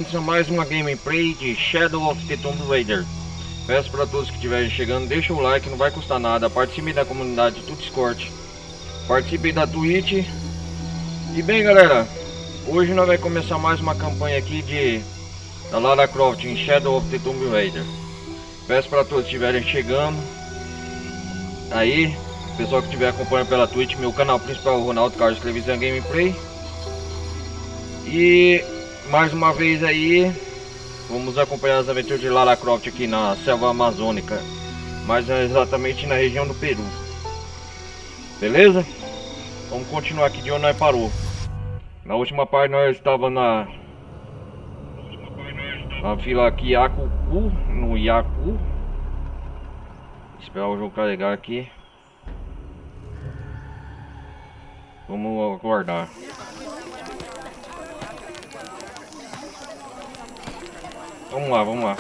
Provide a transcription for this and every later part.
A mais uma gameplay de Shadow of the Tomb Raider. Peço para todos que estiverem chegando, deixa o like, não vai custar nada. Participe da comunidade do Discord, participe da Twitch. E bem, galera, hoje nós vamos começar mais uma campanha aqui da Lara Croft em Shadow of the Tomb Raider. Peço para todos que estiverem chegando aí, pessoal que estiver acompanhando pela Twitch, meu canal principal, Ronaldo Carlos Televisão Gameplay. E mais uma vez aí, vamos acompanhar as aventuras de Lara Croft aqui na selva amazônica, mas exatamente na região do Peru. Beleza? Vamos continuar aqui de onde nós parou. Na última parte nós estávamos na vila Kyakuku, no Yaku. Esperar o jogo carregar aqui. Vamos aguardar. Vamos lá, vamos lá.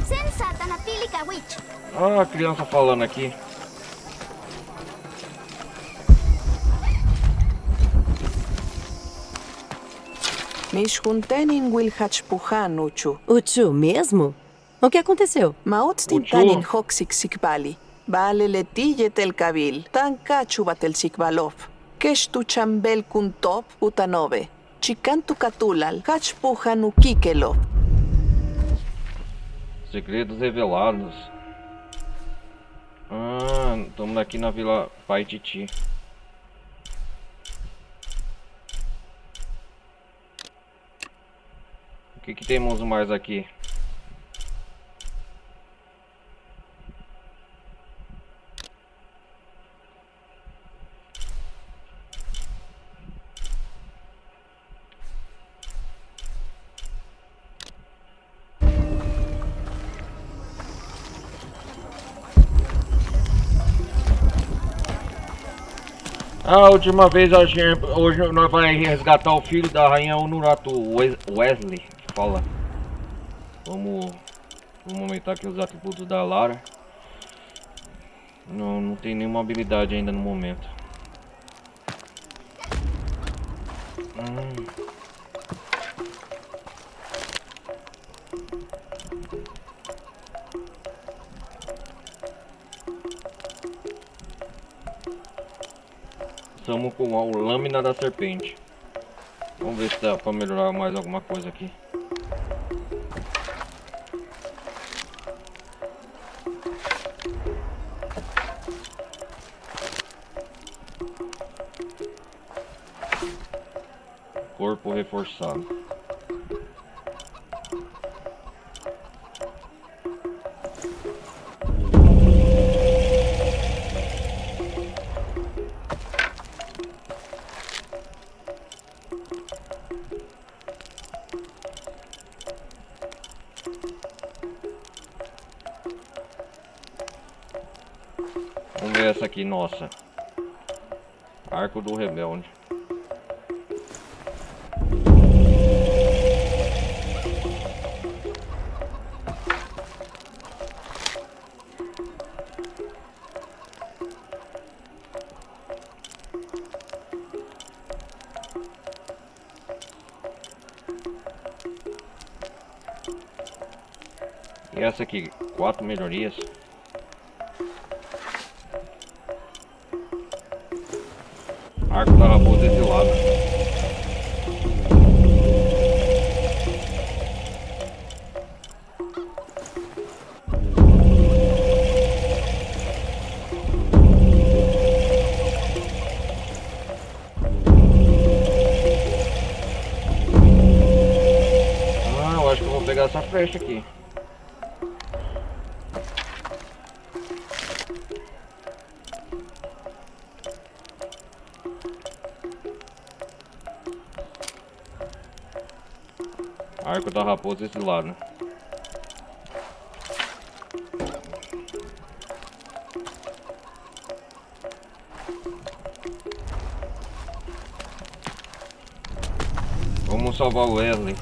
Sensata na Pilica Witch. Ah, a criança falando aqui. Mishkuntenin Wilhachpuhan, Uchu. Uchu mesmo? O que aconteceu? Maot tintanin hoxik sikbali. Vale letille tel kabil. Tan kachubatel sikbalov. Keshtu chambel kuntop utanove. Chikantu katulal. Hachpuhan ukikelo. Segredos revelados. Ah, estamos aqui na vila Paititi. O que temos mais aqui? A última vez hoje nós vamos resgatar o filho da rainha Unuratu, Wesley, que fala. Vamos aumentar aqui os atributos da Lara. Não tem nenhuma habilidade ainda no momento. Estamos com a lâmina da serpente. Vamos ver se dá para melhorar mais alguma coisa aqui. Corpo reforçado. Vamos ver essa aqui, nossa. Arco do Rebelde. E essa aqui, 4 melhorias. Arco da raposa exilada. Ah, eu acho que eu vou pegar essa flecha aqui. Arco da raposa exilada. Vamos salvar o Wesley.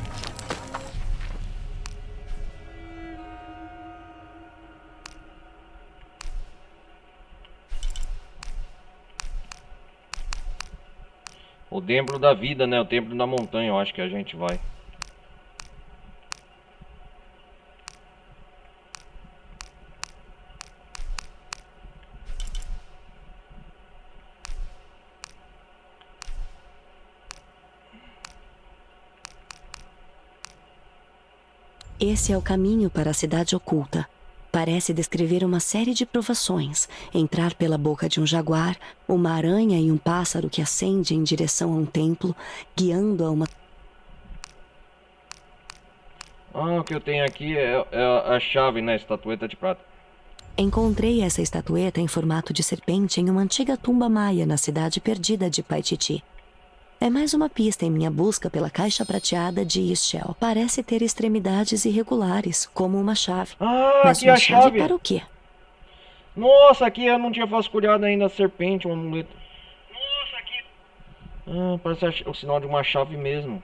O templo da vida, né? O templo da montanha, eu acho que a gente vai. Esse é o caminho para a cidade oculta. Parece descrever uma série de provações. Entrar pela boca de um jaguar, uma aranha e um pássaro que ascende em direção a um templo, guiando a uma... Ah, o que eu tenho aqui é a chave, né? Estatueta de prata. Encontrei essa estatueta em formato de serpente em uma antiga tumba maia na cidade perdida de Paititi. É mais uma pista em minha busca pela caixa prateada de Ischel. Parece ter extremidades irregulares, como uma chave. Ah, Mas aqui uma a chave. para o quê? Nossa, aqui eu não tinha vasculhado ainda a serpente, um amuleto. Nossa, aqui... Ah, parece o sinal de uma chave mesmo.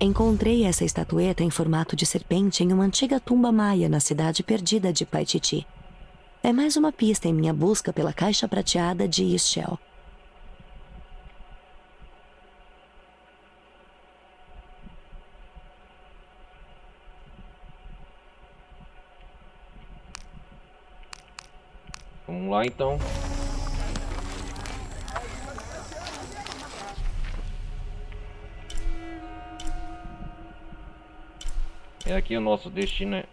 Encontrei essa estatueta em formato de serpente em uma antiga tumba maia na cidade perdida de Paititi. É mais uma pista em minha busca pela caixa prateada de Ischel. Vamos lá então. É aqui o nosso destino, né?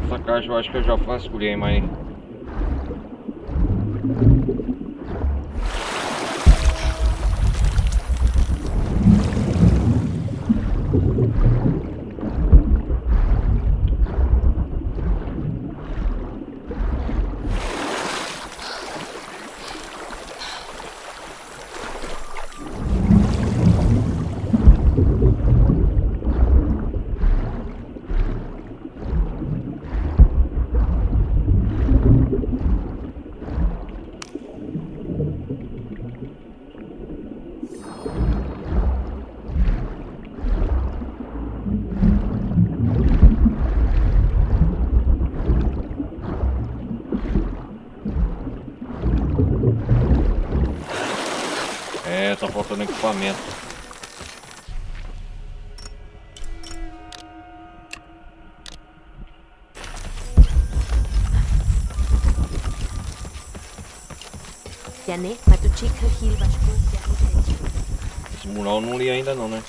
Essa caixa eu acho que eu já vasculhei, mas... É, tá faltando equipamento. Esse mural eu não li ainda não, né?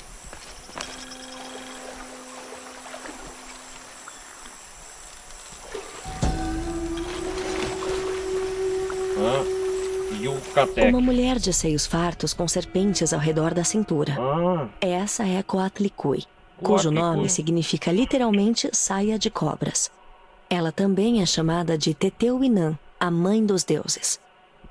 Yucatec. Uma mulher de seios fartos com serpentes ao redor da cintura. Essa é Coatlicue, cujo nome significa literalmente saia de cobras. Ela também é chamada de Teteuinã, a mãe dos deuses.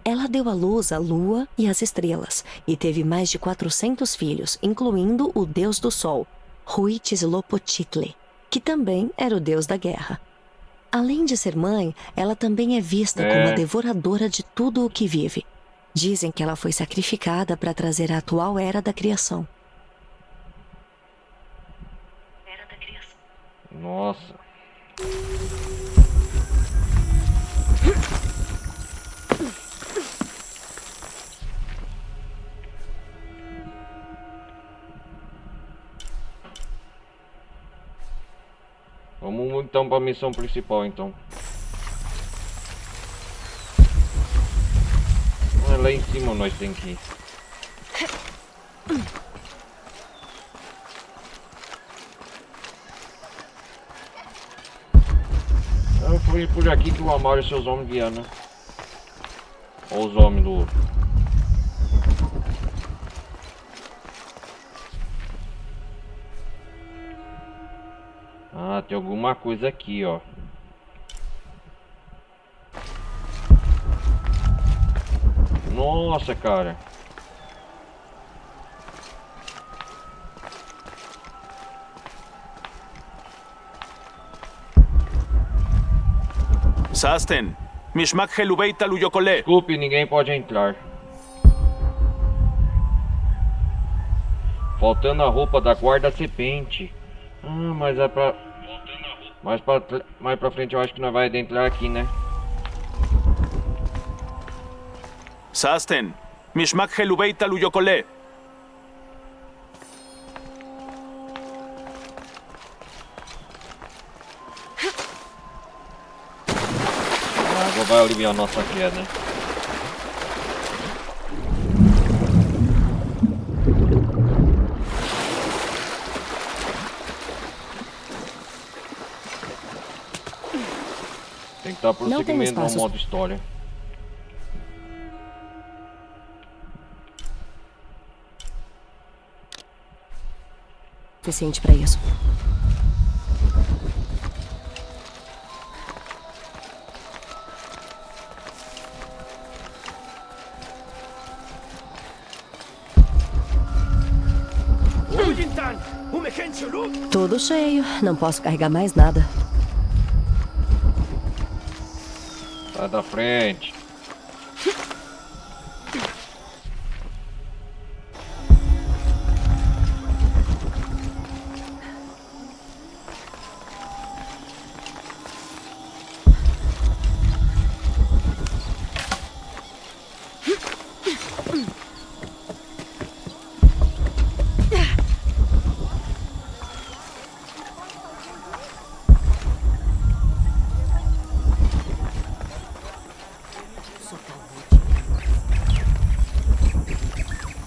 Ela deu à luz a lua e as estrelas, e teve mais de 400 filhos, incluindo o deus do sol, Huitzilopochtli, que também era o deus da guerra. Além de ser mãe, ela também é vista como a devoradora de tudo o que vive. Dizem que ela foi sacrificada para trazer a atual Era da Criação. Era da Criação. Nossa. Vamos então para a missão principal então. lá em cima nós tem que ir. Eu fui por aqui que o Amaro e seus homens guiando, né? Ou os homens do... Ah, tem alguma coisa aqui, ó. Nossa, cara. Sasten, Mishmak Helubeit Aluyokole. Desculpe, ninguém pode entrar. Faltando a roupa da guarda serpente. Ah, mas é pra... Mais pra frente eu acho que nós vai entrar aqui, né? Sasten, Mishmak Helubeit Aluyokole. A água vai aliviar a nossa queda, né? Tem que dar prosseguimento no modo história. Suficiente para isso. Tudo cheio, não posso carregar mais nada. Sai da frente.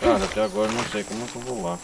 Cara, até agora eu não sei como que eu vou lá.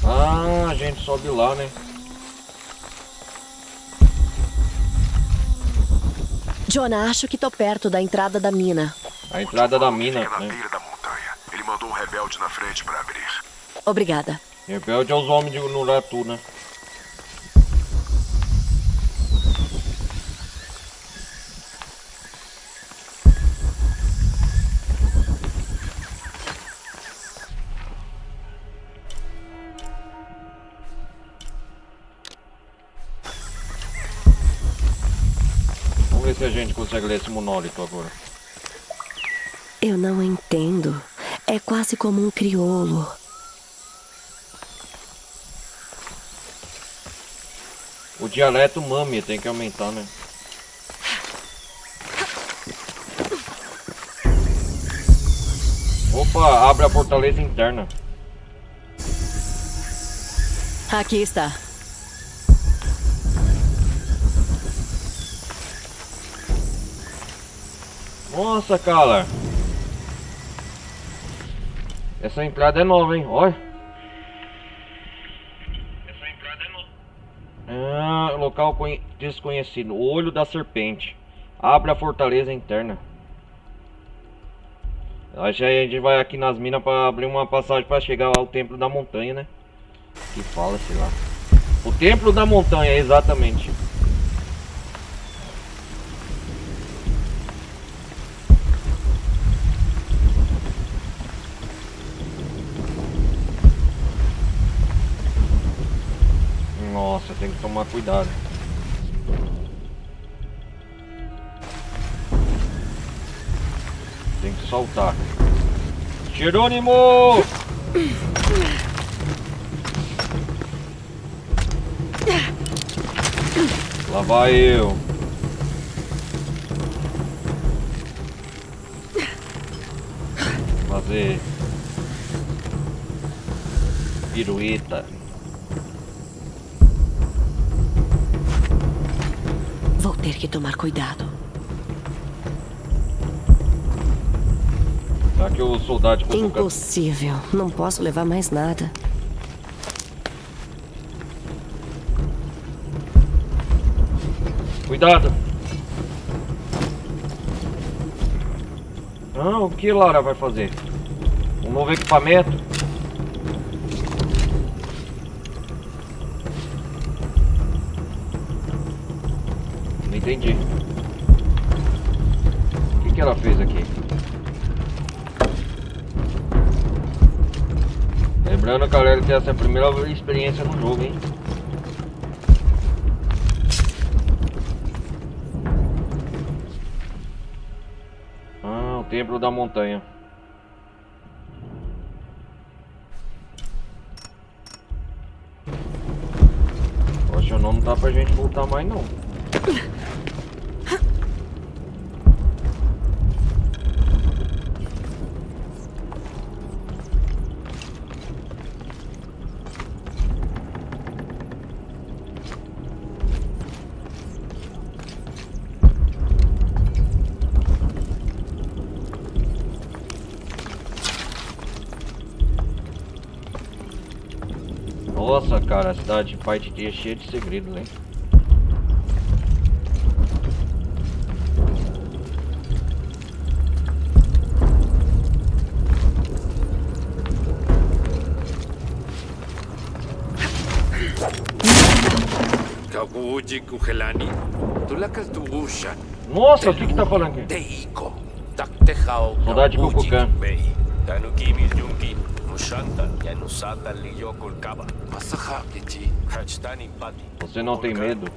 Ah, a gente sobe lá, né? Jonah, acho que tô perto da entrada da mina. A entrada da mina, Fica na né? beira da montanha. Ele mandou um rebelde na frente para abrir. Obrigada. Rebelde é os homens de Nuratu, né? Vamos ver se a gente consegue ler esse monólito agora. Eu não entendo. É quase como um crioulo. O dialeto mami tem que aumentar, né? Opa, abre a fortaleza interna. Aqui está. Nossa, cara. Essa entrada é nova, hein? Olha. Essa entrada é nova. Ah, local desconhecido. O olho da serpente. Abre a fortaleza interna. Acho que a gente vai aqui nas minas para abrir uma passagem para chegar ao templo da montanha, né? Que fala, sei lá. O templo da montanha, exatamente. Tem que tomar cuidado. Tem que soltar. Jerônimo! Lá vai eu. Fazer pirueta. Vou ter que tomar cuidado. Tá que o soldado de cutuca... Impossível. Não posso levar mais nada. Cuidado! Ah, o que Lara vai fazer? Um novo equipamento? Não entendi. O que ela fez aqui? Lembrando, galera, que essa é a primeira experiência no jogo, hein? Ah, o Templo da Montanha. Poxa, não dá pra gente voltar mais não. Nossa, cara, a cidade de Paititi é cheia de segredos, hein? Kauguji kuhelani, tulakal tuusha. Nossa, o que tá falando aqui? Teiko, taktehao. Saudade de Kukukan. Tanukimi junki, mushanta, yanusata liyokul kaba. Masaha kiti, hajtani pati. Você não tem medo?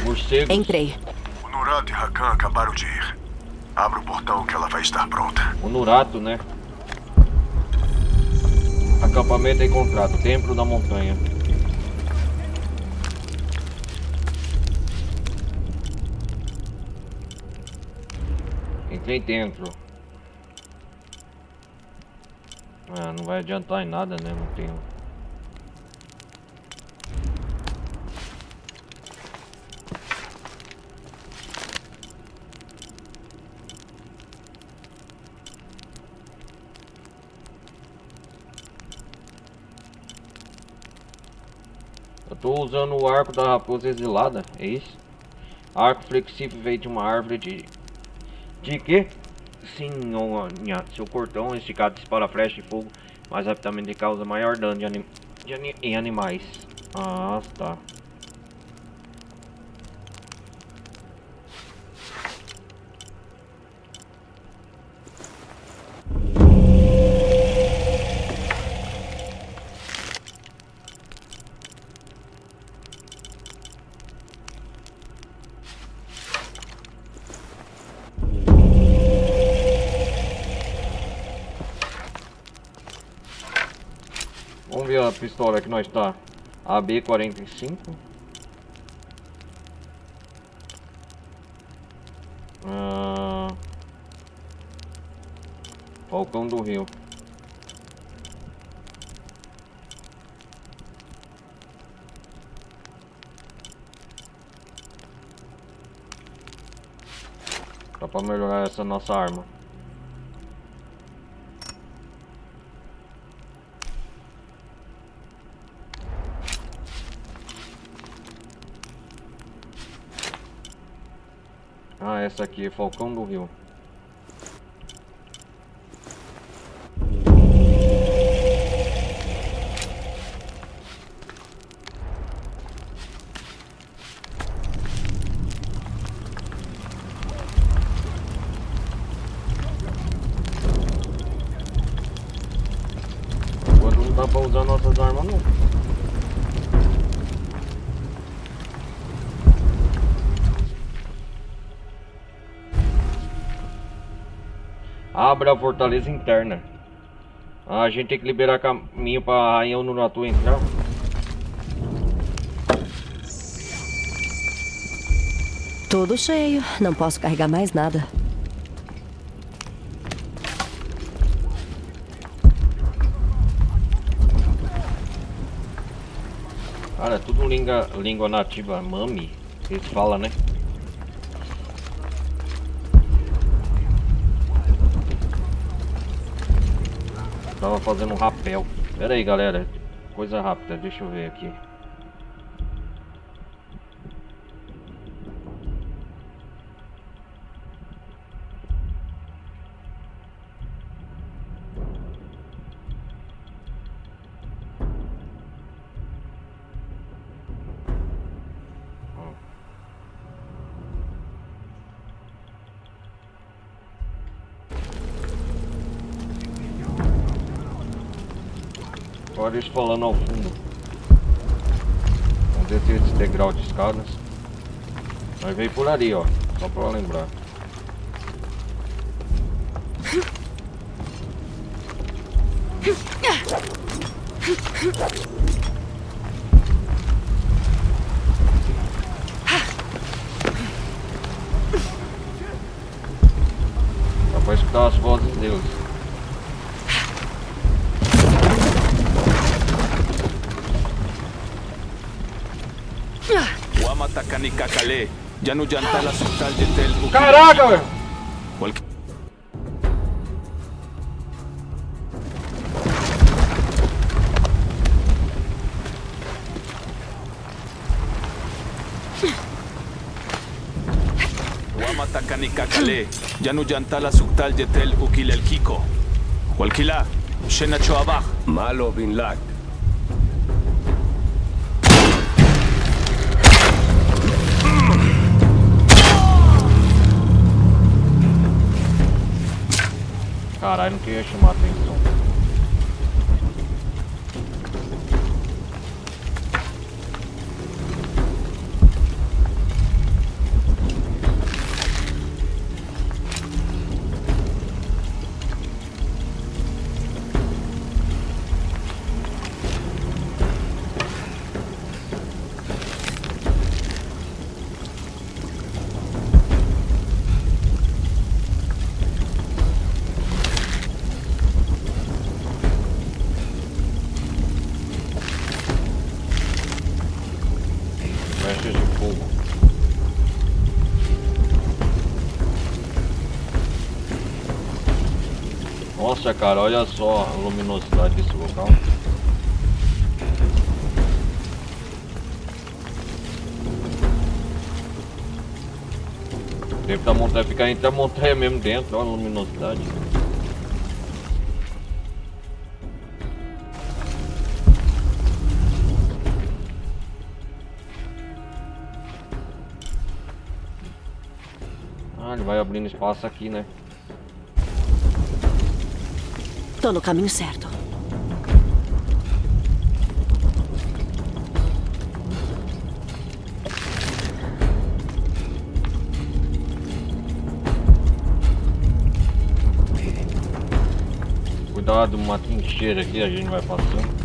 Morcegos. Entrei. O Nurato e Rakan acabaram de ir. Abra o portão que ela vai estar pronta. O Nurato, né? Acampamento encontrado. Templo da Montanha. Entrei dentro. Ah, não vai adiantar em nada, né? Não tenho. Eu tô usando o arco da raposa exilada, é isso? Arco flexível veio de uma árvore de quê? Sim, seu cortão esticado dispara flecha de fogo mais rapidamente e causa maior dano em animais. Ah, tá. Vamos ver a pistola que nós tá. AB-45. Falcão do Rio. Dá pra melhorar essa nossa arma. Ah, essa aqui é Falcão do Rio. pra usar nossas armas não. Abra a fortaleza interna. A gente tem que liberar caminho pra Rainha Unuratu entrar. Tudo cheio. Não posso carregar mais nada. Cara, é tudo língua nativa, mami, que eles falam, né? Tava fazendo um rapel. Pera aí, galera. Coisa rápida, deixa eu ver aqui. Olha eles falando ao fundo. Vamos descer esse degrau de escadas. Nós veio por ali, ó. Só pra lembrar. Dá pra escutar as vozes deles. Takanikakale, já no jantar sultal de tel. Caraca, velho! Wama Takanikakale, já no jantar sultal de tel ukil el kiko. Walkila, shena choabach. Malo bin Lak. Caralho, não queria chamar a atenção. Flechas de fogo. Nossa, cara, olha só a luminosidade desse local. Deve da montanha ficar entre a montanha mesmo dentro, olha a luminosidade. Ele vai abrindo espaço aqui, né? Tô no caminho certo. Cuidado, uma trincheira aqui, a gente vai passando.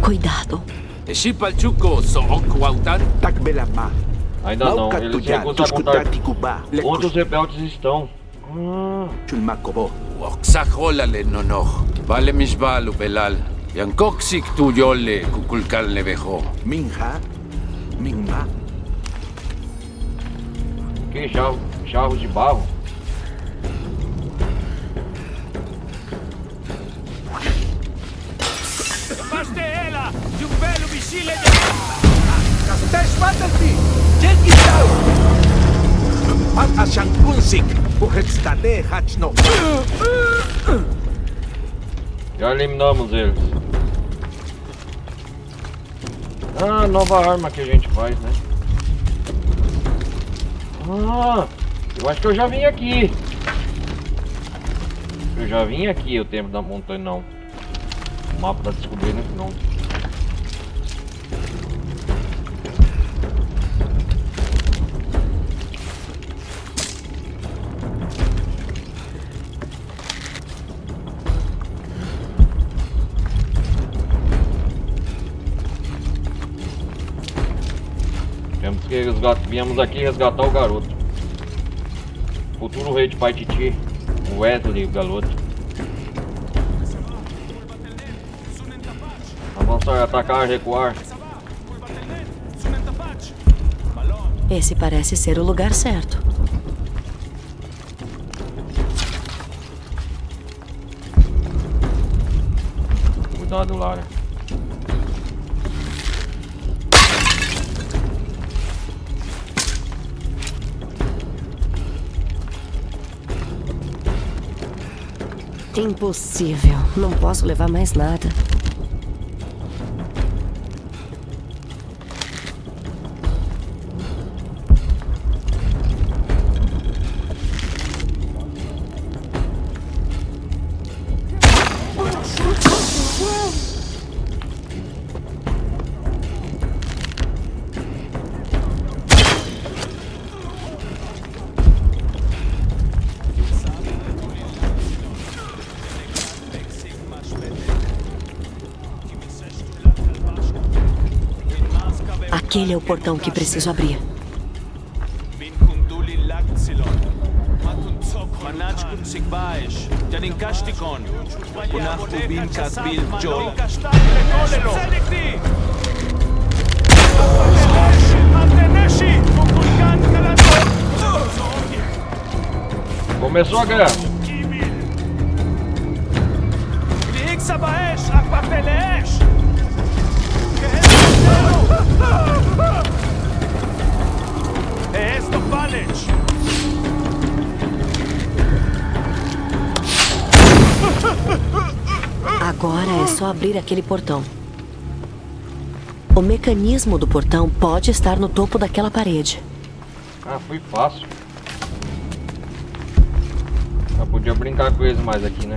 Cuidado. Shipalchuko so okwautan. Takbelama. Ainda não, eles recusam a contar onde os rebeldes estão. Chulmakobo. Oxajolale nonoch. Vale misbalu belal. Yankoksik tu yole kukulkal nevejo. Minha. Mingma. Que jarro de barro? Ela, de belo missile de Kastesh Battlefield! Jekitao! Pat Ashankunsik! Uhextade Hachno! Já eliminamos eles. Ah, nova arma que a gente faz, né? Ah, eu acho que eu já vim aqui. Eu já vim aqui o tempo da montanha, não. O mapa tá descobrindo que não. Temos que viemos aqui resgatar o garoto. Futuro rei de Paititi, o Wesley Galoto. Avançar, atacar, recuar. Esse parece ser o lugar certo. Cuidado, Lara. Impossível. Não posso levar mais nada. Aquele é o portão que preciso abrir. Começou a guerra. Agora é só abrir aquele portão. O mecanismo do portão pode estar no topo daquela parede. Ah, foi fácil. Eu podia brincar com eles mais aqui, né?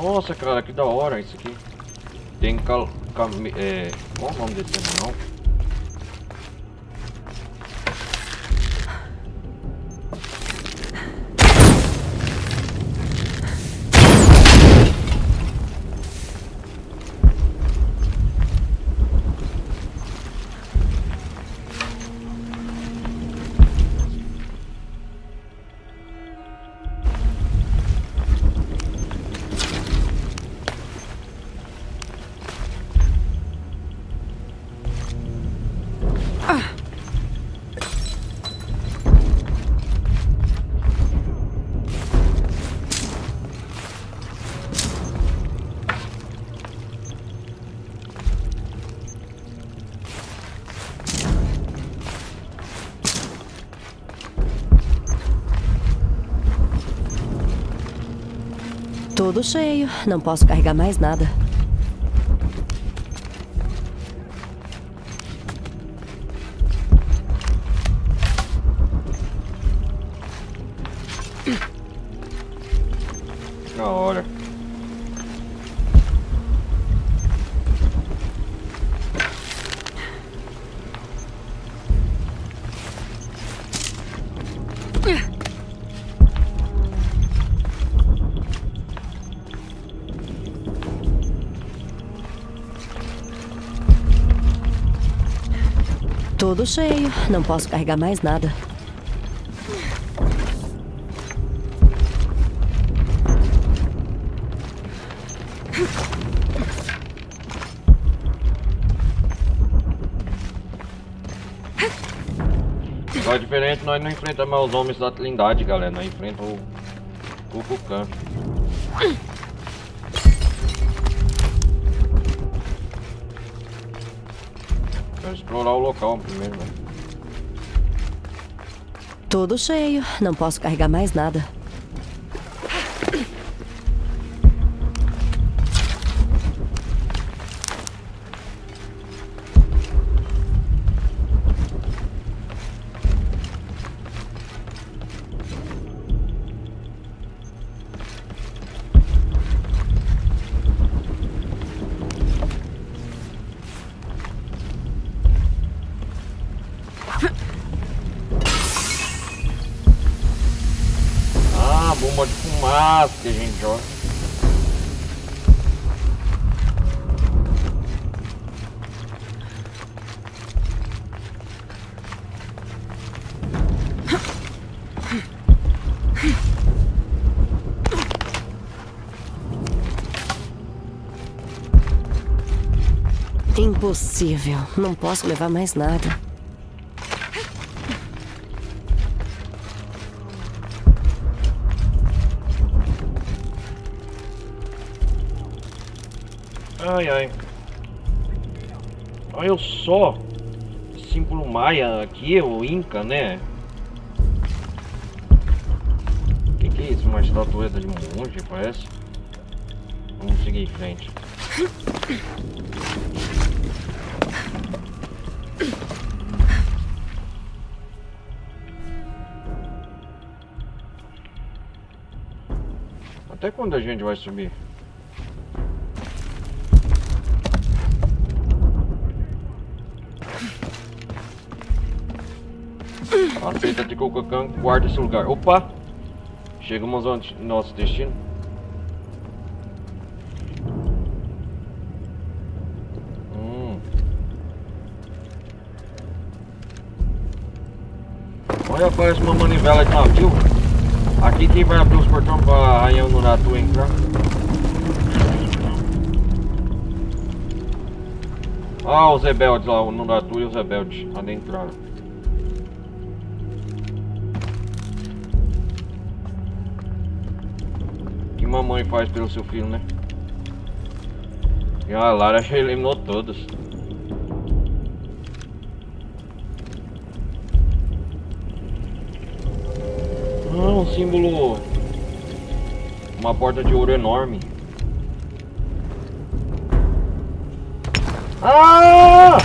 Nossa, cara, que da hora isso aqui. Tem qual o nome desse animal? Tudo cheio. Não posso carregar mais nada. Da hora. Tudo cheio. Não posso carregar mais nada. Só diferente, nós não enfrentamos mais os homens da Trindade, galera. Nós enfrentamos o Kukulkan. Quero explorar o local primeiro, velho. Tudo cheio. Não posso carregar mais nada. Bomba de fumaça que a gente joga. Impossível. Não posso levar mais nada. Ai, ai. Olha só. Símbolo maia aqui, o Inca, né? Que é isso? Uma estatueta de monge, parece. Vamos seguir em frente. Até quando a gente vai subir? Aceita de Kukulkan, guarda esse lugar. Opa! Chegamos ao nosso destino. Olha, parece uma manivela de navio. Aqui quem vai abrir os portões para Rainha Unuratu entrar? Ah, os rebeldes lá, o Unuratu e os rebeldes adentraram. Que mamãe faz pelo seu filho, né? E a Lara já eliminou todos. Um símbolo. Uma porta de ouro enorme. Ah!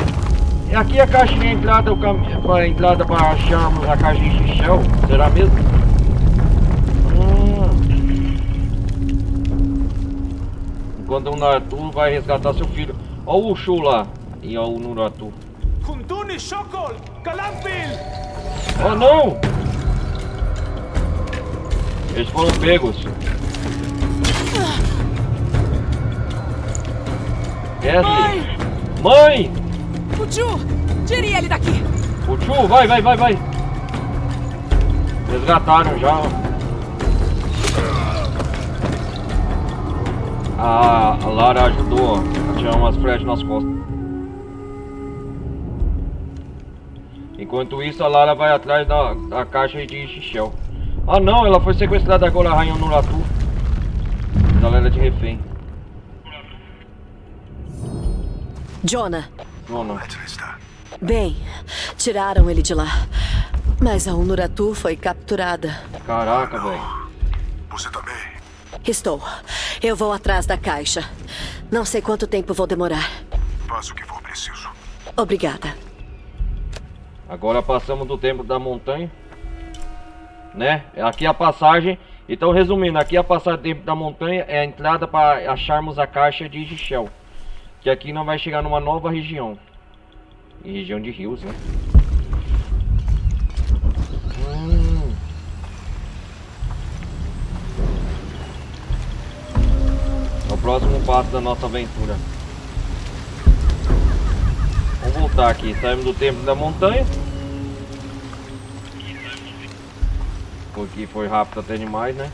Aqui a caixa de entrada, para a entrada para acharmos a caixa de Xixiao. Será mesmo? Enquanto o Unuratu vai resgatar seu filho. Olha o Ushu lá. E olha o Unuratu. Oh não! Eles foram pegos. Desce. Mãe! Uchu, tire ele daqui. Uchu, vai. Resgataram já. A Lara ajudou a tirar umas flechas nas costas. Enquanto isso, a Lara vai atrás da caixa de Xixiao. Ah não, ela foi sequestrada agora, a Rainha Unuratu. Galera de refém. Jonah. Jonah. Bem, tiraram ele de lá. Mas a Unuratu foi capturada. Caraca, velho. Você também? Estou. Eu vou atrás da caixa. Não sei quanto tempo vou demorar. Faça o que for preciso. Obrigada. Agora passamos do Templo da Montanha. Né? Aqui a passagem. Então, resumindo, aqui a passagem do Templo da Montanha é a entrada para acharmos a caixa de Xixiao. Que aqui nós vai chegar numa nova região. E região de rios, né? É o próximo passo da nossa aventura. Vamos voltar aqui. Saímos do Templo da Montanha. Porque foi rápido até demais, né?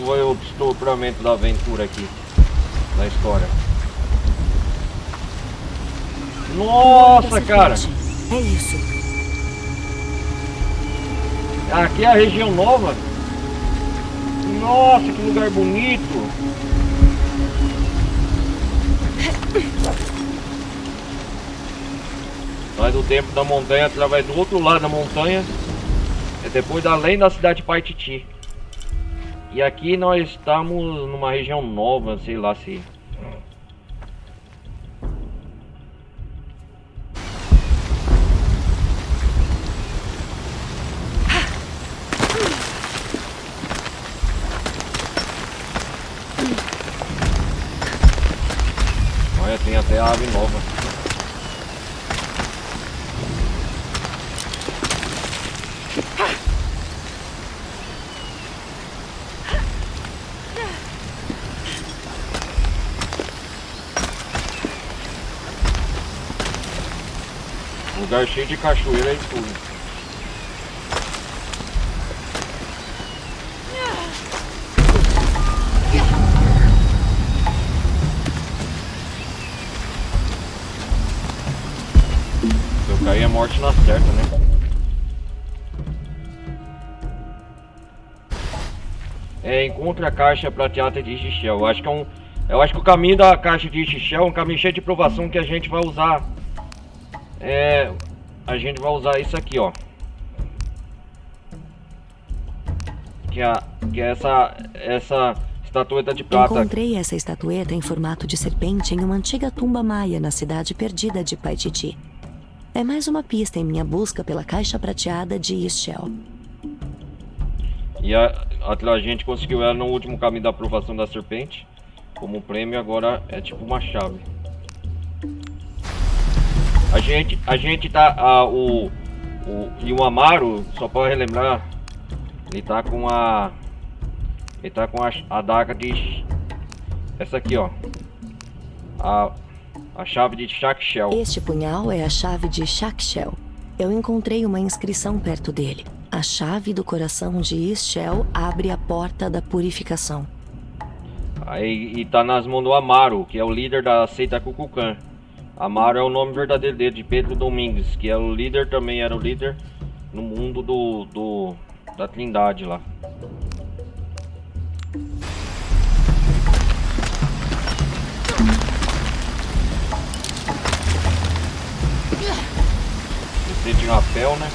foi o desdobramento da aventura aqui, da história. Nossa, cara! É isso. Aqui é a região nova. Nossa, que lugar bonito! Sai do tempo da montanha, através do outro lado da montanha. É depois além da cidade de Paititi. E aqui nós estamos numa região nova, sei lá se... Olha, tem até a ave nova. Lugar cheio de cachoeira e tudo. Se eu cair é morte na certa, né? Encontre a caixa prateada de Ixixel. Eu acho que o caminho da caixa de Ixixel é um caminho cheio de provação que a gente vai usar. A gente vai usar isso aqui, ó. Que é essa estatueta de prata. Encontrei essa estatueta em formato de serpente em uma antiga tumba maia na cidade perdida de Paititi. É mais uma pista em minha busca pela caixa prateada de Ixchel. E a gente conseguiu ela no último caminho da aprovação da serpente. Como prêmio, agora é tipo uma chave. A gente tá... e o Amaro, só para relembrar, ele tá com a adaga de... Essa aqui, ó. A chave de Shakshel. Este punhal é a chave de Shakshel. Eu encontrei uma inscrição perto dele. A chave do coração de Ixchel abre a porta da purificação. E tá nas mãos do Amaro, que é o líder da seita Kukulkan. Amaro é o nome verdadeiro dele, de Pedro Domingues, que é o líder, também era o líder no mundo da Trindade lá. Descer de rapel, né?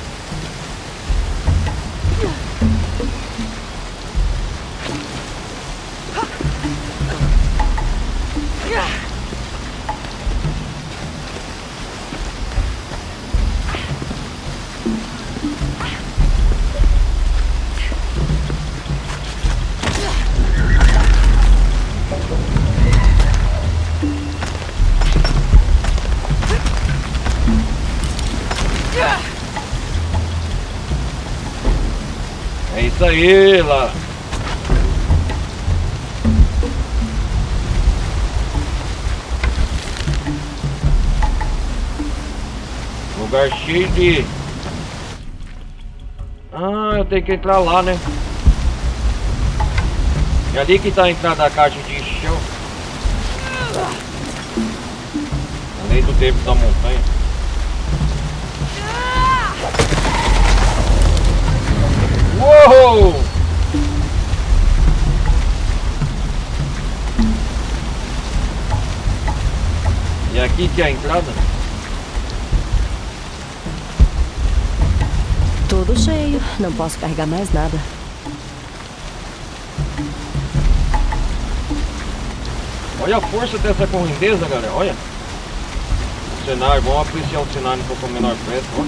É isso aí, lá. Lugar cheio de... eu tenho que entrar lá, né? É ali que tá a entrada da caixa de chão. Além do tempo da montanha. Uou! E aqui que é a entrada? Tudo cheio, não posso carregar mais nada. Olha a força dessa correnteza, galera, olha. O cenário, vamos apreciar o cenário um pouco menor perto, ó.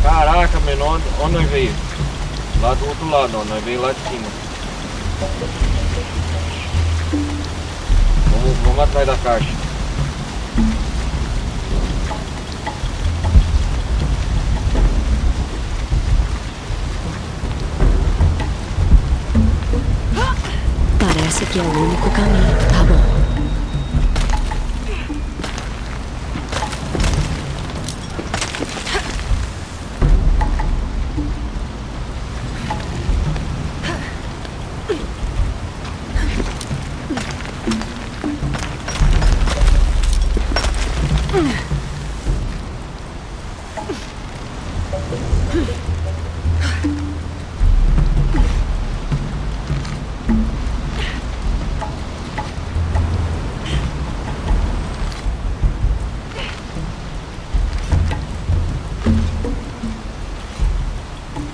Caraca, menor, onde nós veio? Lá do outro lado, ó, nós veio lá de cima. Vamos atrás da caixa. Parece que é o único caminho, tá bom.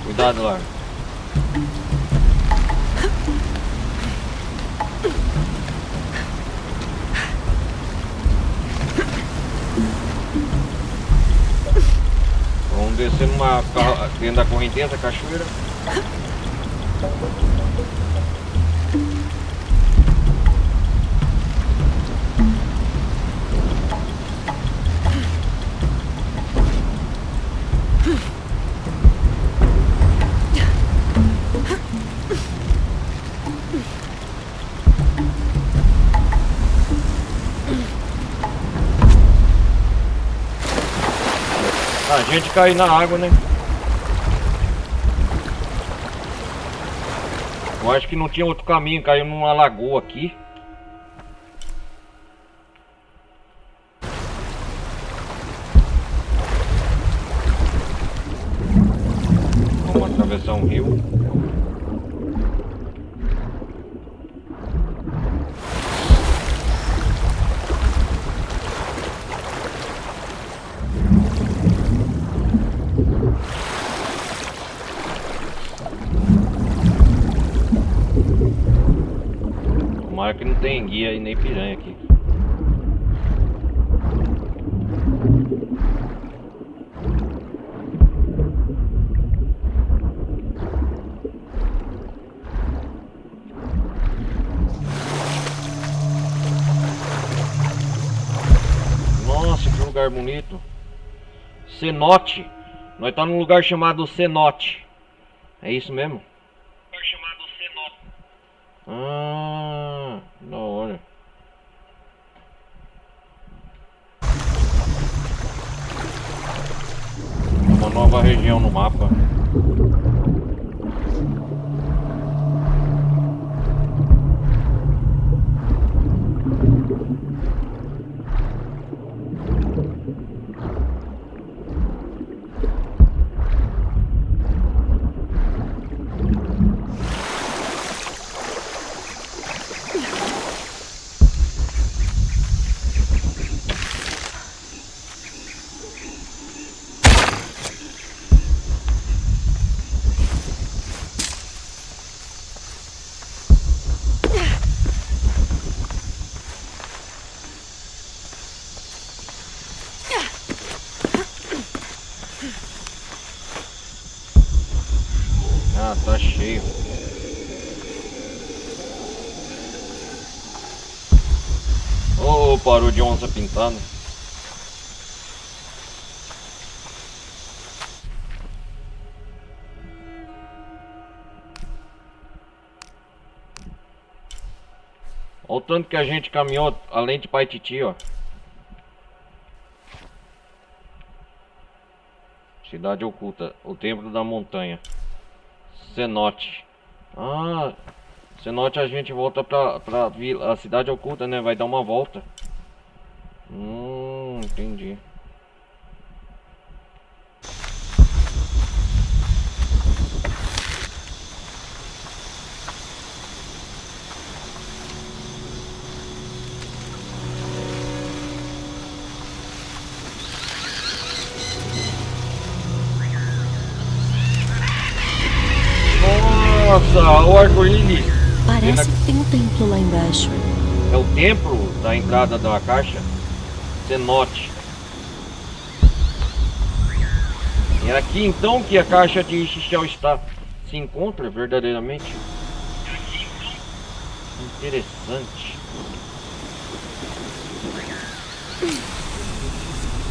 Cuidado, Lara. Vamos descer dentro da correnteza, cachoeira. A gente cai na água, né? Eu acho que não tinha outro caminho, caiu numa lagoa aqui. Vamos atravessar um rio. Tomara que não tem guia e nem piranha aqui. Nossa, que lugar bonito. Cenote. Nós estamos num lugar chamado Cenote. É isso mesmo? Lugar chamado Cenote. Ah, da hora. Uma nova região no mapa. Ah, tá cheio. Oh, parou de onça pintada. Olha o tanto que a gente caminhou além de Paititi, ó. Cidade oculta, o templo da montanha. Cenote. Ah, Cenote a gente volta pra vila, a cidade oculta, né? Vai dar uma volta. Entendi. Nossa, o arco-íris. Parece que tem um templo lá embaixo. É o templo da entrada da caixa. Cenote. É aqui então que a caixa de Ixixel está. Se encontra verdadeiramente. Interessante.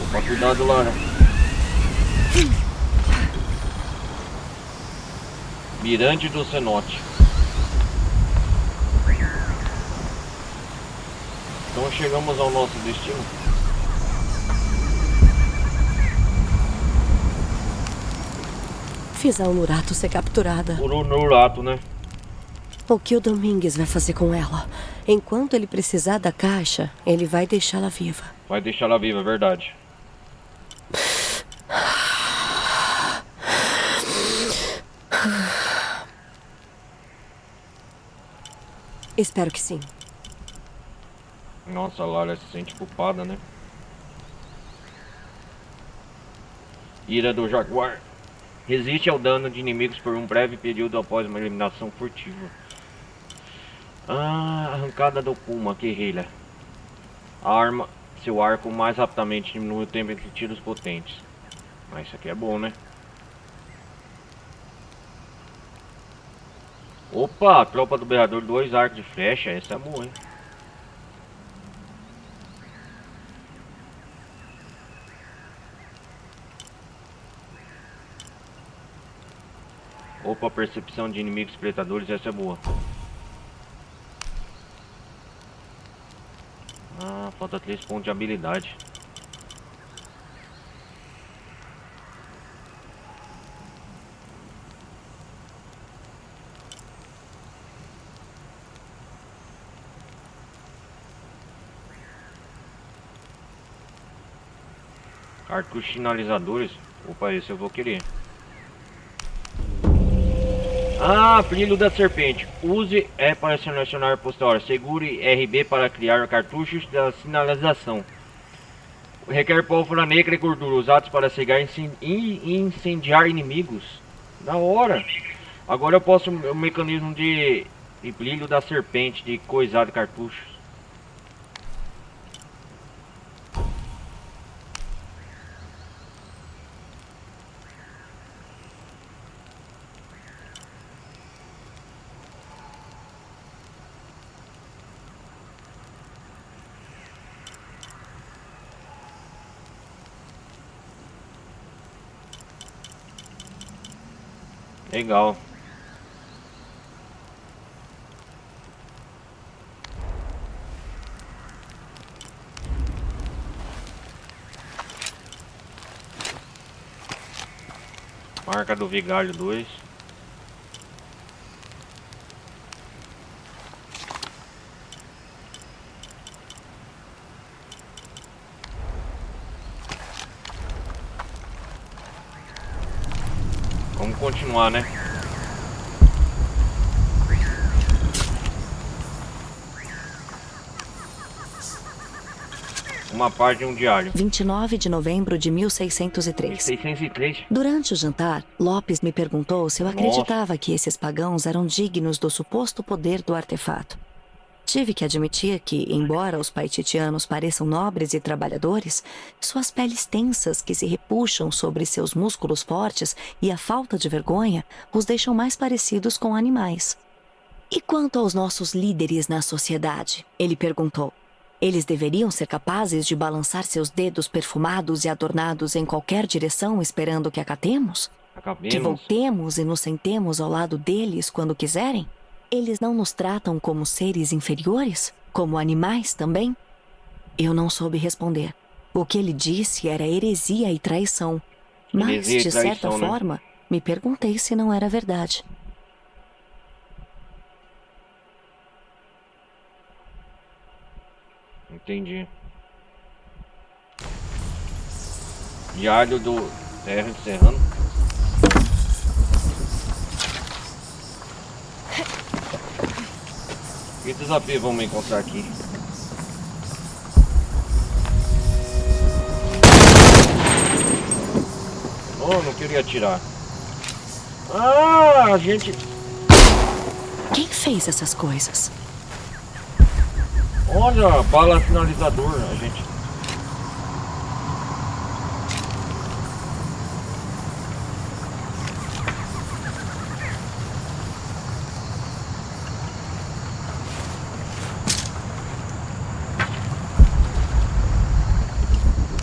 Opa, cuidado, Lara. Mirante do Cenote. Então chegamos ao nosso destino. Fiz a Unurato ser capturada. Por Unurato, né? O que o Domingues vai fazer com ela? Enquanto ele precisar da caixa, ele vai deixá-la viva. Vai deixá-la viva, é verdade. Espero que sim. Nossa, a Lara se sente culpada, né? Ira do Jaguar. Resiste ao dano de inimigos por um breve período após uma eliminação furtiva. Arrancada do Puma, guerrilha. Arma seu arco mais rapidamente, diminui o tempo entre tiros potentes. Mas isso aqui é bom, né? Opa, tropa do berrador, 2 arcos de flecha. Essa é boa, hein? Opa, percepção de inimigos espectadores, essa é boa. Falta 3 pontos de habilidade. Cartuchos sinalizadores. Opa, esse eu vou querer. Brilho da serpente. Use E para selecionar posterior. Segure RB para criar cartuchos da sinalização. Requer pólvora negra e gordura usados para cegar e incendiar inimigos. Da hora. Agora eu posso o mecanismo de brilho da serpente, de coisar de cartuchos. Legal. Marca do Vigário 2. Vamos continuar, né? Uma parte de um diário. 29 de novembro de 1603. 1603? Durante o jantar, Lopes me perguntou se eu acreditava que esses pagãos eram dignos do suposto poder do artefato. Tive que admitir que, embora os paititianos pareçam nobres e trabalhadores, suas peles tensas que se repuxam sobre seus músculos fortes e a falta de vergonha os deixam mais parecidos com animais. E quanto aos nossos líderes na sociedade? Ele perguntou. Eles deveriam ser capazes de balançar seus dedos perfumados e adornados em qualquer direção esperando que acatemos? Que voltemos e nos sentemos ao lado deles quando quiserem? Eles não nos tratam como seres inferiores? Como animais também? Eu não soube responder. O que ele disse era heresia e traição. Mas, de certa forma, me perguntei se não era verdade. Entendi. Diário do Terra Serrano. Que desafio vamos encontrar aqui? Oh, não queria atirar. A gente... Quem fez essas coisas? Olha, bala sinalizador, a gente...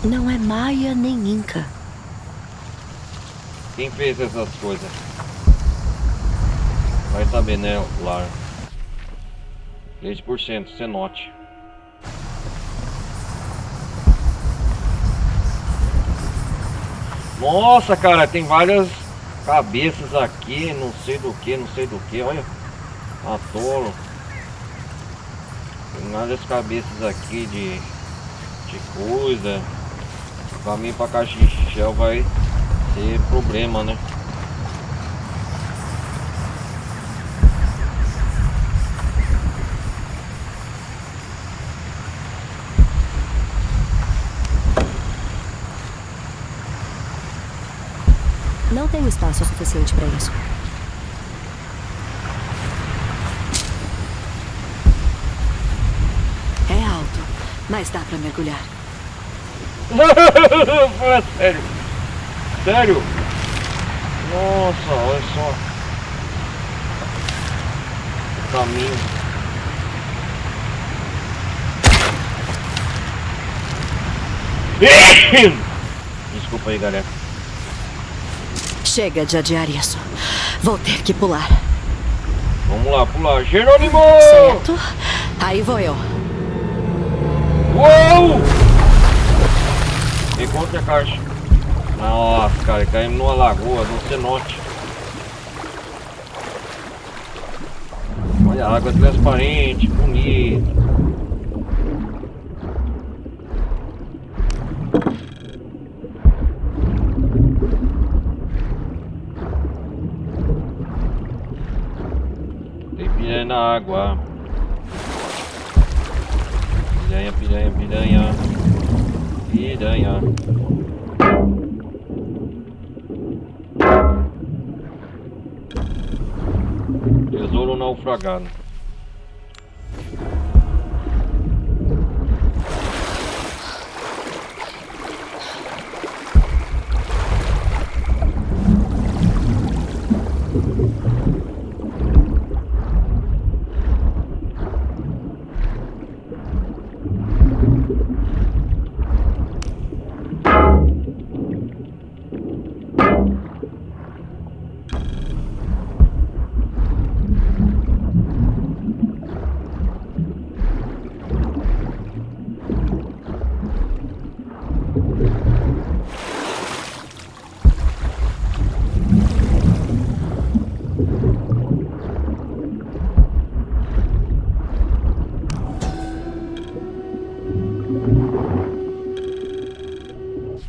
Não é maia nem inca. Quem fez essas coisas? Vai saber, né, Lara? 10%, cenote. Nossa, cara, tem várias cabeças aqui, não sei do que, olha. Atolo. Tem várias cabeças aqui de coisa. O caminho pra caixa de Shell vai ter problema, né? Não tenho espaço suficiente para isso. É alto, mas dá para mergulhar. Fala sério. Sério? Nossa, olha só. O caminho. Desculpa aí, galera. Chega de adiar isso. Vou ter que pular. Vamos lá, pular. Jerônimo! Certo. Aí vou eu. Uou! Encontre a caixa. Nossa, cara, caímos numa lagoa, num cenote. Olha a água transparente, bonita. Tem piranha na água. Piranha, piranha, piranha. Piranha. Tesouro naufragado.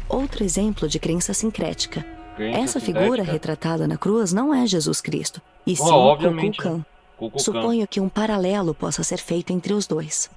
Outro exemplo de crença sincrética. Crença Essa sincrética? figura retratada na cruz não é Jesus Cristo, e sim obviamente. Kukulkan. Kukulkan. Suponho que um paralelo possa ser feito entre os dois.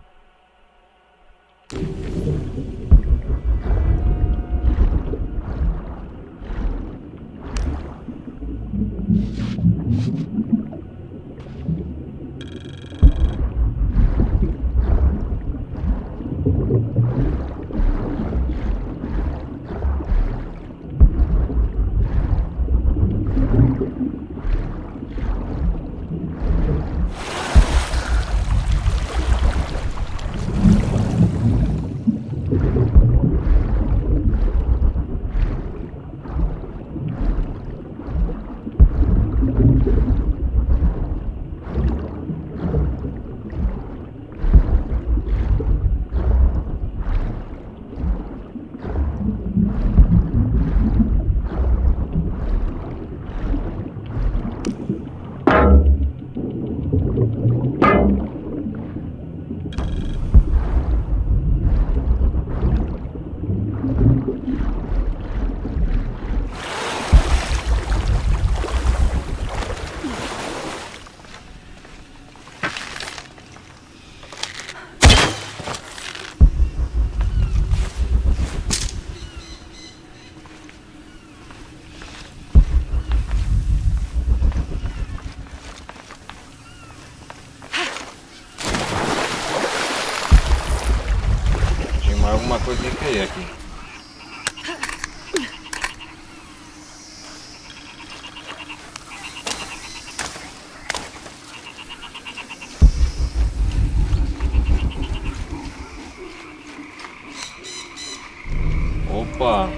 Alguma coisa tem que ir aqui. Opa!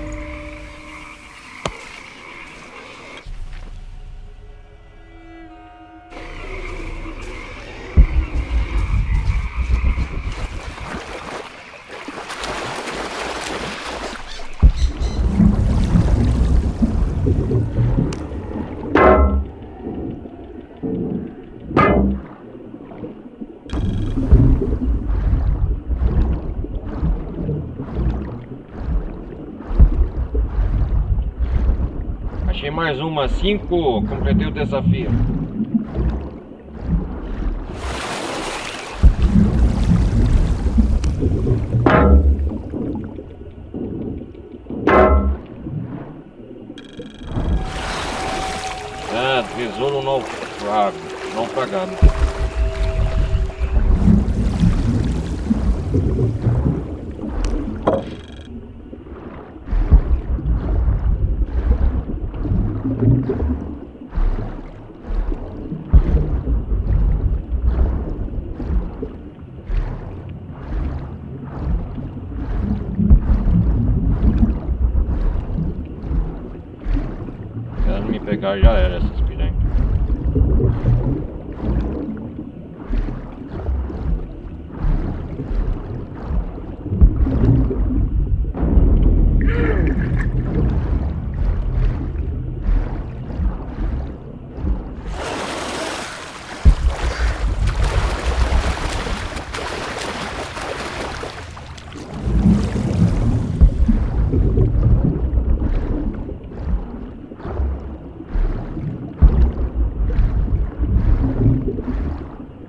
Achei mais uma, 5. Completei o desafio. Tesouro naufragado. Se ela me pegar, já era essas piranhas.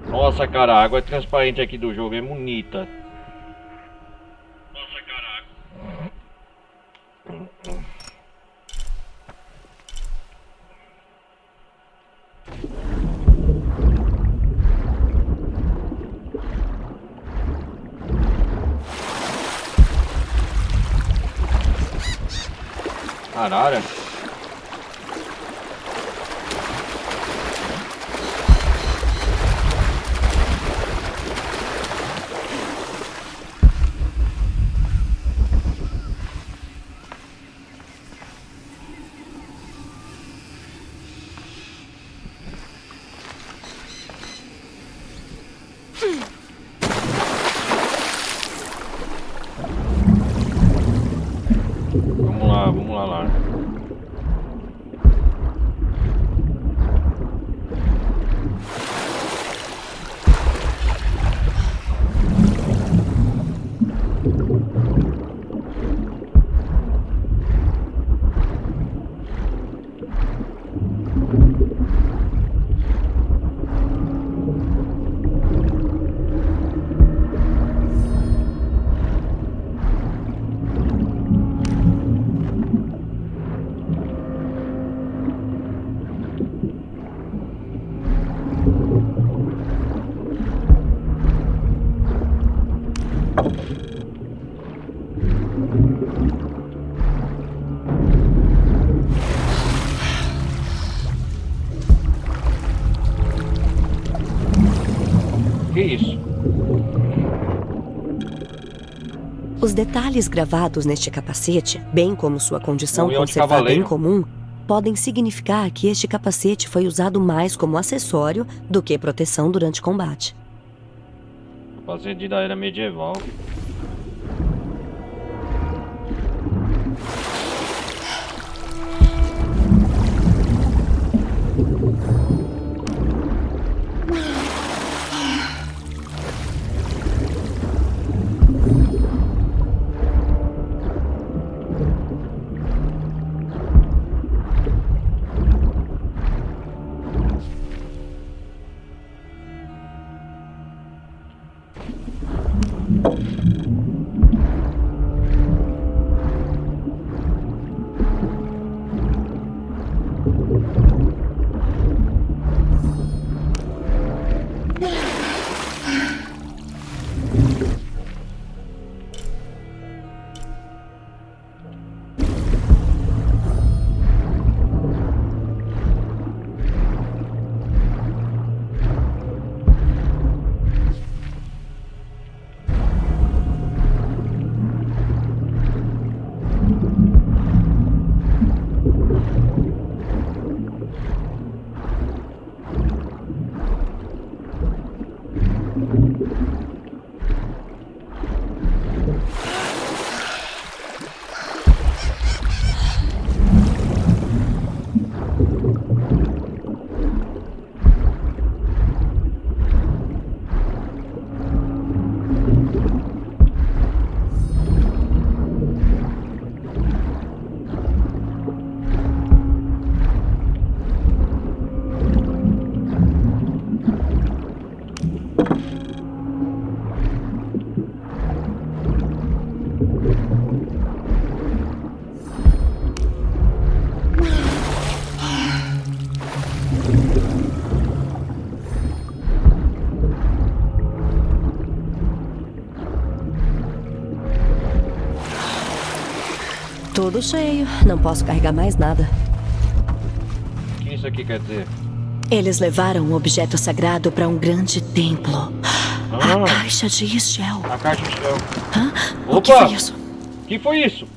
Nossa, cara, a água transparente aqui do jogo é bonita. Nossa, cara. Arara. Vamos lá. Que isso? Os detalhes gravados neste capacete, bem como sua condição Unhão de conservada cavaleiro. incomum, podem significar que este capacete foi usado mais como acessório do que proteção durante combate. Capacete da era medieval. Tudo cheio. Não posso carregar mais nada. O que isso aqui quer dizer? Eles levaram um objeto sagrado para um grande templo. A caixa de Ishel. A caixa de Ishel. Hã? Opa! O que foi isso? O que foi isso?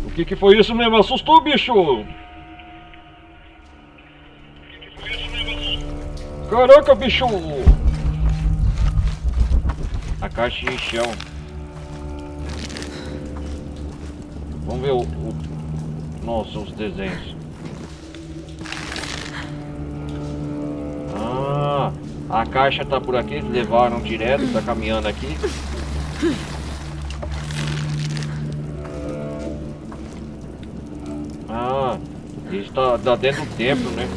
O que foi isso mesmo? Assustou, bicho! Caraca, bicho! A caixa de Ishel. Vamos ver Nossa, os desenhos. Ah, a caixa tá por aqui, eles levaram direto, tá caminhando aqui. Ah, isso tá dentro do templo, né?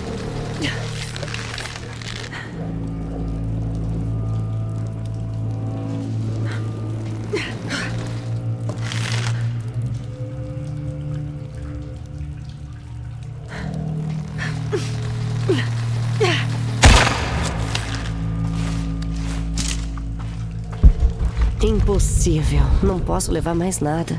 Impossível. Não posso levar mais nada.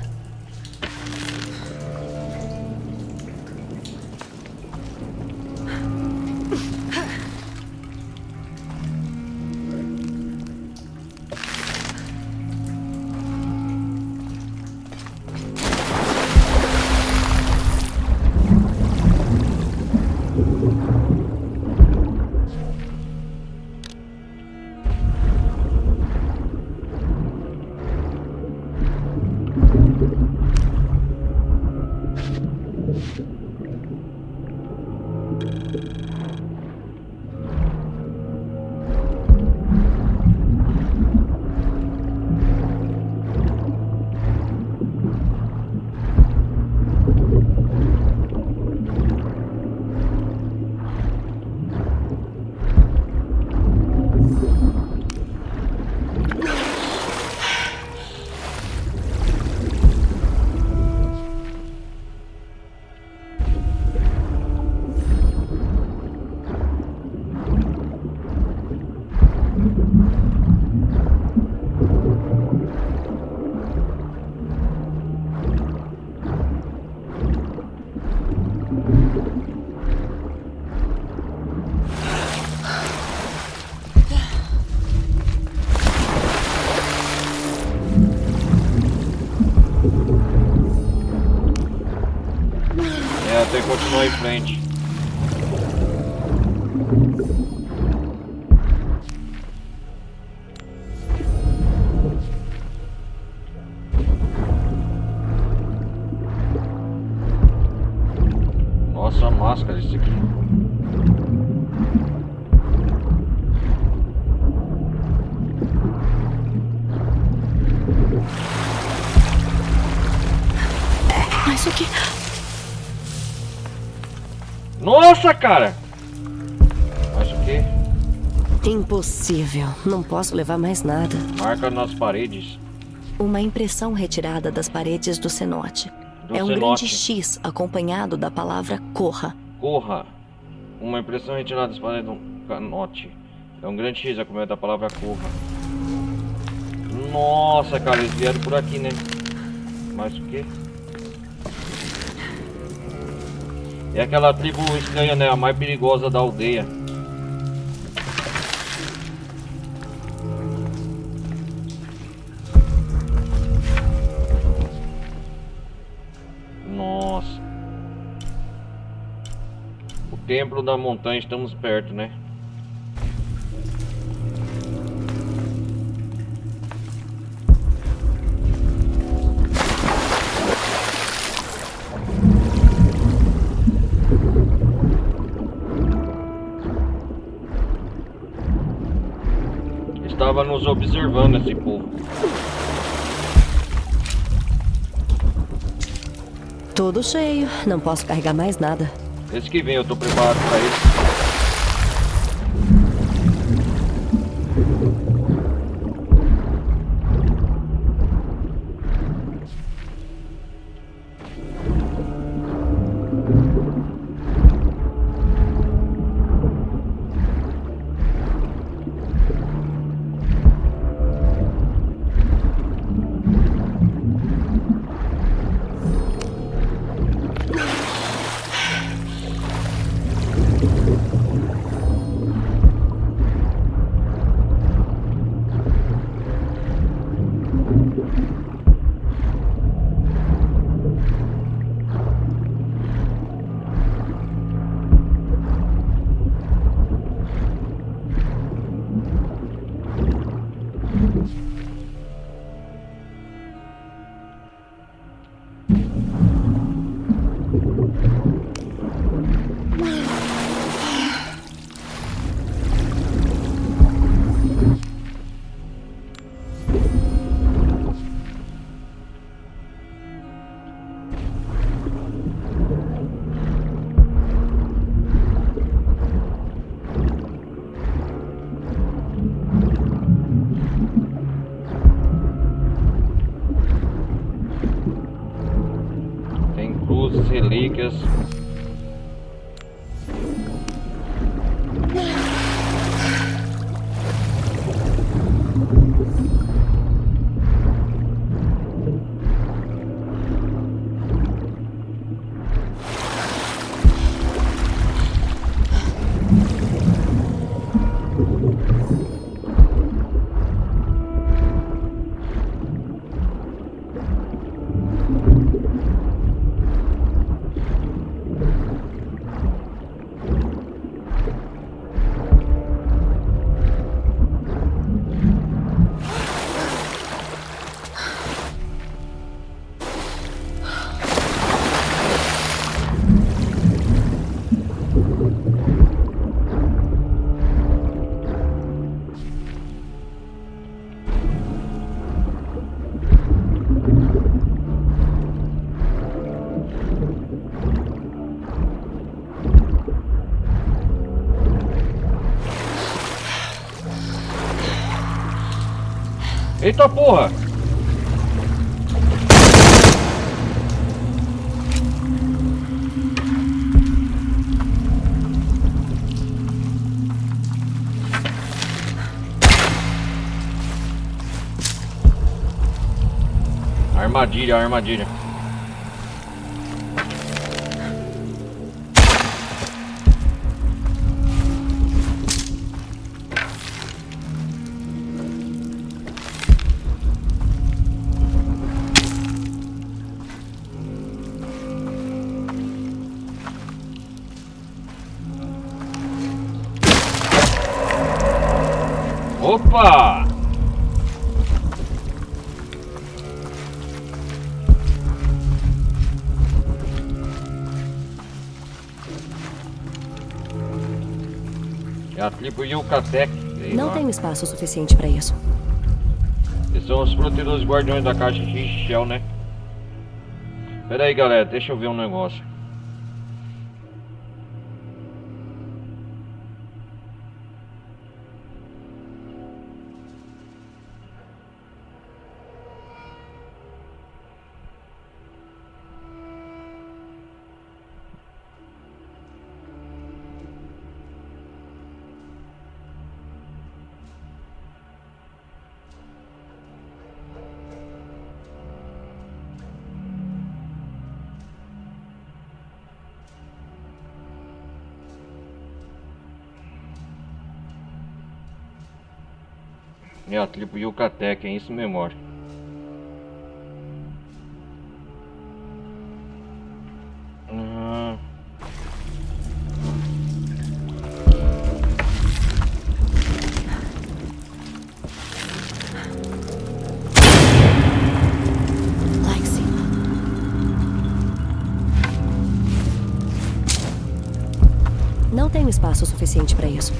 Tem que continuar em frente. Nossa, a máscara isso aqui. Mas o que... Nossa, cara! Mas o que? Impossível. Não posso levar mais nada. Marca nas paredes. Uma impressão retirada das paredes do cenote. É um grande X acompanhado da palavra corra. Corra. Uma impressão retirada das paredes do cenote. É um grande X acompanhado da palavra corra. Nossa, cara, eles vieram por aqui, né? Mas o que? É aquela tribo estranha, né? A mais perigosa da aldeia. Nossa. O templo da montanha, estamos perto, né? Estava nos observando esse povo. Tudo cheio. Não posso carregar mais nada. Esse que vem eu tô preparado pra ele. Relíquias. Eita porra! Armadilha, armadilha. Opa! É a tribo Yucatec. Não tenho espaço suficiente para isso. Esses são os protetores guardiões da caixa de Shell, né? Pera aí, galera, deixa eu ver um negócio. É a tribo Yucatec, é isso mesmo, olha. Lá em cima. Não tenho espaço suficiente para isso.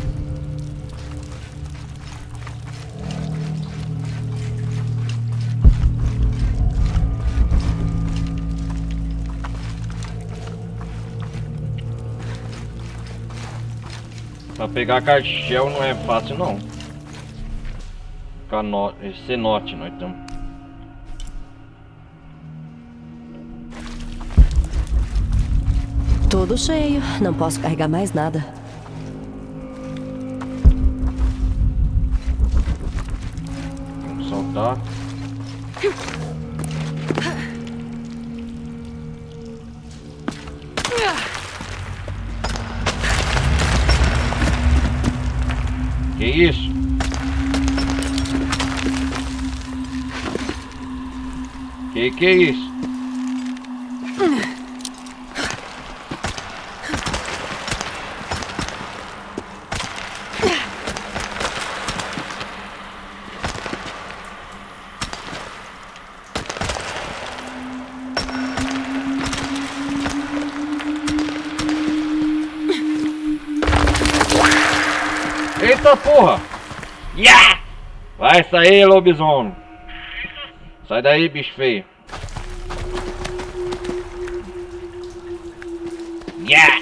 Pra pegar cartel não é fácil não. Cenote nós estamos. Tudo cheio, não posso carregar mais nada. Vamos soltar. Que isso? Que é isso? Eita porra! Yeah! Vai sair, lobisomem! Sai daí, bicho feio! Yeah!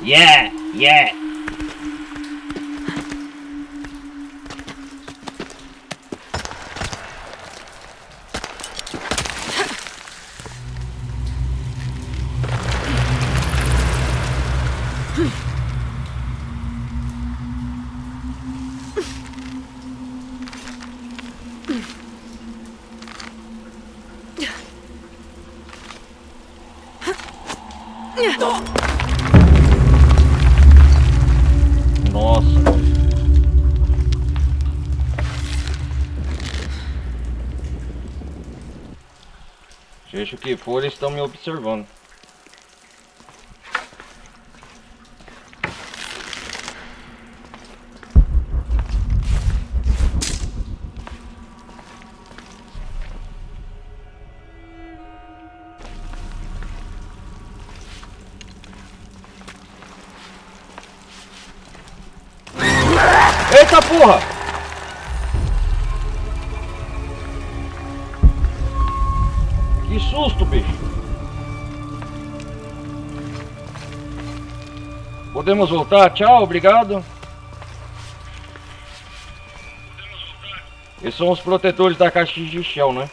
Yeah! Yeah! Nossa! Seja o que for, eles estão me observando. Eita porra! Que susto, bicho! Podemos voltar? Tchau, obrigado. Esses são os protetores da caixa de Shell, né?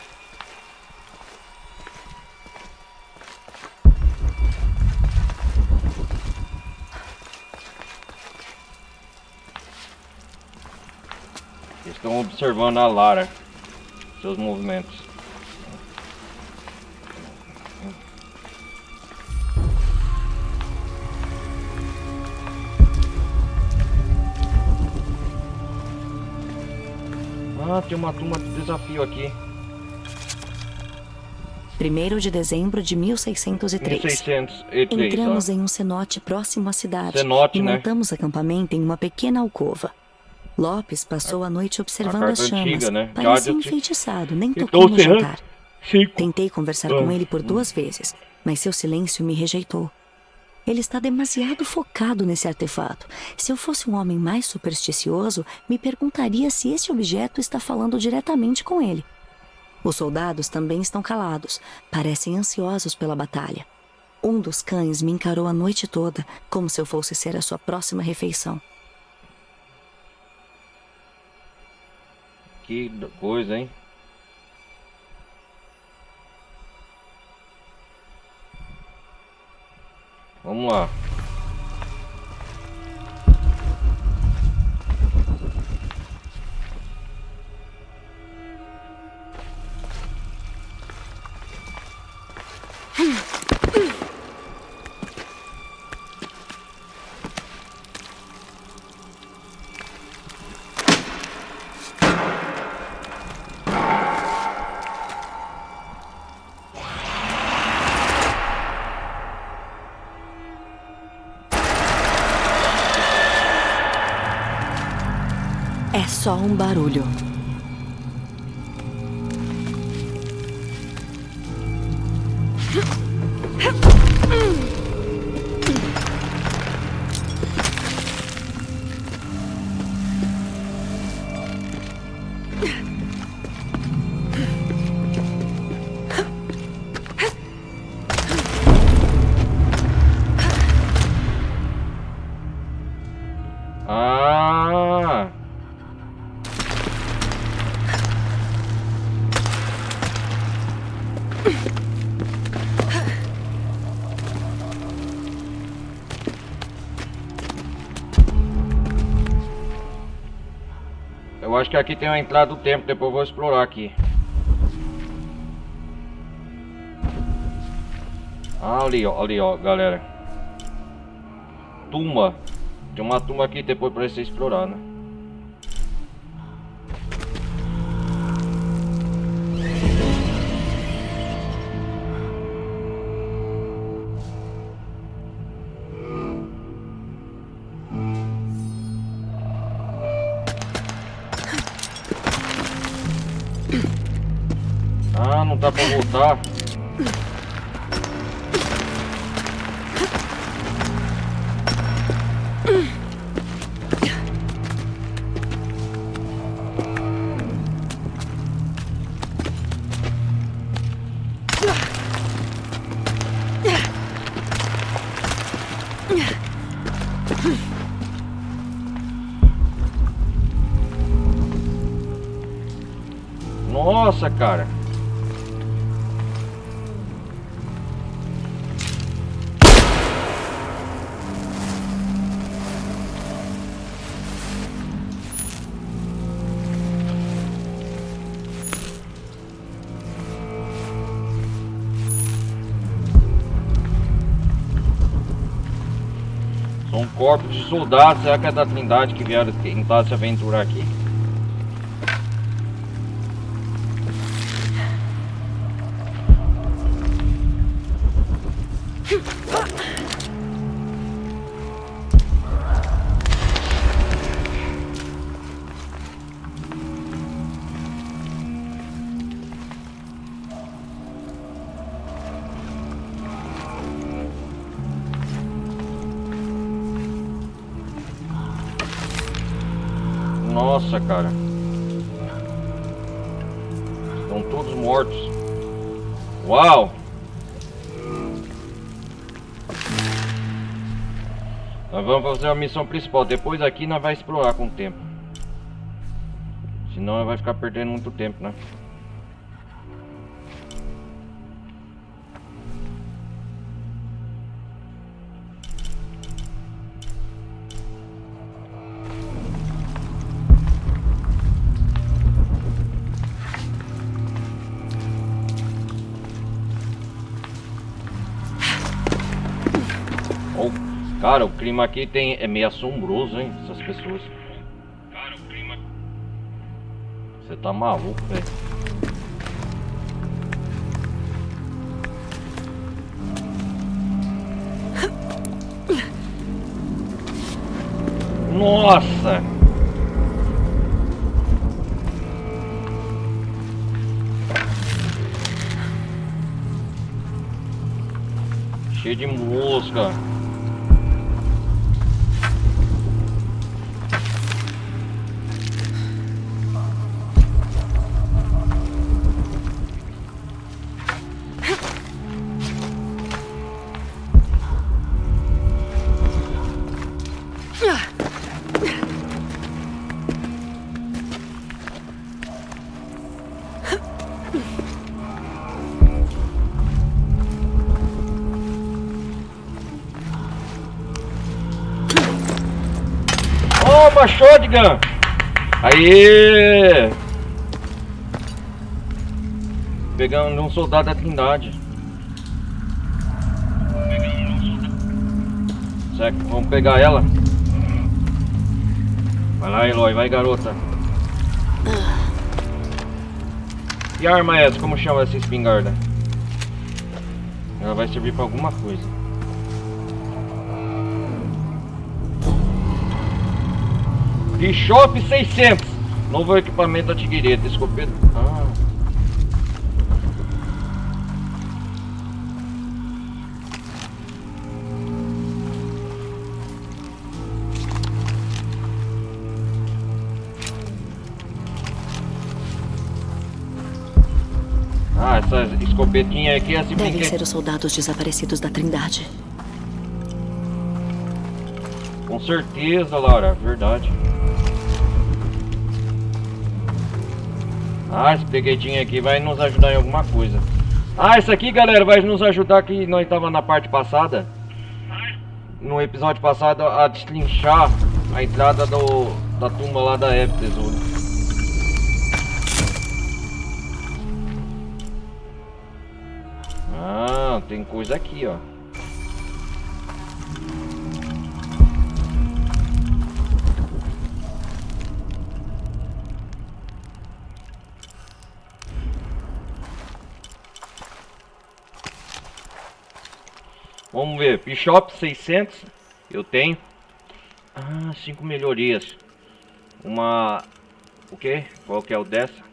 Estão observando a Lara, seus movimentos. Ah, tem uma turma de desafio aqui. 1º de dezembro de 1603. 1603. Entramos em um cenote próximo à cidade Cenote, e né? montamos acampamento em uma pequena alcova. Lopes passou a noite observando as chamas. Antiga, né? Parecia enfeitiçado, nem tocou no jantar. Tentei conversar com ele por 2 vezes, mas seu silêncio me rejeitou. Ele está demasiado focado nesse artefato. Se eu fosse um homem mais supersticioso, me perguntaria se esse objeto está falando diretamente com ele. Os soldados também estão calados, parecem ansiosos pela batalha. Um dos cães me encarou a noite toda, como se eu fosse ser a sua próxima refeição. Que coisa, hein? Vamos lá. É só um barulho. Ah, acho que aqui tem uma entrada do templo, depois eu vou explorar aqui. Ah, ali ó, galera. Tumba. Tem uma tumba aqui depois pra você explorar, né? Ah, não dá pra voltar. Nossa, cara. São corpos de soldados. Será que é da Trindade que vieram tentar se aventurar aqui? Nossa, cara. Estão todos mortos. Uau! Nós vamos fazer a missão principal. Depois aqui nós vamos explorar com o tempo. Senão nós vai ficar perdendo muito tempo, né? Cara, o clima aqui é meio assombroso, hein? Essas pessoas. Cara, o clima... Você tá maluco, velho. Nossa! Cheio de mosca. Toma, shotgun! Aê! Pegando um soldado da Trindade. Será que vamos pegar ela? Vai lá, Eloy, vai, garota. Que arma é essa? Como chama essa espingarda? Ela vai servir pra alguma coisa. Bishop 600. Novo equipamento da Tigreira. Escopeta. Ah. Ah, essa escopetinha aqui é assim. Devem ser os soldados desaparecidos da Trindade. Com certeza, Laura. Verdade. Ah, esse peguetinho aqui vai nos ajudar em alguma coisa. Ah, isso aqui, galera, vai nos ajudar que nós estávamos na parte passada. No episódio passado, a destrinchar a entrada da tumba lá da Eve, tesouro. tem coisa aqui, ó. Vamos ver, Bishop 600, eu tenho. 5 melhorias. Uma... O que? Qual que é o dessa?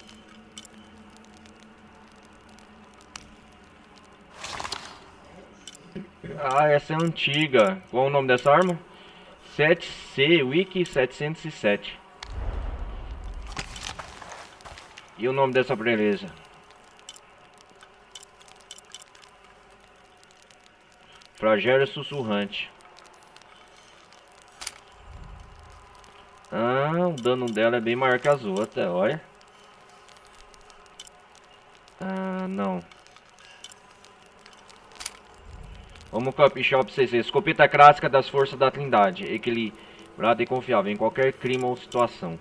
Essa é antiga. Qual é o nome dessa arma? 7C Wiki 707. E o nome dessa beleza? Flagelo sussurrante. O dano dela é bem maior que as outras, olha. Não. Vamos com a Bishop 600. Escopeta clássica das forças da Trindade. Equilibrada e confiável em qualquer clima ou situação.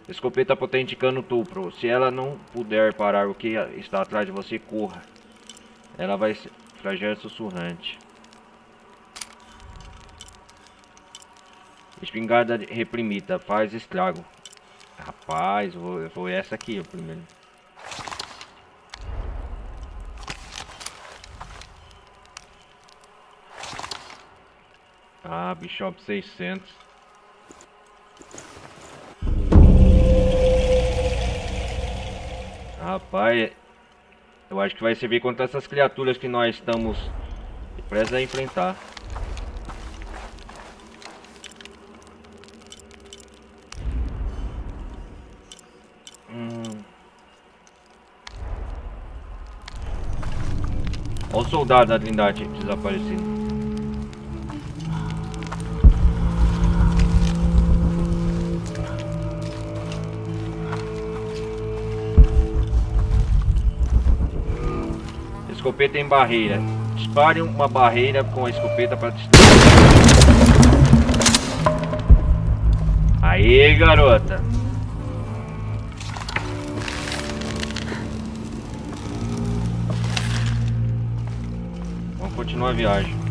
Escopeta potente cano duplo. Se ela não puder parar o que está atrás de você, corra. Ela vai ser flagelo sussurrante. Espingarda reprimida, faz estrago. Rapaz, vou essa aqui o primeiro. Bishop 600. Rapaz, eu acho que vai servir contra essas criaturas que nós estamos prestes a enfrentar. Olha o soldado da Trindade desaparecendo. Escopeta em barreira. Dispare uma barreira com a escopeta para destruir. Aí, garota. Vamos continuar a viagem.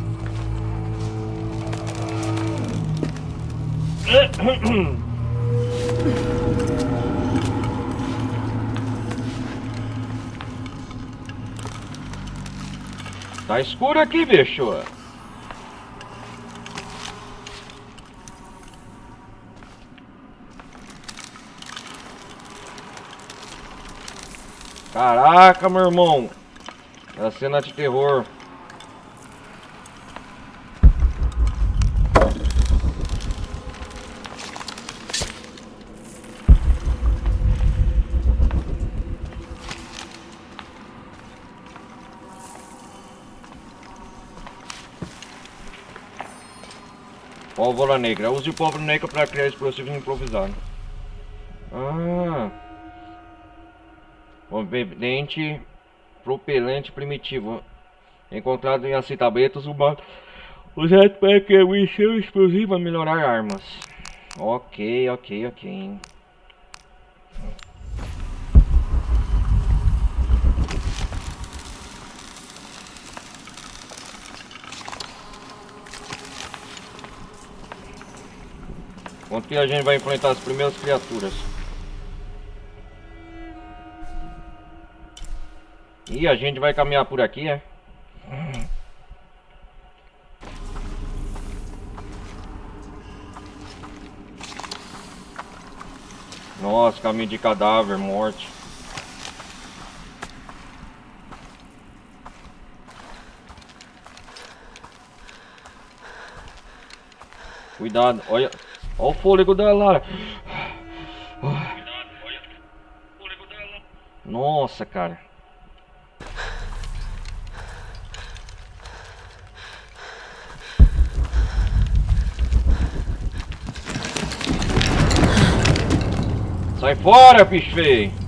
Tá escuro aqui, bicho. Caraca, meu irmão. É a cena de terror. Pólvora negra. Use pólvora negra para criar explosivos improvisados. Propelente primitivo. Encontrado em assentamentos humanos. Usado para criar munição explosiva e melhorar armas. Ok. Enquanto que a gente vai enfrentar as primeiras criaturas. E a gente vai caminhar por aqui, é? Nossa, caminho de cadáver, morte. Cuidado, olha. Olha o fôlego dela. Nossa, cara. Sai fora, bicho feio.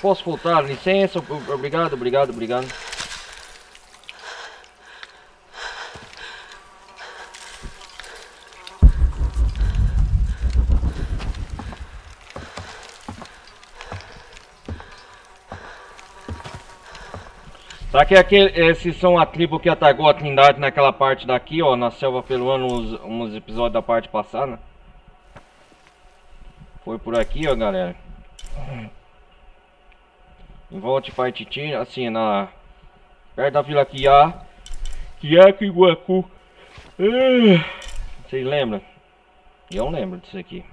posso voltar? Licença, obrigado. Será que esses são a tribo que atacou a Trindade naquela parte daqui, ó, na selva peruana, uns episódios da parte passada? Foi por aqui, ó, galera. Em volta de Paititi, assim, perto da Vila Quiaquiguacu. Vocês lembram? Eu lembro disso aqui.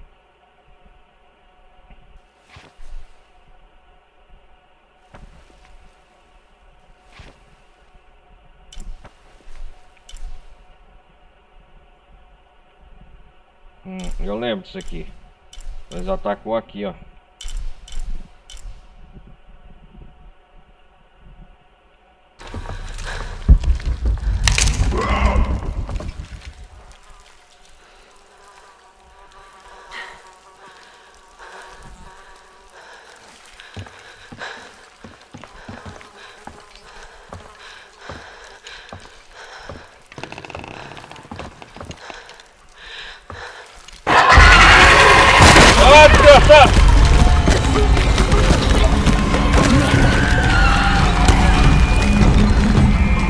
Eu lembro disso aqui. Eles atacou aqui, ó.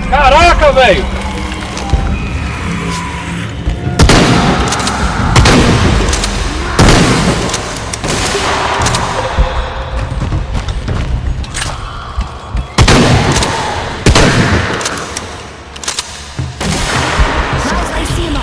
Caraca, velho! Mais lá em cima!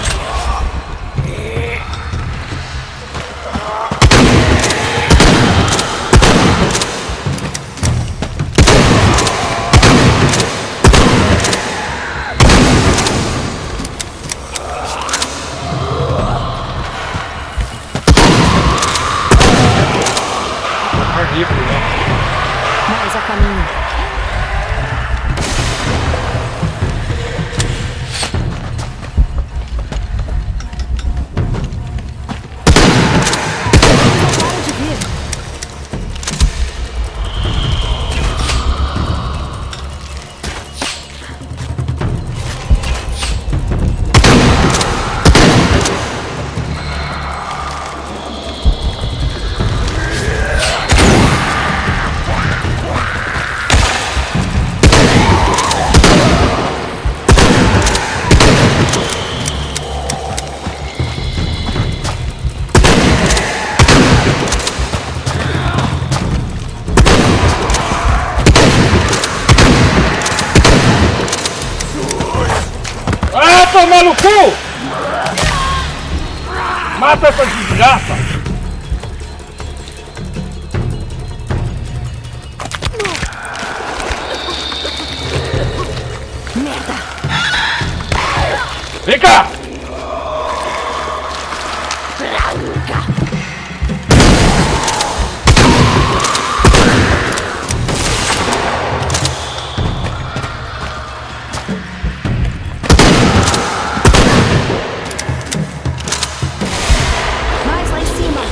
Mais a caminho. Para de vir. Ah, tomar no cu! Mata essa desgraça! Merda! Vem cá! Mais lá em cima!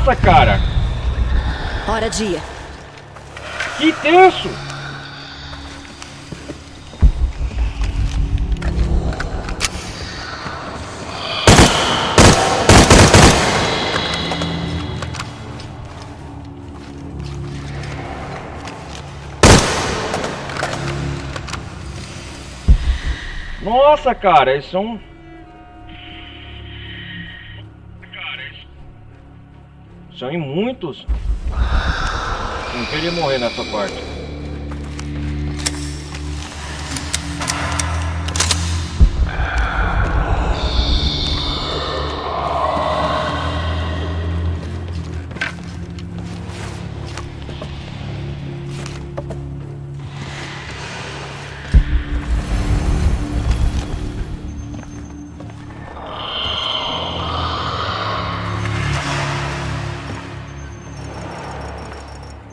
Nossa, cara! Hora de ir. Que tenso! Nossa, cara, eles são... São em muitos. Não queria morrer nessa parte.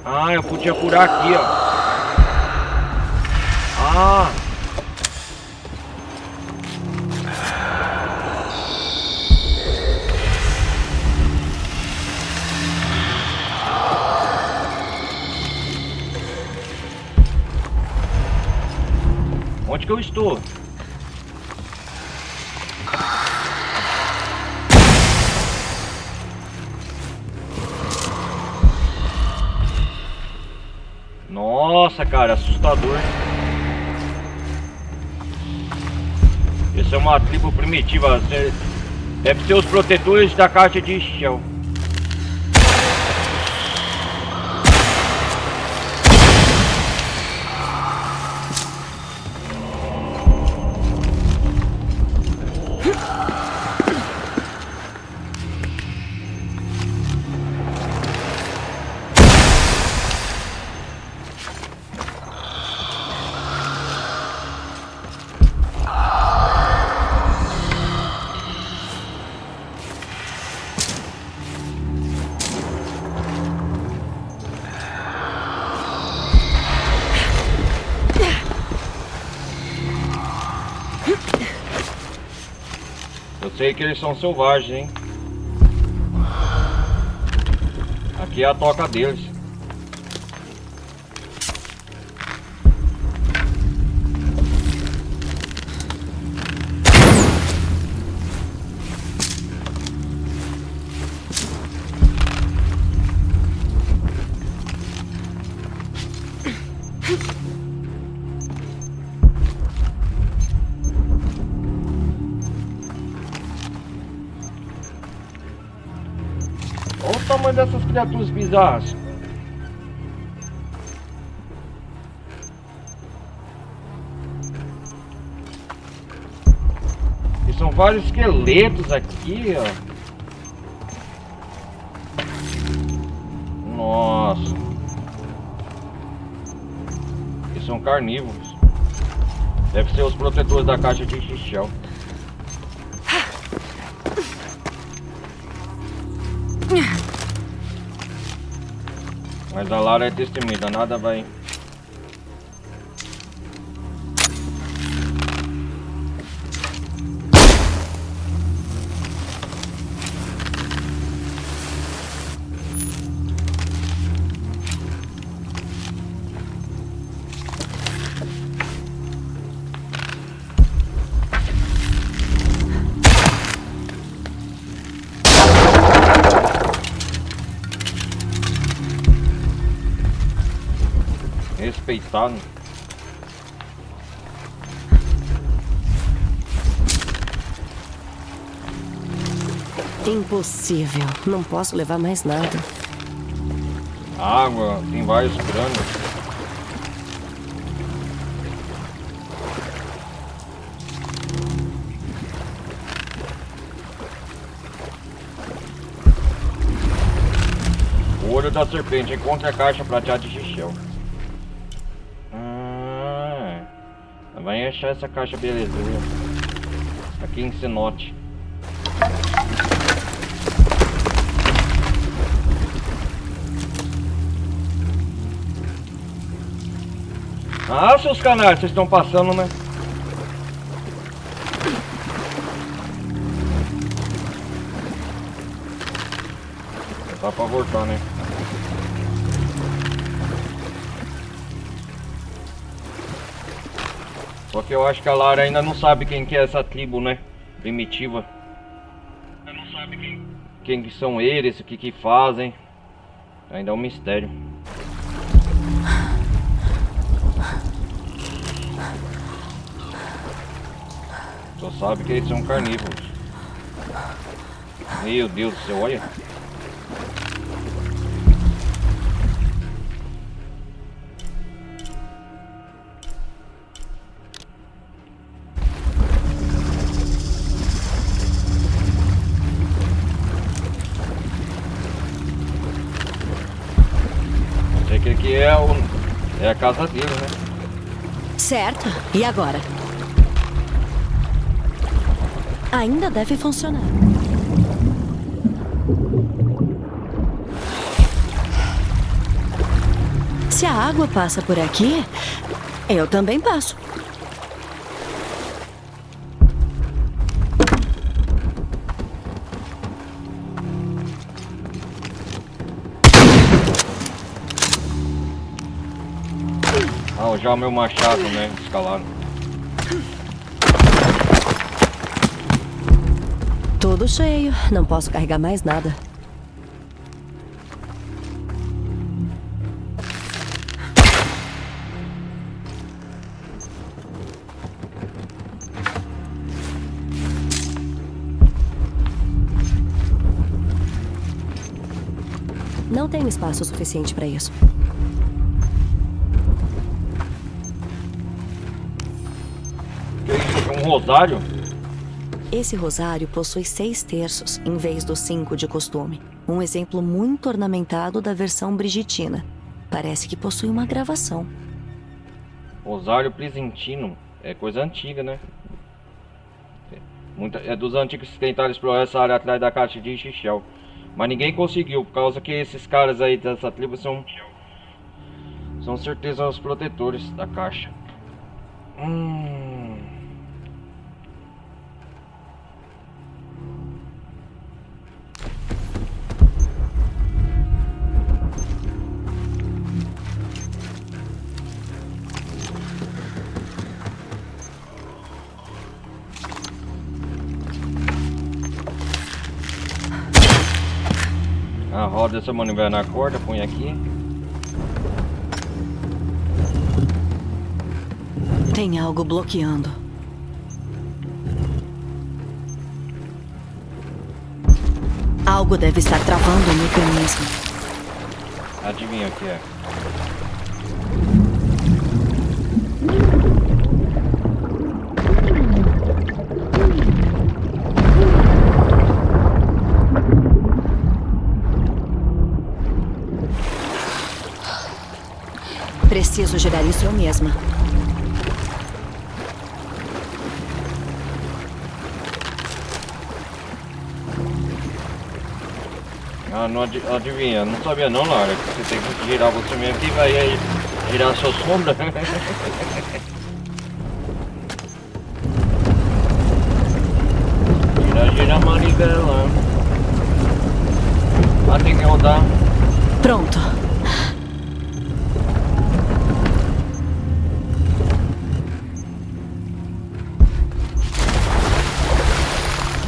Ah, eu podia furar aqui, ó. Ah. Onde que eu estou? Nossa, cara, assustador. Essa é uma tribo primitiva. Deve ser os protetores da caixa de Shell. Eu sei que eles são selvagens, hein? Aqui é a toca deles. Olha o tamanho dessas criaturas bizarras. E são vários esqueletos aqui, ó. Nossa. Eles são carnívoros. Deve ser os protetores da caixa de Shell. Mas a Lara é destemida, nada vai... respeitado. Impossível. Não posso levar mais nada. Água, tem vários crânios. O olho da serpente, encontre a caixa prateada de Shell. Vai achar essa caixa belezinha aqui em Cenote. Ah, seus canais, vocês estão passando, né? Dá pra voltar, né? Só que eu acho que a Lara ainda não sabe quem que é essa tribo, né? Primitiva. Ainda não sabe quem que são eles, o que que fazem. Ainda é um mistério. Só sabe que eles são carnívoros. Meu Deus do céu, olha. Sei que aqui é a casa dele, né? Certo. E agora? Ainda deve funcionar. Se a água passa por aqui, eu também passo. Ah, já o meu machado, né? Escalaram. Tudo cheio. Não posso carregar mais nada. Não tenho espaço suficiente para isso. Que isso? Um rosário? Esse rosário possui 6 terços, em vez dos 5 de costume. Um exemplo muito ornamentado da versão brigitina. Parece que possui uma gravação. Rosário Bizantino. É coisa antiga, né? É dos antigos que tentaram explorar essa área atrás da caixa de Xichel. Mas ninguém conseguiu, por causa que esses caras aí dessa tribo são certeza os protetores da caixa. A roda essa manivela na corda, põe aqui. Tem algo bloqueando. Algo deve estar travando o mecanismo. Adivinha o que é? Preciso girar isso eu mesma. Ah, não adivinha, não sabia não, Lara, que você tem que girar você mesmo que vai aí girar a sua sombra. Gira a manivela. Ah, tem que rodar. Pronto.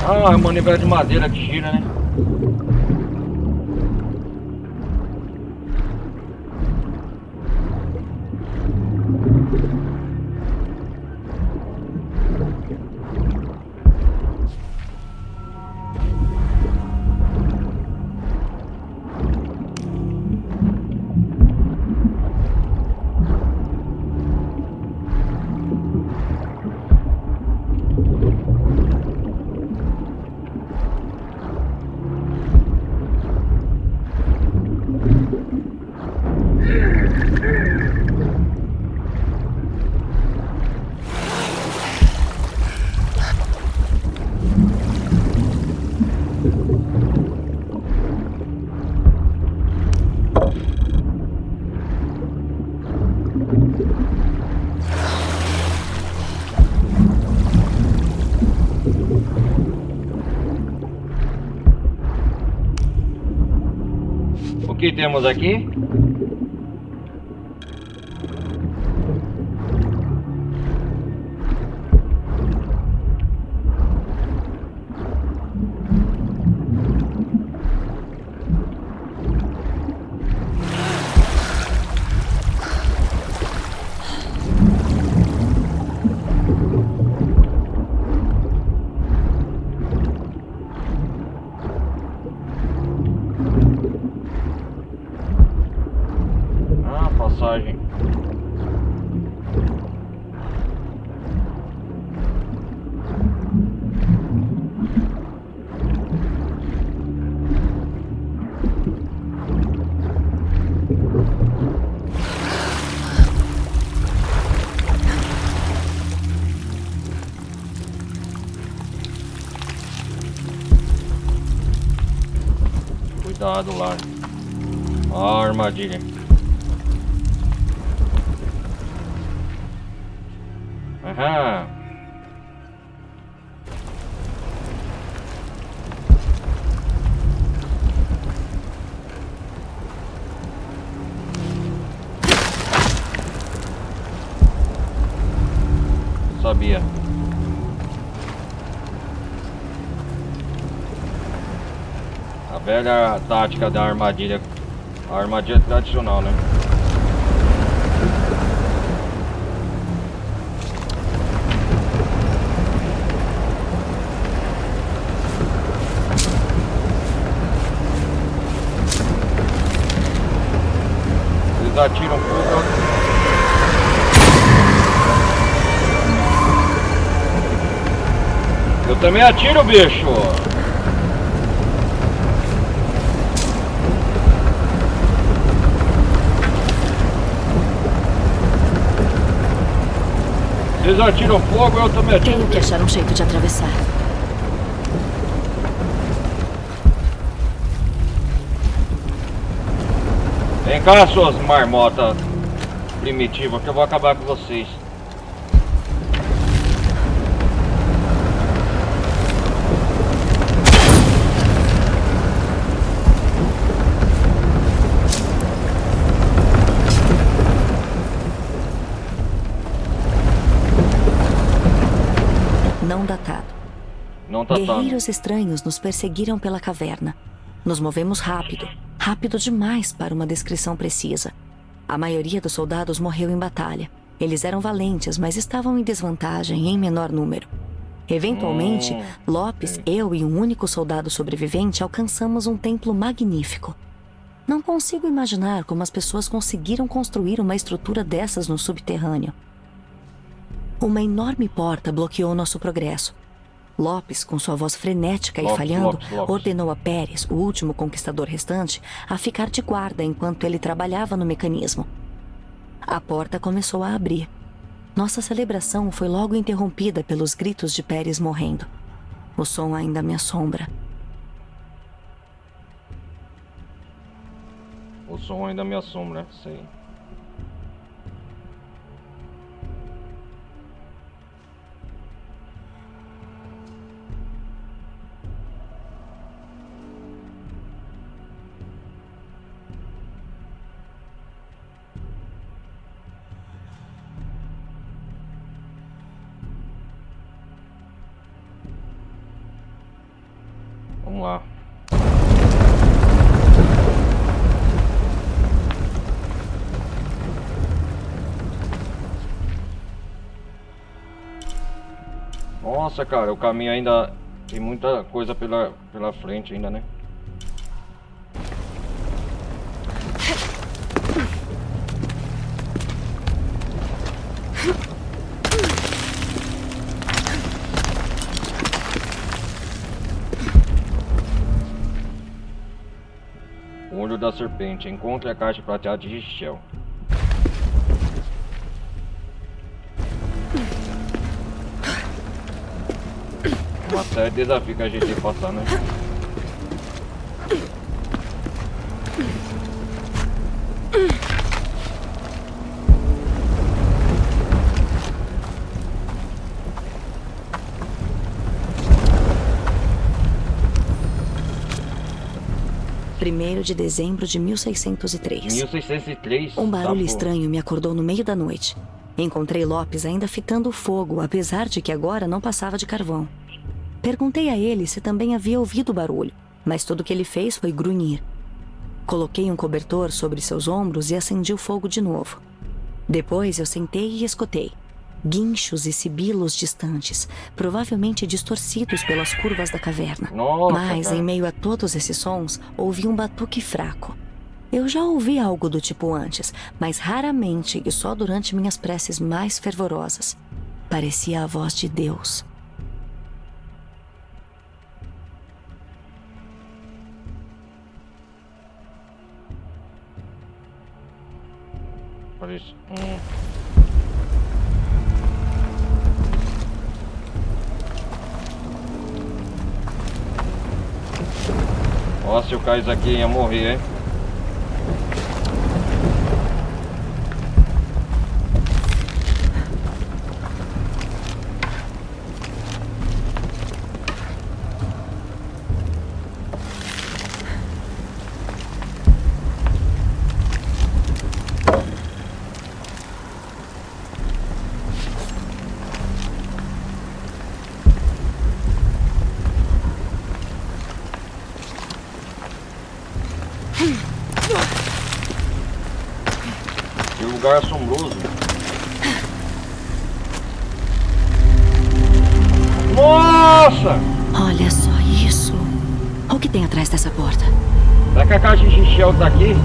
Ah, é uma manivela de madeira que gira, né? O que temos aqui? Passagem. Cuidado lá. A armadilha. Aham. Sabia. A velha tática da armadilha. A armadilha tradicional, né? Eles atiram fogo. Eu também atiro, bicho. Eles atiram fogo, eu também atiro. Tenho que achar um jeito de atravessar. Vem cá, suas marmotas primitivas, que eu vou acabar com vocês. Não datado. Não tá Guerreiros estranhos nos perseguiram pela caverna. Nos movemos rápido. Rápido demais para uma descrição precisa. A maioria dos soldados morreu em batalha. Eles eram valentes, mas estavam em desvantagem em menor número. Eventualmente, Lopes, eu e um único soldado sobrevivente alcançamos um templo magnífico. Não consigo imaginar como as pessoas conseguiram construir uma estrutura dessas no subterrâneo. Uma enorme porta bloqueou nosso progresso. Lopes, com sua voz frenética e falhando, ordenou a Pérez, o último conquistador restante, a ficar de guarda enquanto ele trabalhava no mecanismo. A porta começou a abrir. Nossa celebração foi logo interrompida pelos gritos de Pérez morrendo. O som ainda me assombra. O som ainda me assombra, sei. Vamos lá. Nossa, cara, o caminho ainda tem muita coisa pela frente ainda, né? Olho da serpente. Encontre a caixa prateada de Richel. Uma série de desafios que a gente tem que passar, né? 1º de dezembro de 1603. 1603? Um barulho Tá, estranho me acordou no meio da noite. Encontrei Lopes ainda fitando o fogo, apesar de que agora não passava de carvão. Perguntei a ele se também havia ouvido o barulho, mas tudo que ele fez foi grunhir. Coloquei um cobertor sobre seus ombros e acendi o fogo de novo. Depois eu sentei e escutei. Guinchos e sibilos distantes, provavelmente distorcidos pelas curvas da caverna. Nossa, mas, cara. em meio a todos esses sons, ouvi um batuque fraco. Eu já ouvi algo do tipo antes, mas raramente e só durante minhas preces mais fervorosas. Parecia a voz de Deus. Olha isso. Ó, se eu cair isso aqui ia morrer, hein? Que lugar assombroso. Nossa! Olha só isso. O que tem atrás dessa porta? Será que a caixa de Shell tá aqui?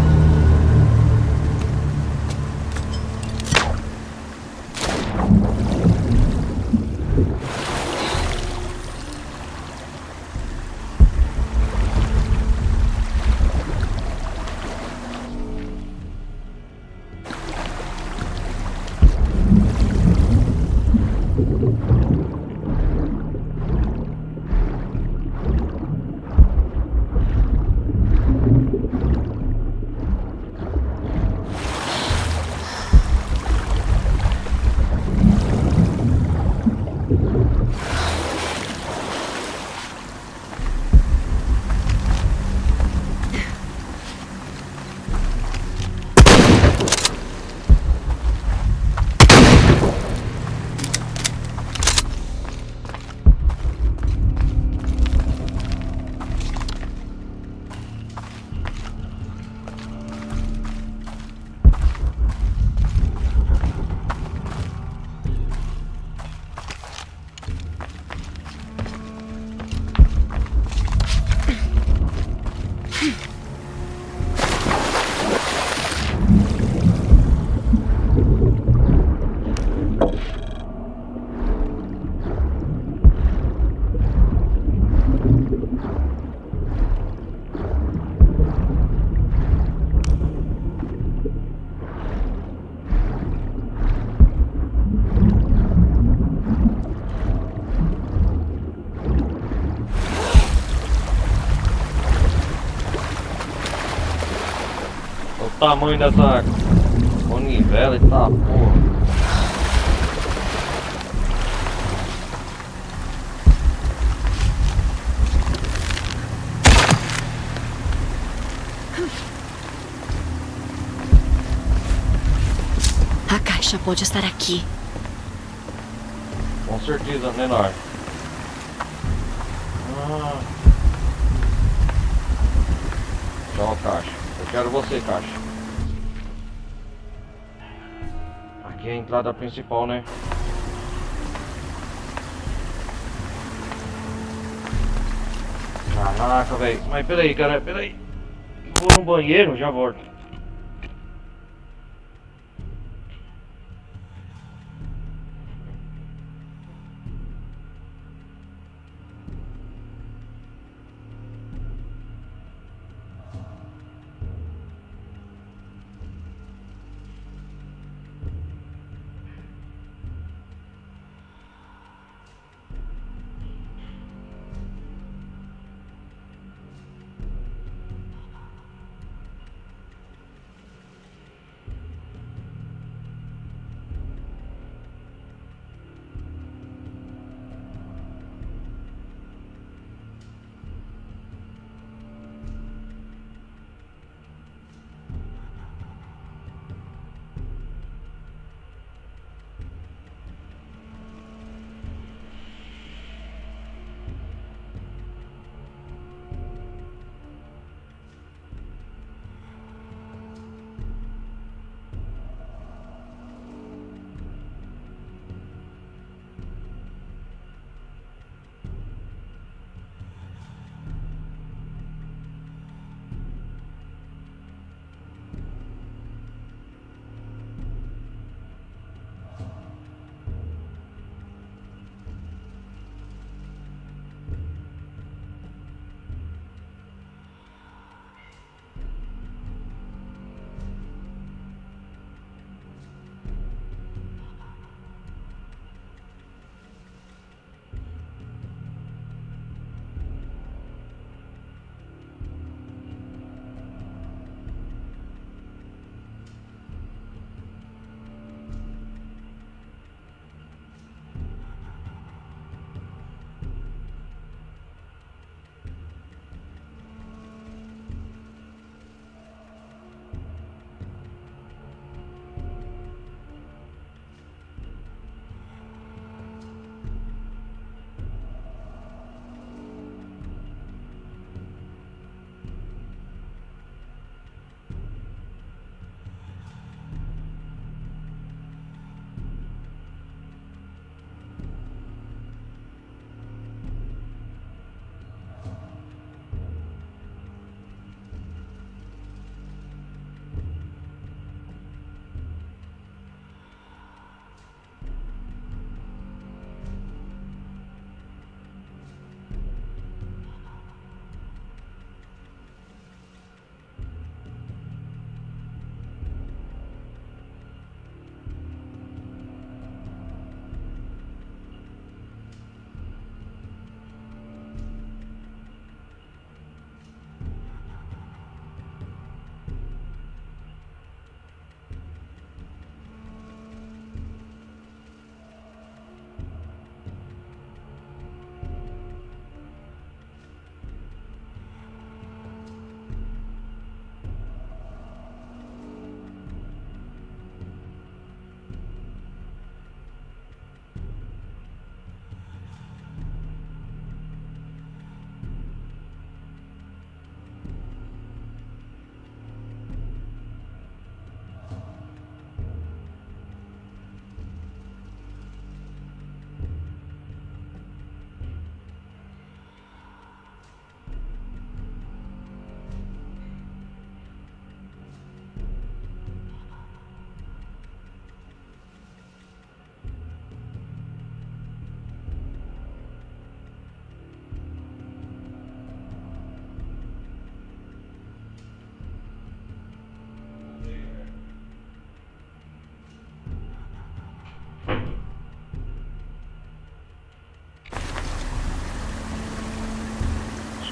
O tamanho dessa manivela e tá, porra. A caixa pode estar aqui. Com certeza, menor. Tchau, caixa. Eu quero você, caixa. Aqui é a entrada principal, né? Caraca, velho. Mas peraí, cara, peraí. Vou no banheiro, já volto.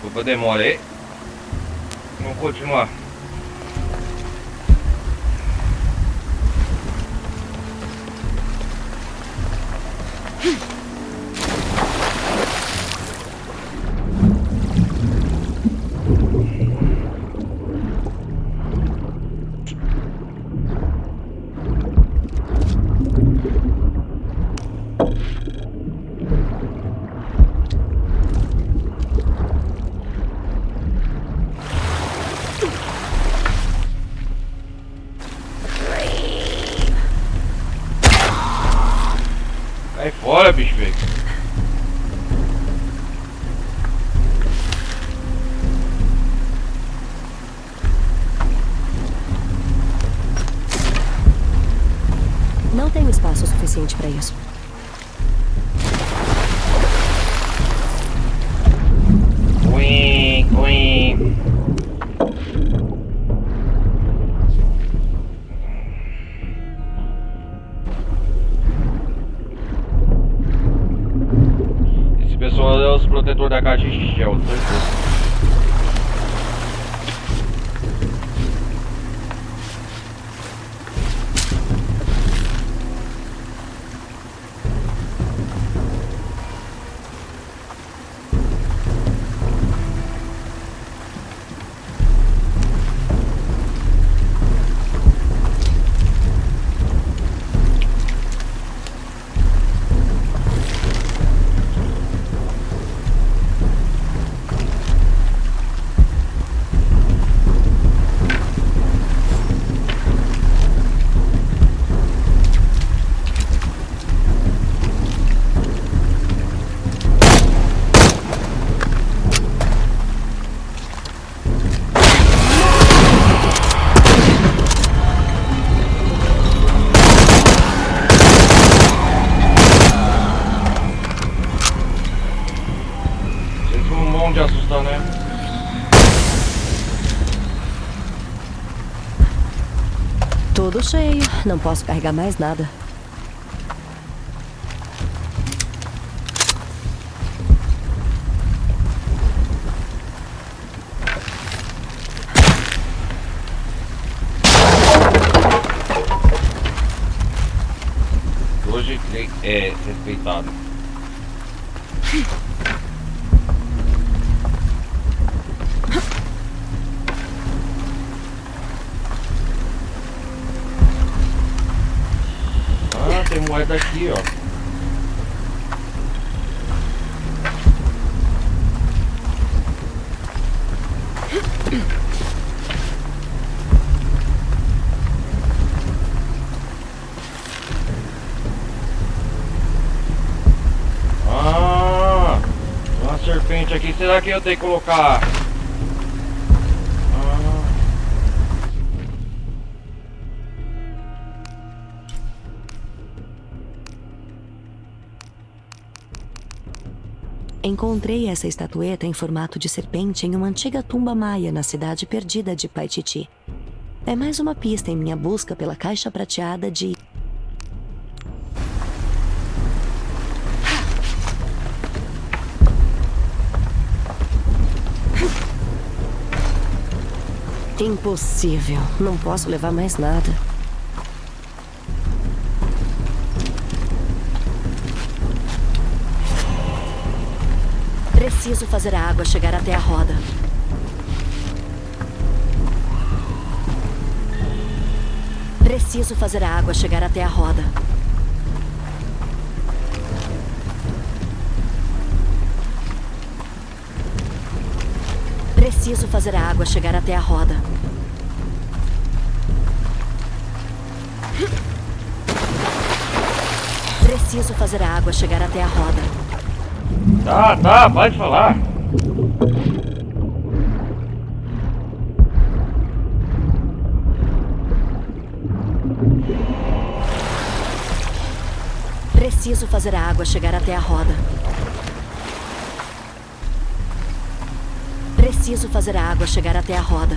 Desculpa a demora aí. Vamos continuar. Cai fora, bicho feio. Não tenho espaço suficiente para isso. Queen, Queen. Esse pessoal é os protetores da caixa de Shell, certeza. De assustar, né? Tudo cheio. Não posso carregar mais nada. Hoje é respeitado. Tem moeda aqui, ó. Ah, uma serpente aqui. Será que eu tenho que colocar? Encontrei essa estatueta em formato de serpente em uma antiga tumba maia na cidade perdida de Paititi. É mais uma pista em minha busca pela caixa prateada de... Impossível. Não posso levar mais nada. Preciso fazer a água chegar até a roda. Preciso fazer a água chegar até a roda. Preciso fazer a água chegar até a roda. Preciso fazer a água chegar até a roda. Tá, pode falar. Preciso fazer a água chegar até a roda. Preciso fazer a água chegar até a roda.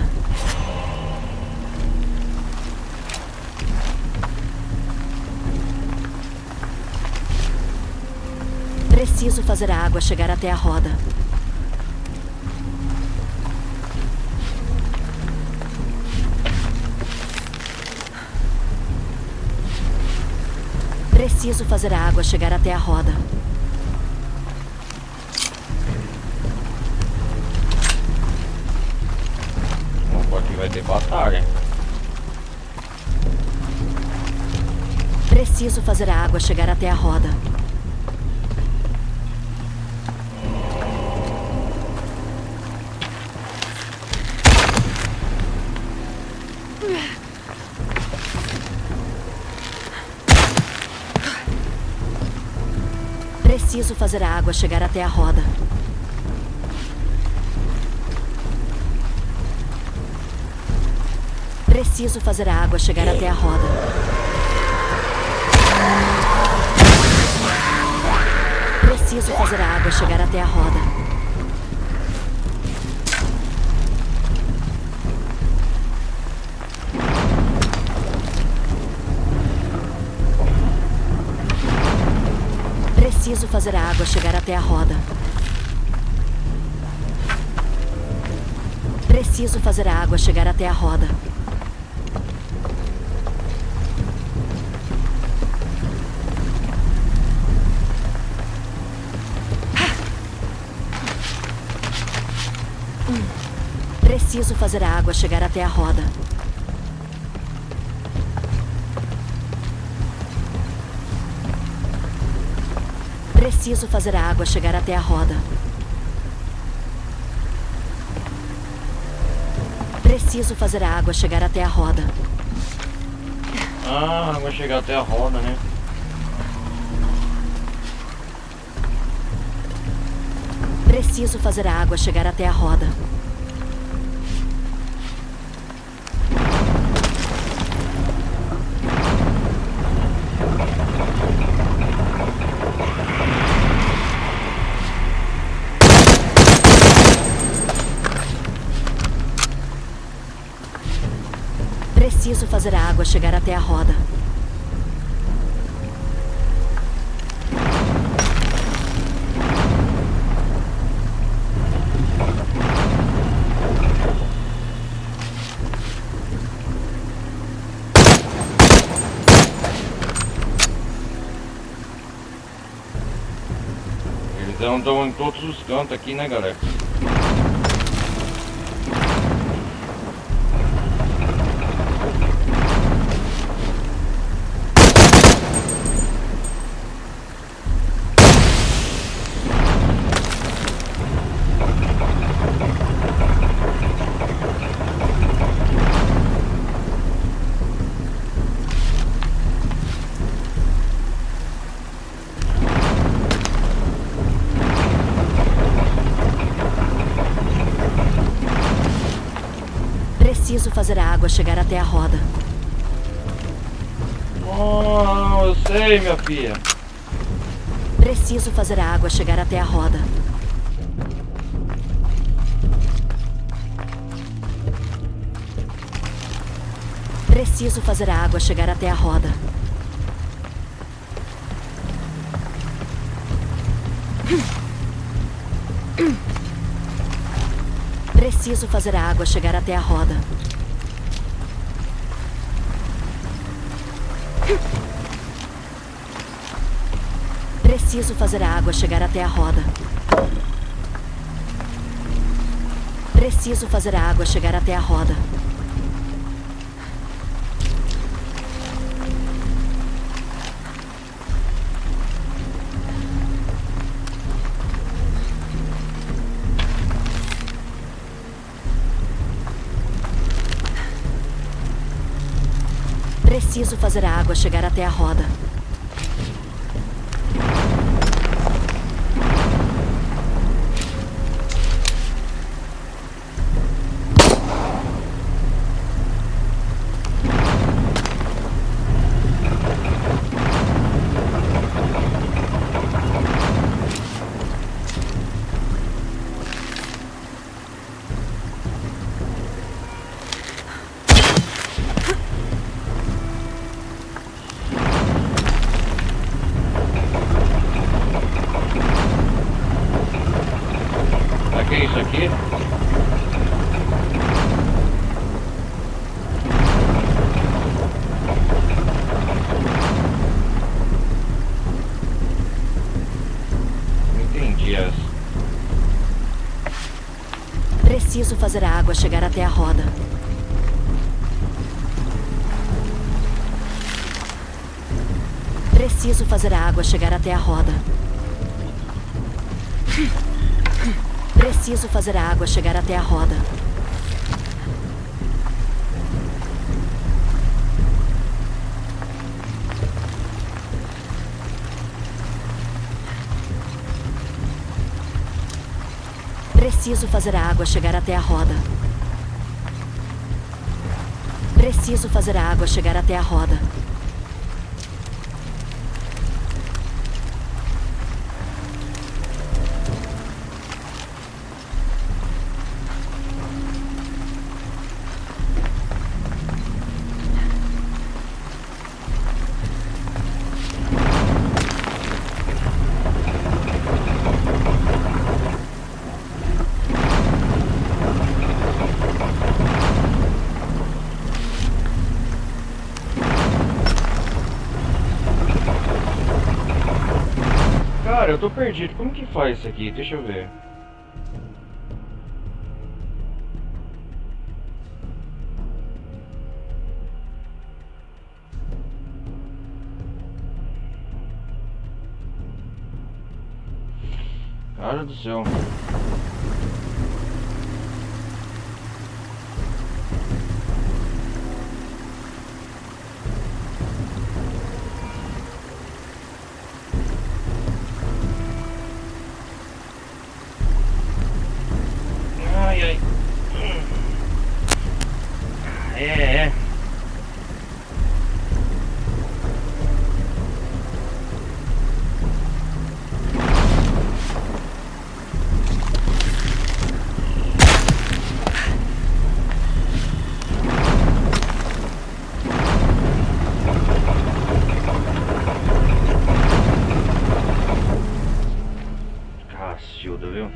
Preciso fazer a água chegar até a roda. Preciso fazer a água chegar até a roda. Opa, aqui vai ter batalha. Preciso fazer a água chegar até a roda. Preciso fazer a água chegar até a roda. Preciso fazer a água chegar até a roda. Preciso fazer a água chegar até a roda. Preciso fazer a água chegar até a roda. Preciso fazer a água chegar até a roda. Preciso fazer a água chegar até a roda. Preciso fazer a água chegar até a roda. Preciso fazer a água chegar até a roda. Ah, vai chegar até a roda, né? Preciso fazer a água chegar até a roda. Preciso fazer a água chegar até a roda. Eles andam em todos os cantos aqui, né, galera? Preciso fazer a água chegar até a roda. Oh, eu sei, minha filha. Preciso fazer a água chegar até a roda. Preciso fazer a água chegar até a roda. Preciso fazer a água chegar até a roda. Preciso fazer a água chegar até a roda. Preciso fazer a água chegar até a roda. Preciso fazer a água chegar até a roda. fazer a água chegar até a roda. Preciso fazer a água chegar até a roda. Preciso fazer a água chegar até a roda. Preciso fazer a água chegar até a roda. Preciso fazer a água chegar até a roda. Cara, eu tô perdido. Como que faz isso aqui? Deixa eu ver. Cara do céu. Ai, ai. É. Cacilda, viu?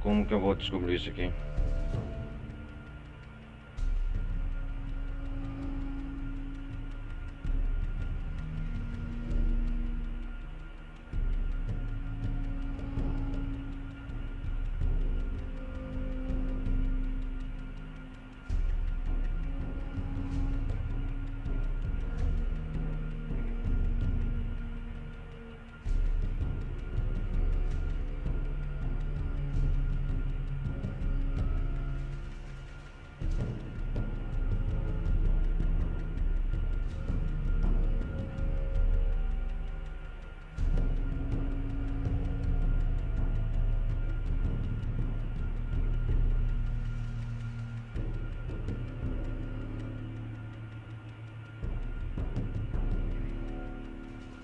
Como que eu vou descobrir isso aqui?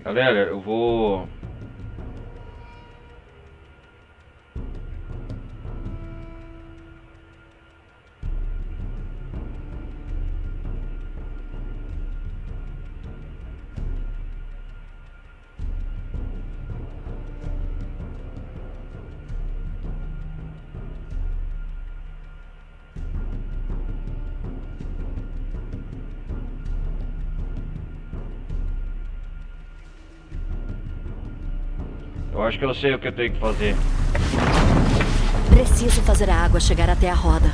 Galera, eu vou... Eu acho que eu sei o que eu tenho que fazer. Preciso fazer a água chegar até a roda.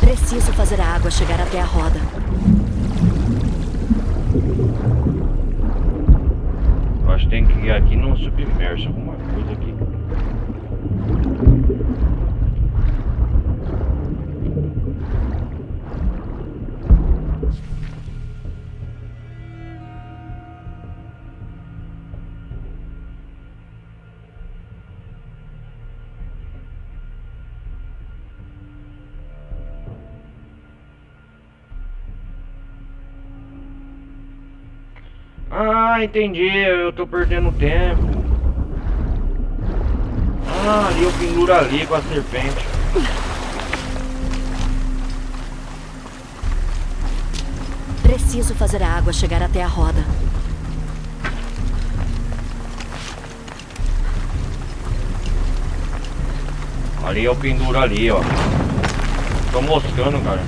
Preciso fazer a água chegar até a roda. Eu acho que tem que ir aqui no submerso, alguma coisa aqui. Ah, entendi. Eu tô perdendo tempo. Ah, ali eu penduro ali com a serpente. Preciso fazer a água chegar até a roda. Ali eu penduro ali, ó. Tô moscando, cara.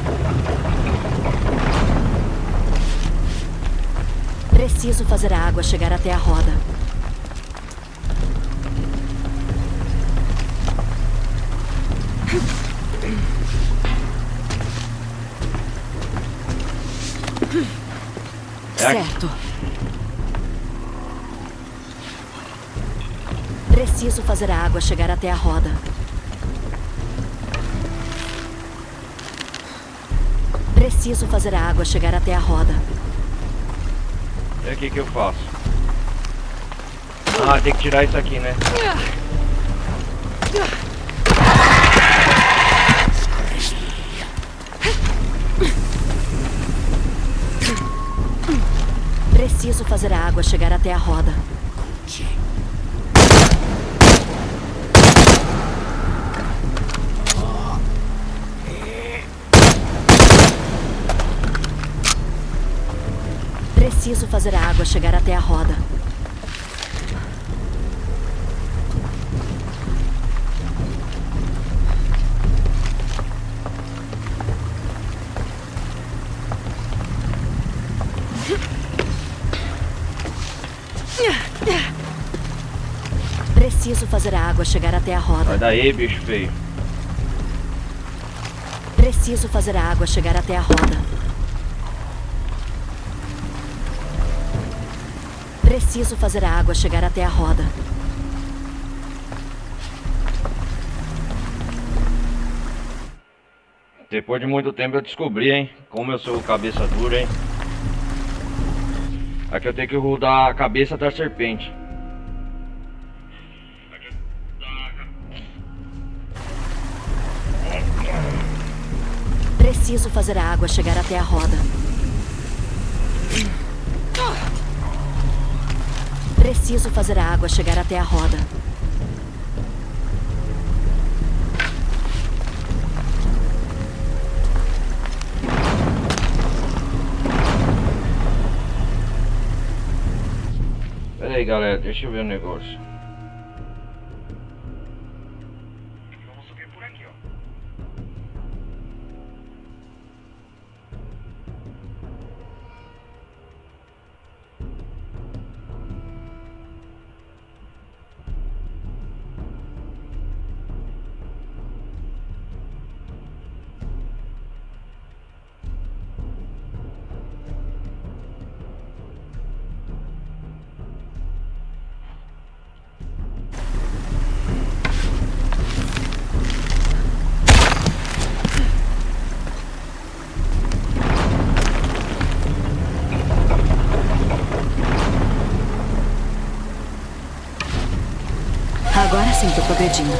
Preciso fazer a água chegar até a roda. Certo. Preciso fazer a água chegar até a roda. Preciso fazer a água chegar até a roda. E aqui que eu faço? Ah, tem que tirar isso aqui, né? Preciso fazer a água chegar até a roda. Preciso fazer a água chegar até a roda. Preciso fazer a água chegar até a roda. Vai daí, bicho feio. Preciso fazer a água chegar até a roda. Preciso fazer a água chegar até a roda. Depois de muito tempo eu descobri, hein? Como eu sou cabeça dura, hein? Aqui eu tenho que rodar a cabeça da serpente. Preciso fazer a água chegar até a roda. Preciso fazer a água chegar até a roda. Pera aí, galera, deixa eu ver o negócio. Vamos subir por aqui, ó. Agora sim tô progredindo.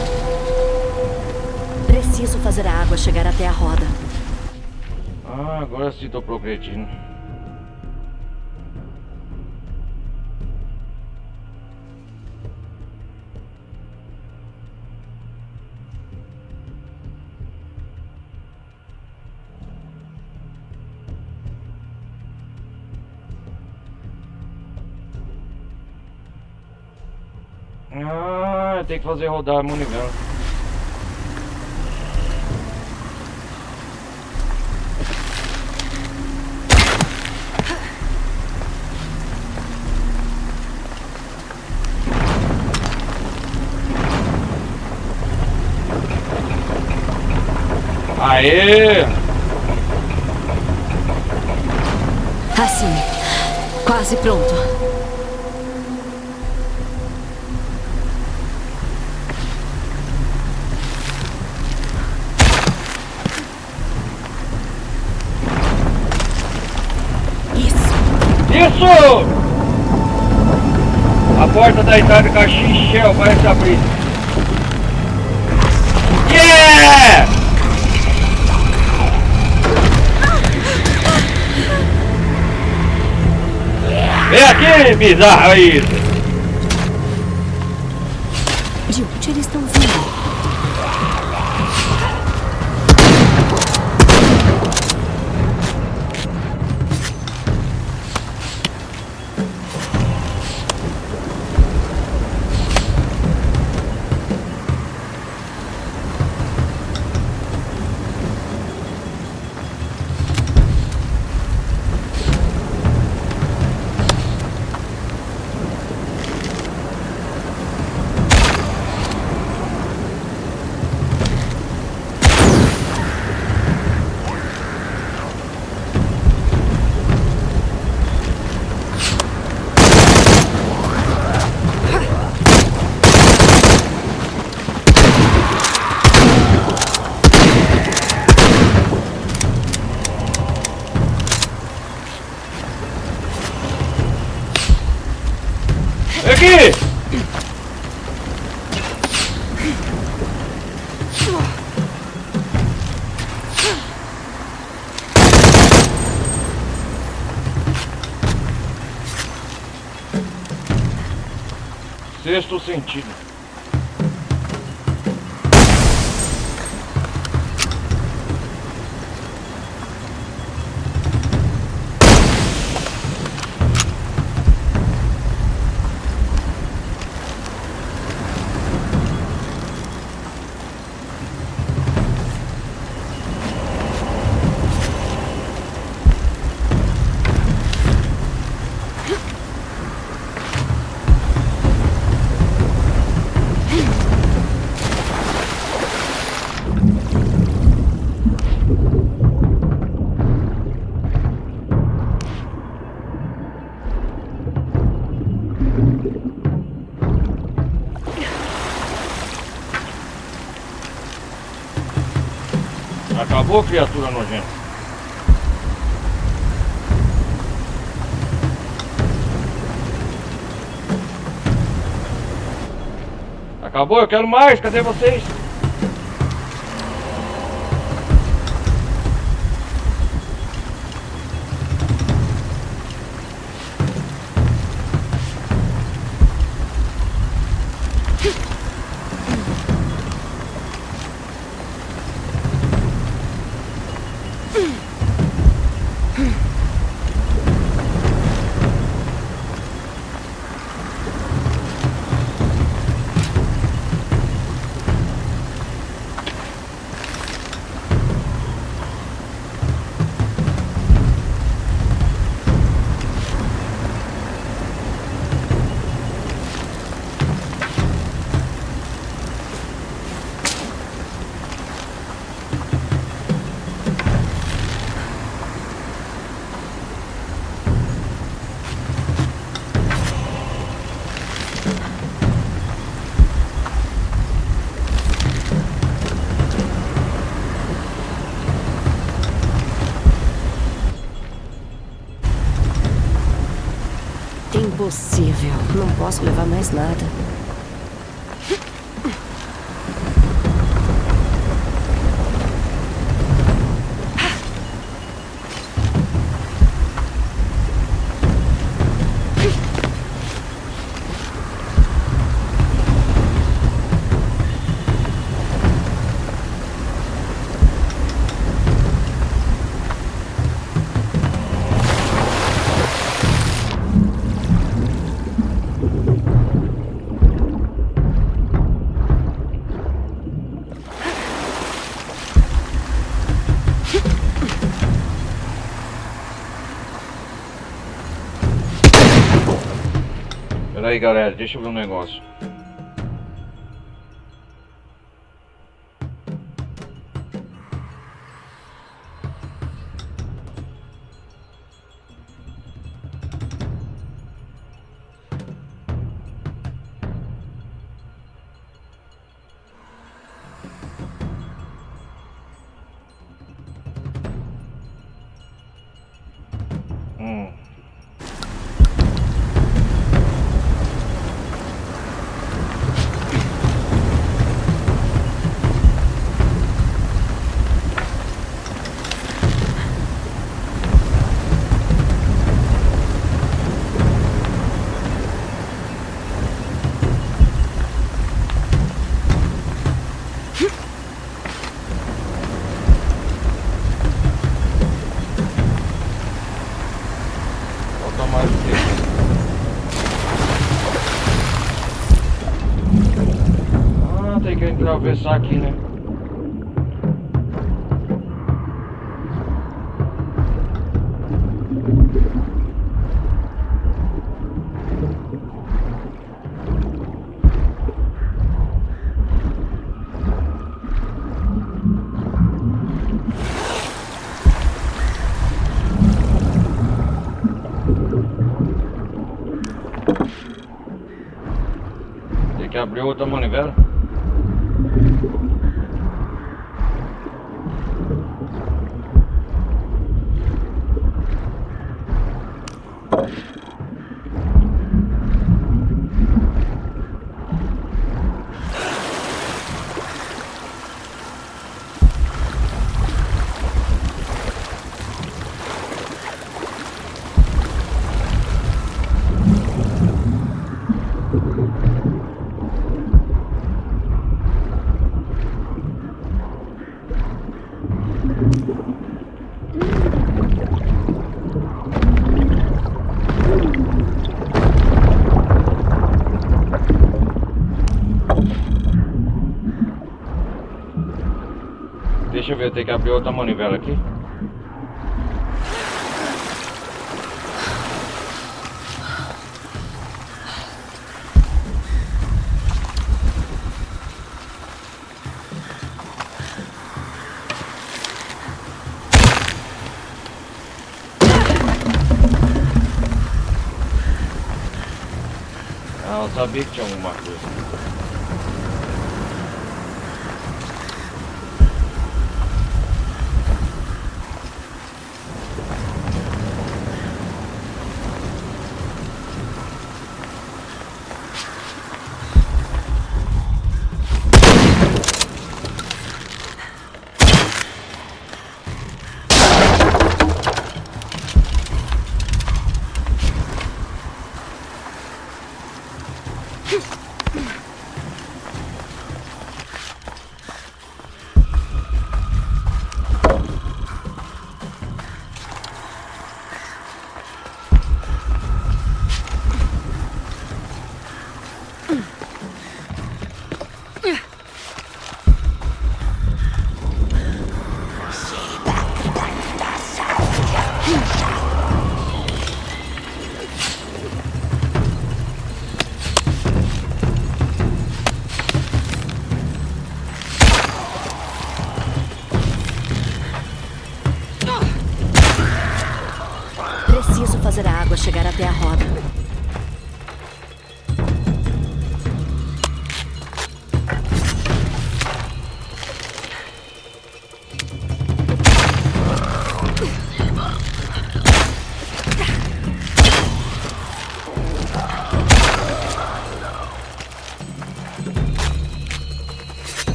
Preciso fazer a água chegar até a roda. Ah, agora sim tô progredindo. Ah, tem que fazer rodar a Munigan. Aê! Assim, quase pronto. Isso! A porta da Itálica Shell vai se abrir. Yeah! Vem aqui! Que bizarro é isso? De onde eles estão vindo? Aqui! Sexto sentido. Acabou, criatura nojenta. Acabou, eu quero mais, cadê vocês? Impossível. Não posso levar mais nada. Peraí, galera, deixa eu ver um negócio. que atravessar aqui, né? Tem que abrir outra manivela. Deixa eu ver, tem que abrir outra manivela aqui. Ah, eu sabia que tinha alguma coisa. Preciso fazer a água chegar até a roda.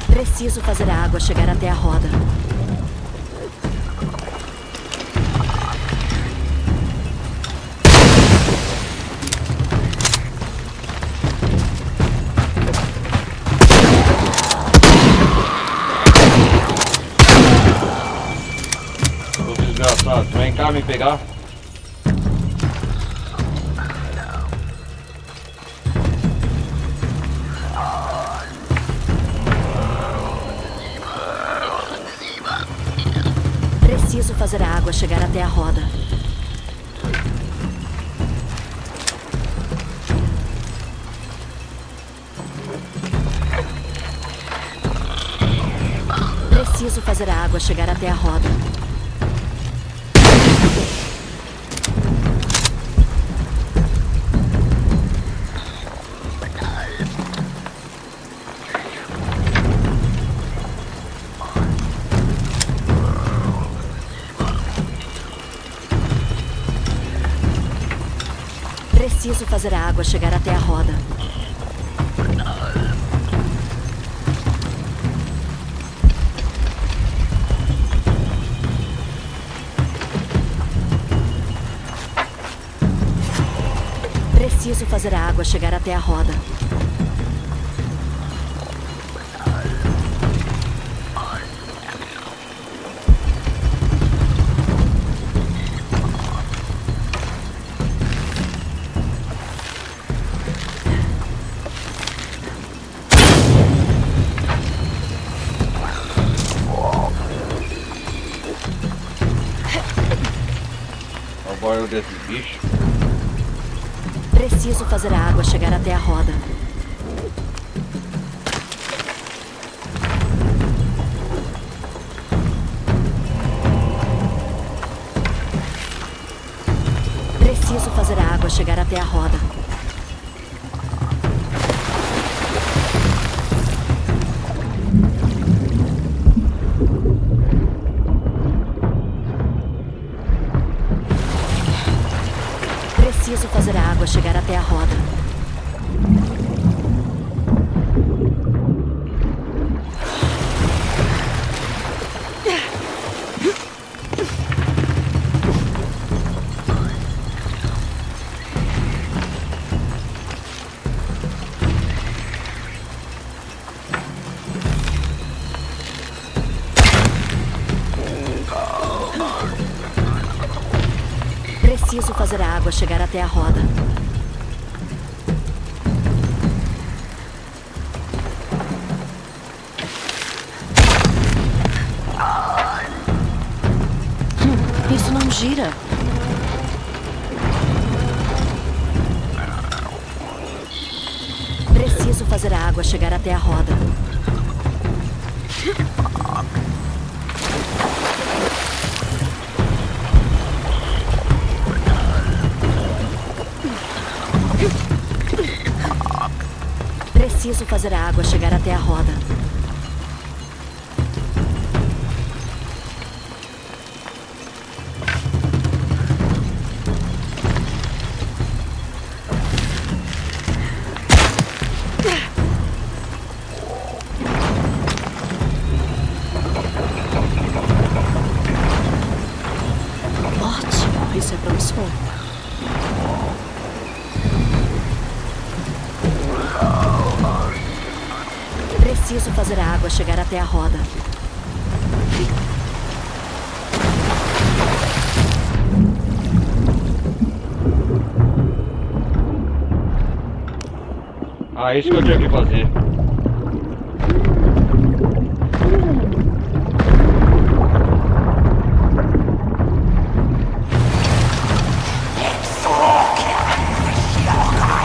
Preciso fazer a água chegar até a roda. Ô desgraçado, vem cá me pegar. Preciso fazer a água chegar até a roda. Preciso fazer a água chegar até a roda. Preciso fazer a água chegar até a roda. Preciso fazer a água chegar até a roda. pelo desses bichos. Preciso fazer a água chegar até a roda. Preciso fazer a água chegar até a roda. Preciso fazer a água chegar até a roda. Preciso fazer a água chegar até a roda. Isso não gira. Preciso fazer a água chegar até a roda. Preciso fazer a água chegar até a roda. Ótimo, isso é promissor. Preciso fazer a água chegar até a roda. Ah, isso que eu tinha que fazer.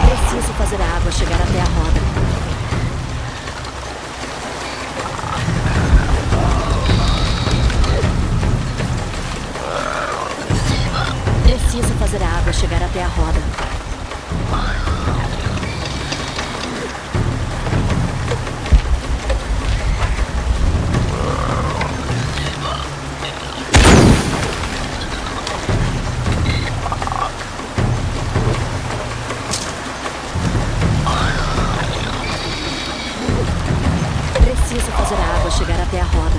Preciso fazer a água chegar até a roda. Preciso fazer a água chegar até a roda. Preciso fazer a água chegar até a roda.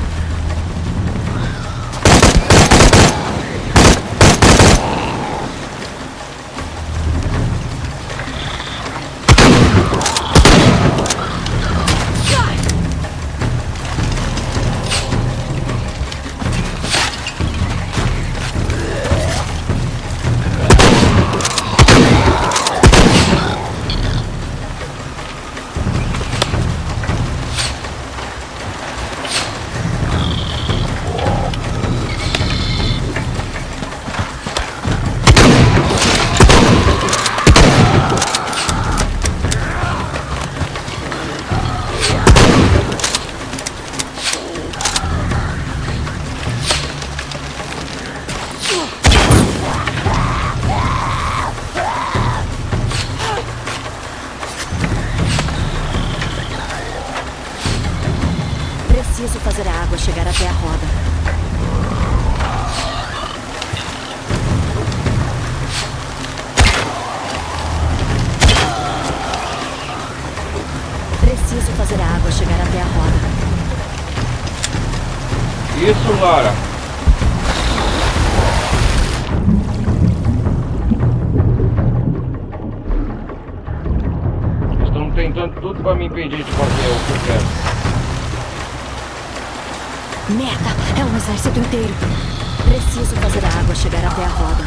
Preciso fazer a água chegar até a roda. Preciso fazer a água chegar até a roda. Isso, Lara. Estão tentando tudo pra me impedir de fazer o que eu quero. Merda! É um exército inteiro. Preciso fazer a água chegar até a roda.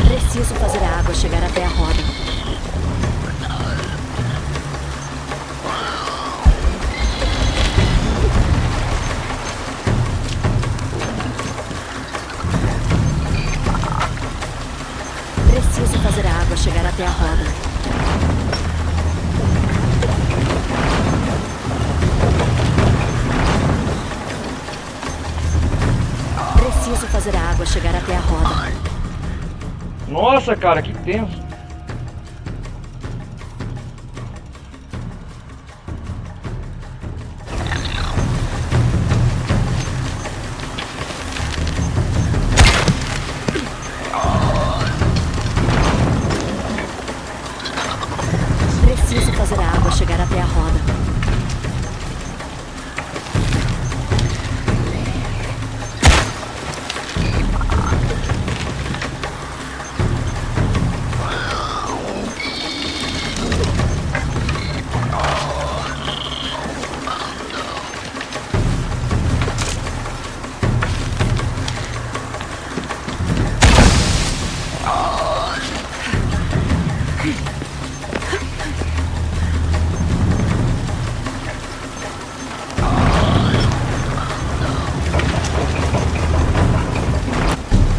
Preciso fazer a água chegar até a roda. Preciso fazer a água chegar até a roda. Preciso fazer a água chegar até a roda. Nossa, cara, que tenso. Preciso fazer a água chegar até a roda.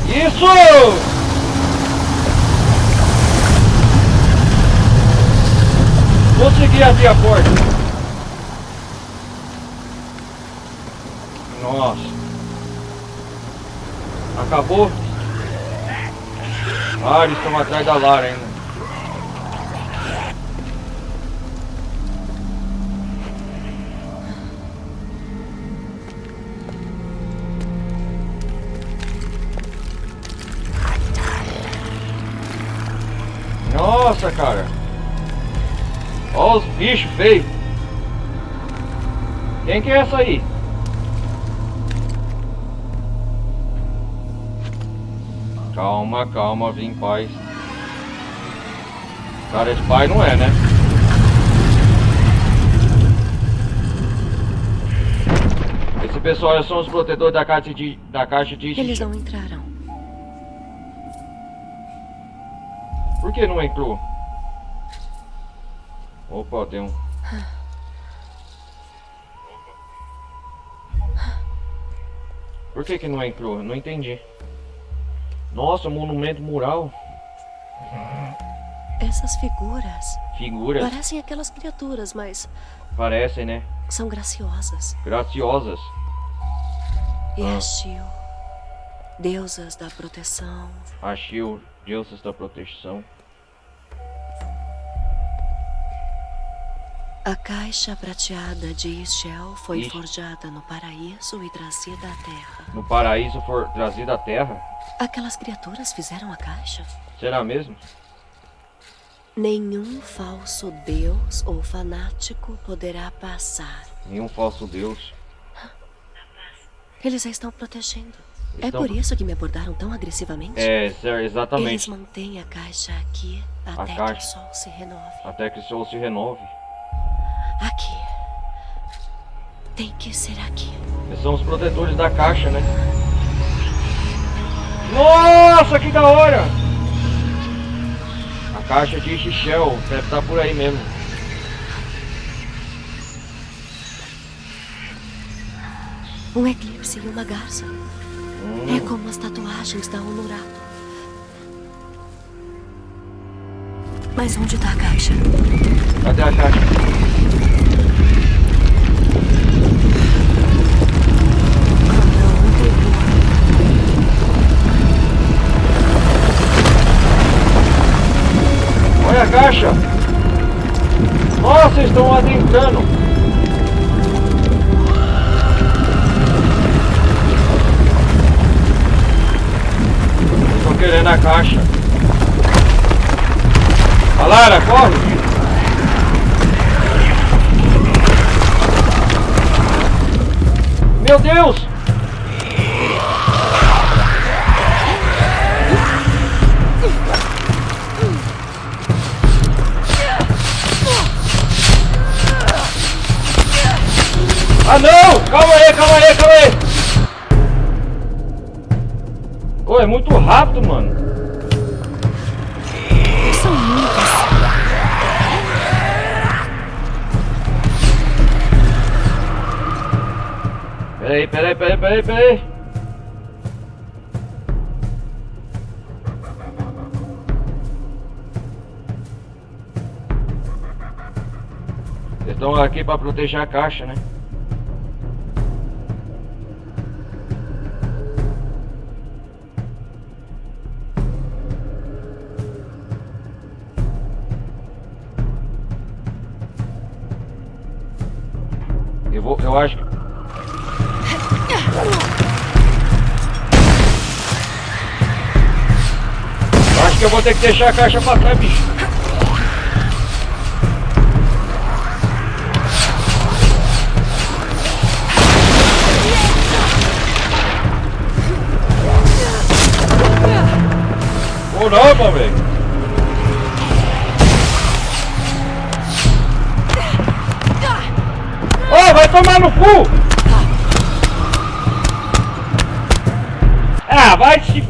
Isso! Consegui abrir a porta. Nossa. Acabou? Ah, eles estão atrás da Lara ainda. Nossa, cara. Olha os bichos feios. Quem que é essa aí? Calma, calma, vem em paz. Cara de pai não é, né? Esse pessoal são os protetores da caixa de... Eles não entraram. Por que não entrou? Opa, tem um... Por que não entrou? Não entendi. Nossa, monumento mural. Essas figuras Figuras? parecem aquelas criaturas, mas Parecem, né? são graciosas. Graciosas. E a Shil, deusas da proteção. A Shil, deusas da proteção. A caixa prateada de Ishel foi forjada no paraíso e trazida à Terra. No paraíso for trazida à Terra? Aquelas criaturas fizeram a caixa? Será mesmo? Nenhum falso deus ou fanático poderá passar. Nenhum falso deus. Eles a estão protegendo. É Estão- por isso que me abordaram tão agressivamente? É, Eles exatamente. mantêm a caixa aqui até que o caixa. sol se renove. Até que o sol se renove. Aqui. Tem que ser aqui. Eles são os protetores da caixa, né? Nossa, que da hora! A caixa de Ishel deve estar por aí mesmo. Um eclipse e uma garça. É como as tatuagens da Honorato. Mas onde está a caixa? Cadê a caixa? Olha a caixa! Nossa, eles estão adentrando! Estão querendo a caixa. A Lara, corre! Meu Deus! Ah não! Calma aí, calma aí, calma aí! Ô, é muito rápido, mano. São muitos. Peraí. estão aqui para proteger a caixa, né? Eu acho que... Acho que eu vou ter que deixar a caixa pra trás, bicho. Ou não, meu velho. Oh, vai tomar no cu! Ah, vai se...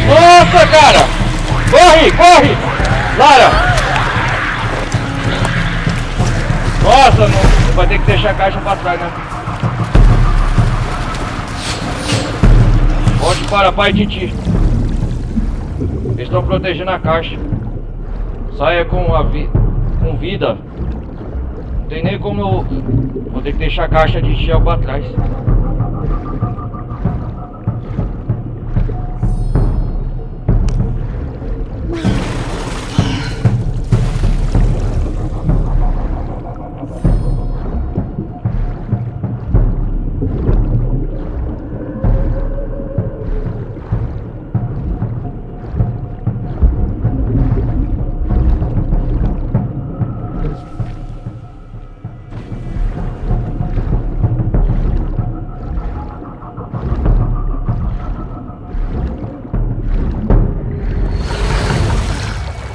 Nossa, cara! Corre, corre! Lara! Nossa, não vai ter que deixar a caixa pra trás, né? Volte para pai e titi. Eles estão protegendo a caixa. Saia com vida. Não tem nem como eu... Vou ter que deixar a caixa de gel pra trás.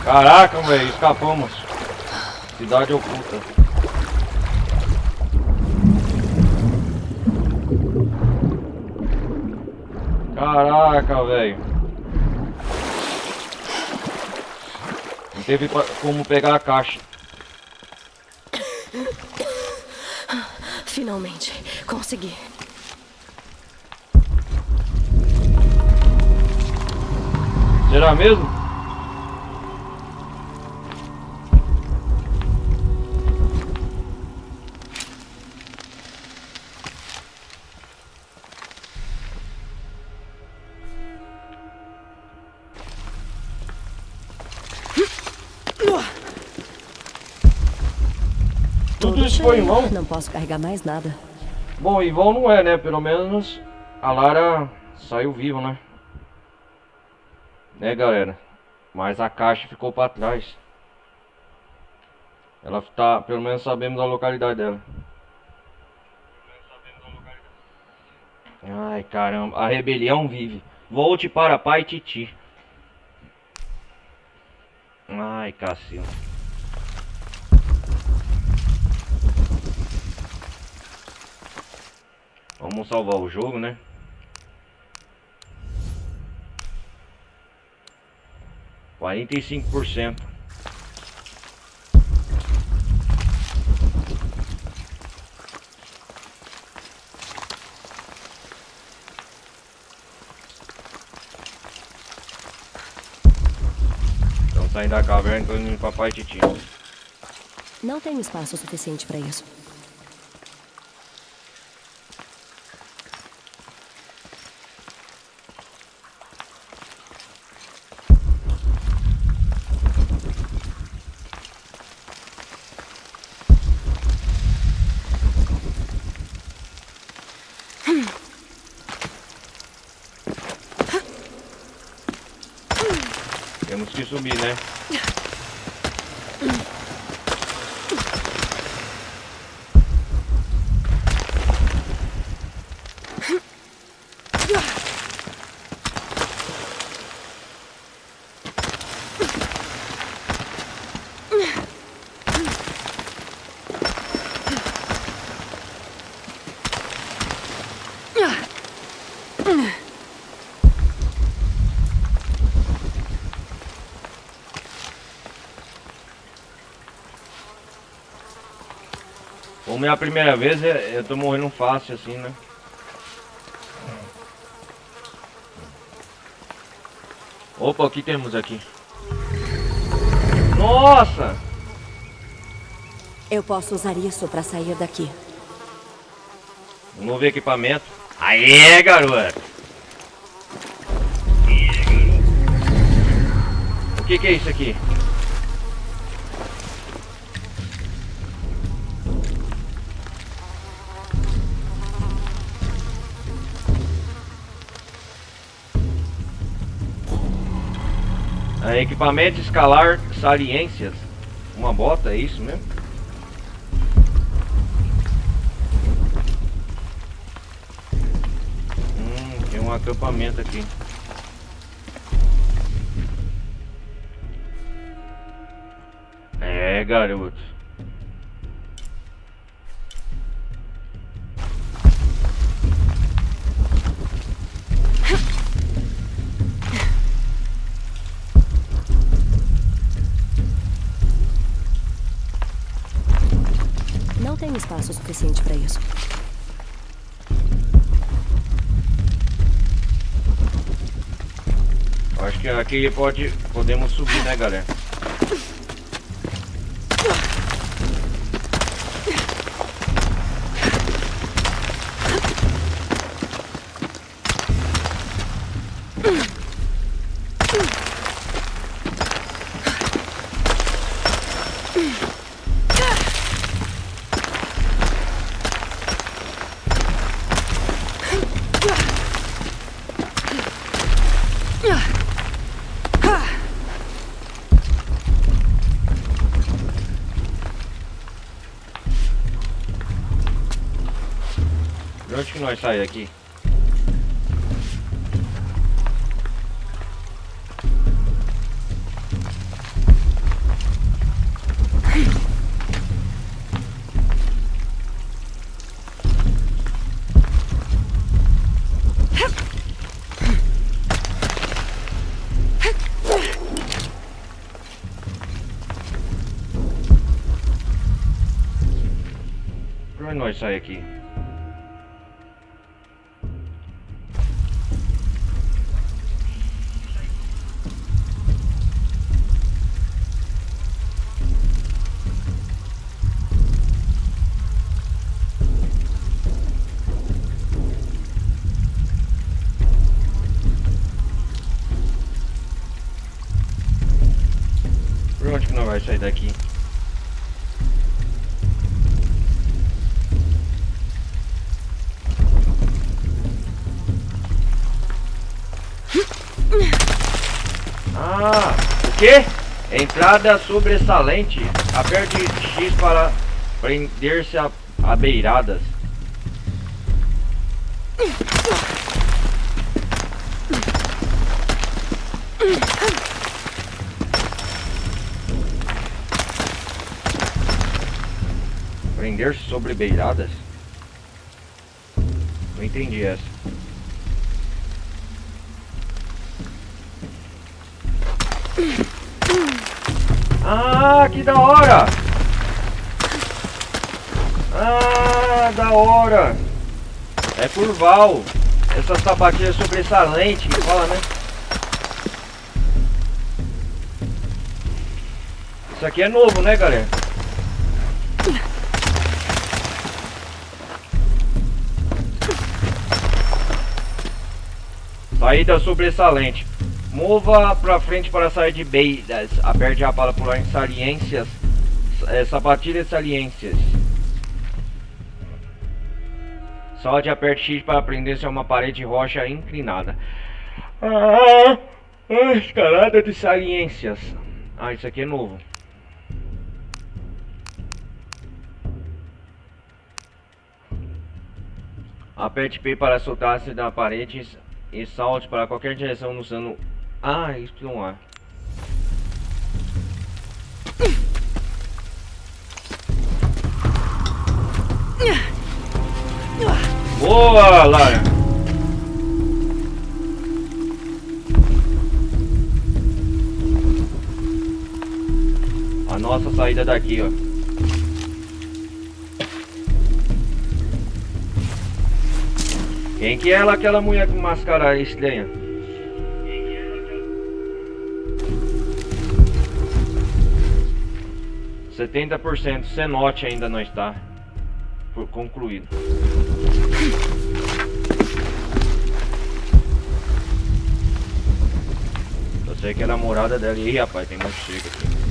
Caraca, velho, escapamos. Cidade oculta. Caraca, velho. Não teve como pegar a caixa. Finalmente, consegui. Será mesmo? Tudo isso foi em vão? Não posso carregar mais nada. Bom, em vão não é, né? Pelo menos a Lara saiu viva, né? Né, galera? Mas a caixa ficou pra trás. Ela tá... Pelo menos sabemos a localidade dela. Ai, caramba. A rebelião vive. Volte para pai e titi. Ai, cacilda. Vamos salvar o jogo, né? %45. Estamos saindo da caverna e estamos indo para pai e titi. Não tenho espaço suficiente para isso. Temos que subir, né? Como é a primeira vez, eu tô morrendo fácil assim, né? Opa, o que temos aqui? Nossa! Eu posso usar isso pra sair daqui. Vamos ver equipamento. Aê, garoto! O que é isso aqui? Equipamento escalar saliências. Uma bota, é isso mesmo? Tem um acampamento aqui. É, garoto. Não tenho espaço suficiente pra isso. Acho que aqui podemos subir, né, galera? De onde que nós saímos aqui? Por onde nós saímos aqui? Por onde que nós vamos sair daqui? Ah, o quê? Entrada sobressalente. Aperte X para prender-se a beiradas. Prender-se sobre beiradas? Não entendi essa. Ah, que da hora! Ah, da hora! É curval. Essa sapatilha sobressalente que fala, né? Isso aqui é novo, né, galera? Saída sobressalente. Mova pra frente para sair de beiras. Aperte A para pular em saliências. Sapatilhas saliências. Salte e aperte X para prender-se a uma parede de rocha inclinada. Escalada de saliências. Ah, isso aqui é novo. Aperte P para soltar-se da parede e salte para qualquer direção usando... Ah, isso não é. Boa, Lara! A nossa saída daqui, ó. Quem que é ela, aquela mulher com máscara estranha? %, cenote ainda não está concluído. Eu sei que é a namorada dela. Ih, rapaz, tem muito chega aqui.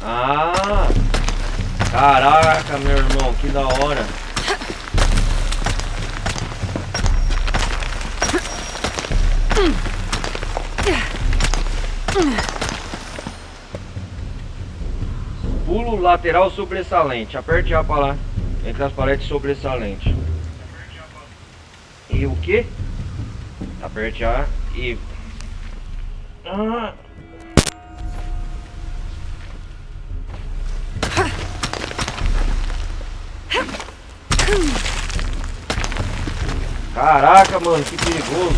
Ah! Caraca, meu irmão, que da hora! Pulo lateral sobressalente. Aperte A para lá. Entre as paredes sobressalente. E o que? Aperte A e... Ah! Caraca, mano, que perigoso.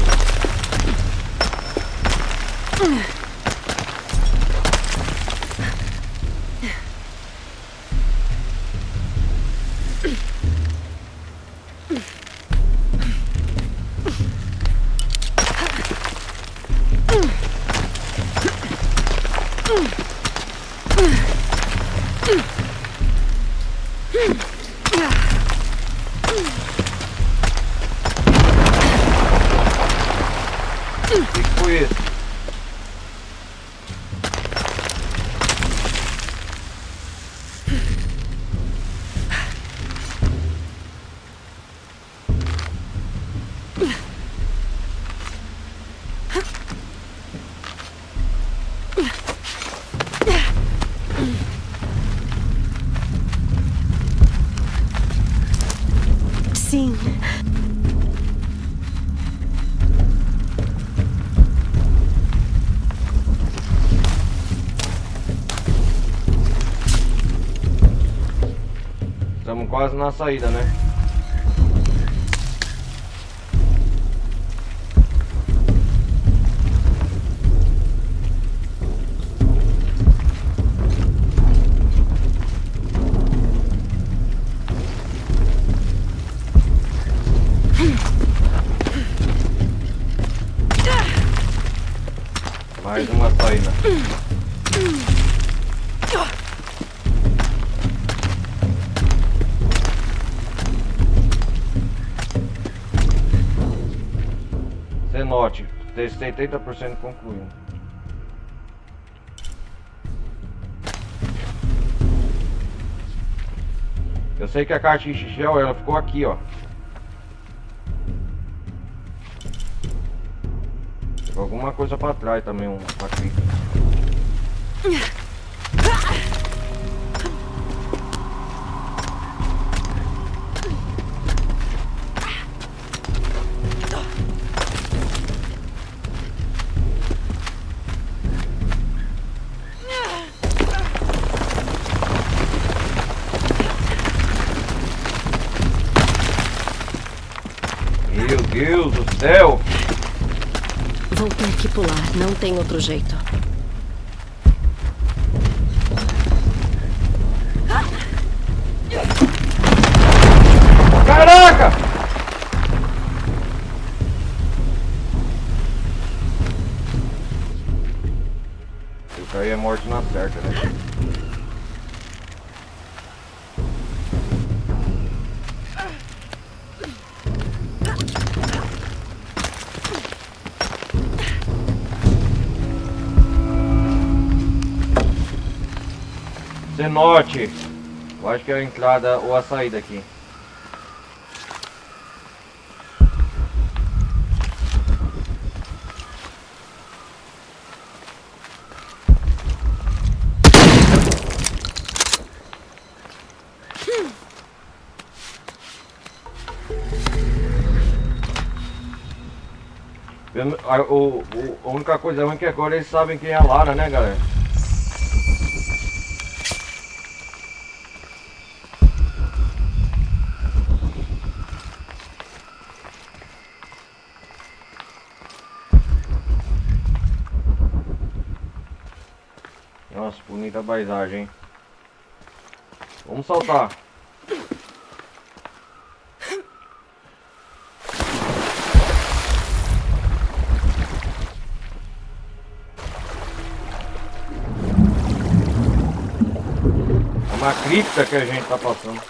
O que foi isso? Sim. Estamos quase na saída, né? Mais uma saída. Cenote, 70% concluído. Eu sei que a cartucho Shell, ela ficou aqui, ó. Ficou alguma coisa pra trás também, uma clica. Meu Deus do céu! Vou ter que pular, não tem outro jeito. Caraca! Eu caí a morte na certa, né? Cenote, eu acho que é a entrada ou a saída aqui. A única coisa ruim é que agora eles sabem quem é a Lara, né, galera? Nossa, bonita a paisagem, hein? Vamos saltar. É uma cripta que a gente tá passando.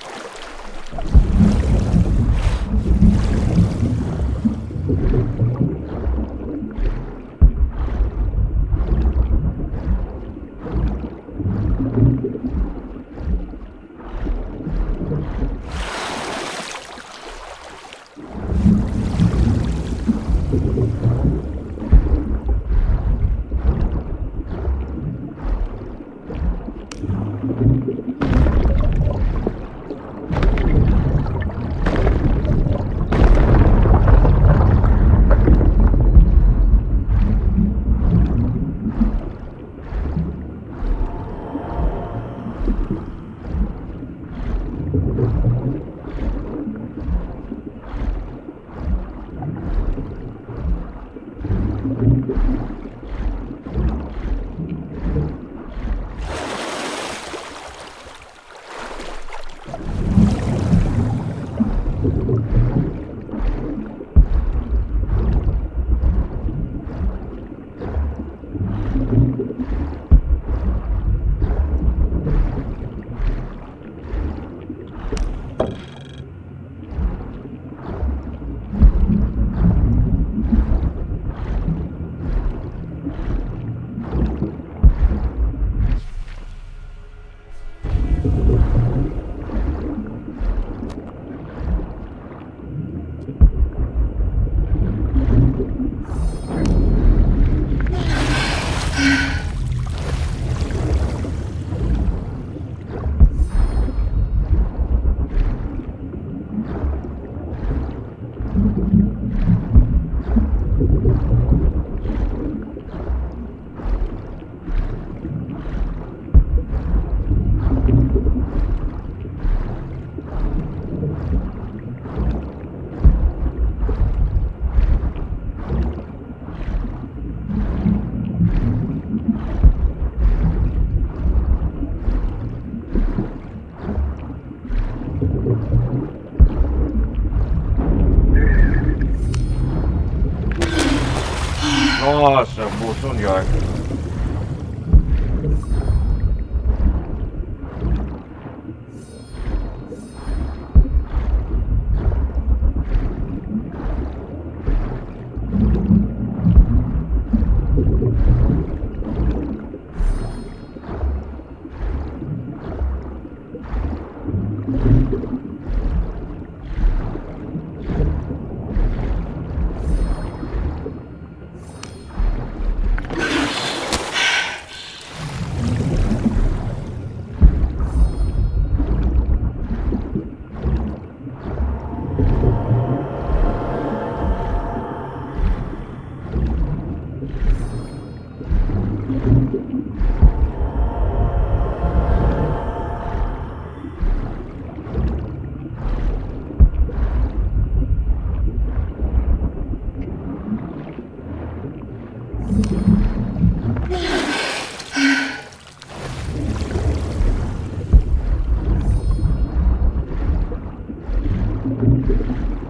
Nossa, bolsão de ar.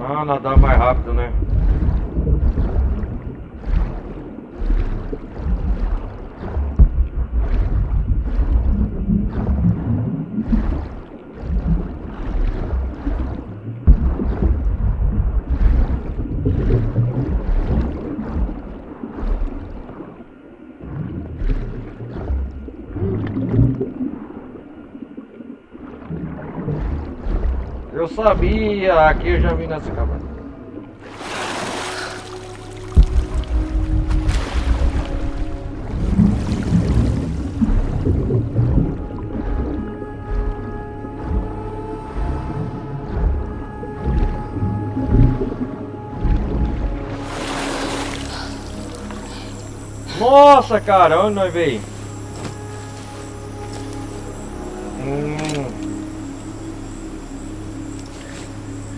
Ah, nadar mais rápido, né? Eu sabia, aqui eu já vi nessa cabana. Nossa, cara, onde nós veio?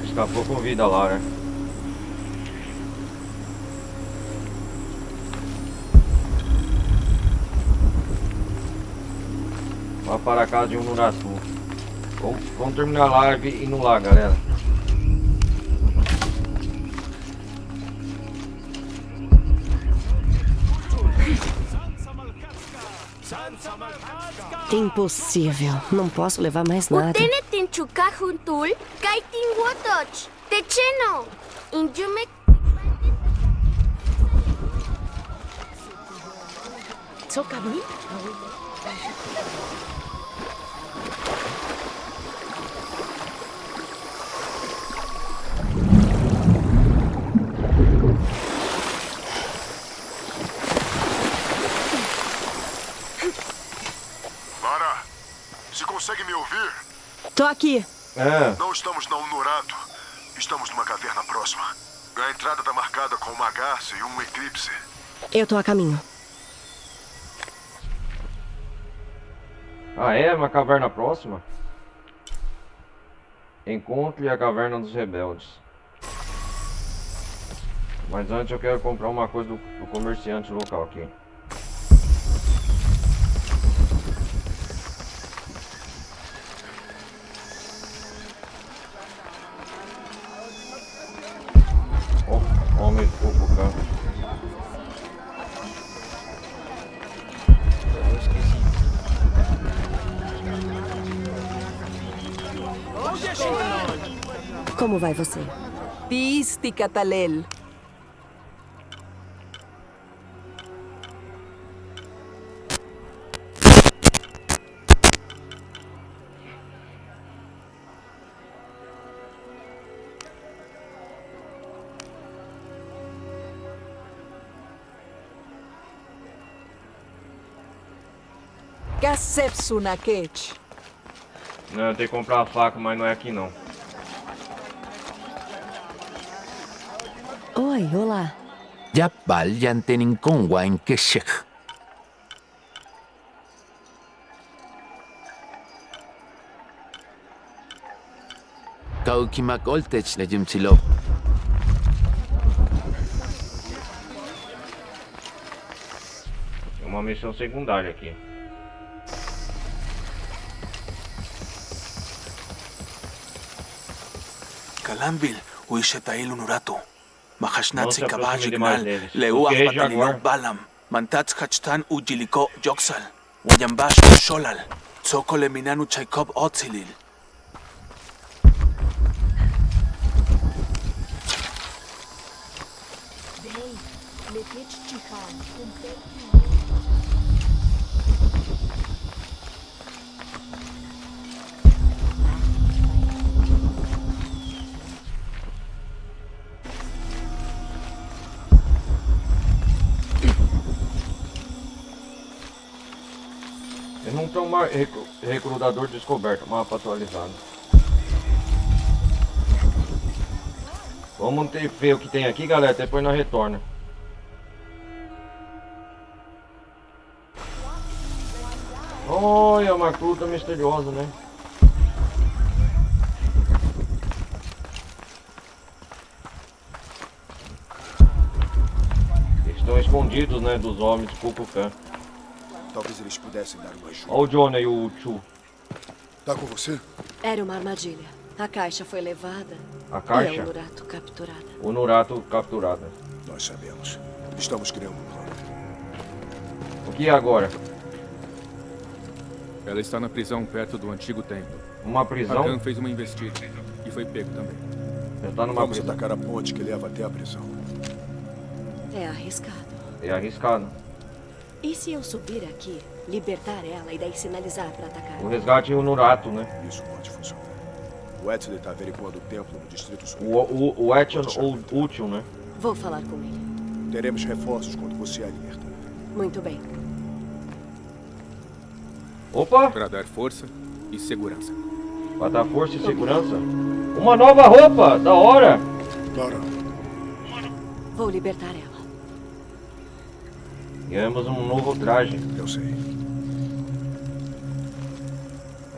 Escapou com vida lá, né? Vai para a casa de um Nuratu. Vamos terminar a live e ir no lá, galera. Impossível. Não posso levar mais nada. Utene tinchuka juntul, kai tinguotoch. Techeno. Injume. Tsokami? Lara, você consegue me ouvir? Tô aqui. Não estamos na Unurato. Estamos numa caverna próxima. A entrada tá marcada com uma garça e um eclipse. Eu tô a caminho. Ah, é? Uma caverna próxima? Encontre a caverna dos rebeldes. Mas antes eu quero comprar uma coisa do comerciante local aqui. Homem de fogo canto. Como vai você? Pisti Catalel. Kasef Sunakech. Não, eu tenho que comprar a faca, mas não é aqui não. Oi, olá. Yapal yantenin kongwa en keshek. Kaukimak oltech lejim silo. Tem uma missão secundária aqui. Kalambil, Uishetail Unurato. Não Mahashnat se si aproxime kabaj demais gnal, deles. leuach Ok, batalino Jaguar. balam, mantats kachtan ujiliko joksal, wayambash sholal, tsokole minanu chaikob otzilil. Eles não estão mais recrutador descoberto, mapa atualizado. Vamos ver o que tem aqui, galera, depois nós retorna. Olha, uma fruta misteriosa, né? Estão escondidos, né, dos homens de Kukulkan. Talvez eles pudessem dar uma ajuda. Olha o Johnny e o Chu. Tá com você? Era uma armadilha. A caixa foi levada. A E caixa? a Nurato capturada. O Nurato capturado. Nós sabemos. Estamos criando um plano. O que é agora? Ela está na prisão perto do antigo templo. Uma prisão? Hakan fez uma investida e foi pego também. Ele tá numa Vamos prisão. atacar a ponte que leva até a prisão. É arriscado. É arriscado. E se eu subir aqui, libertar ela e daí sinalizar para atacar? O resgate e o Nurato, né? Isso pode funcionar. O Wesley está averiguando o templo no Distrito Sul. O Etchel ou útil, né? Vou falar com ele. Teremos reforços quando você a libertar. Muito bem. Opa! Para dar força e segurança. Pra dar força e segurança. Uma nova roupa! Da hora! Clara, Vou libertar ela. Ganhamos um novo traje. Eu sei.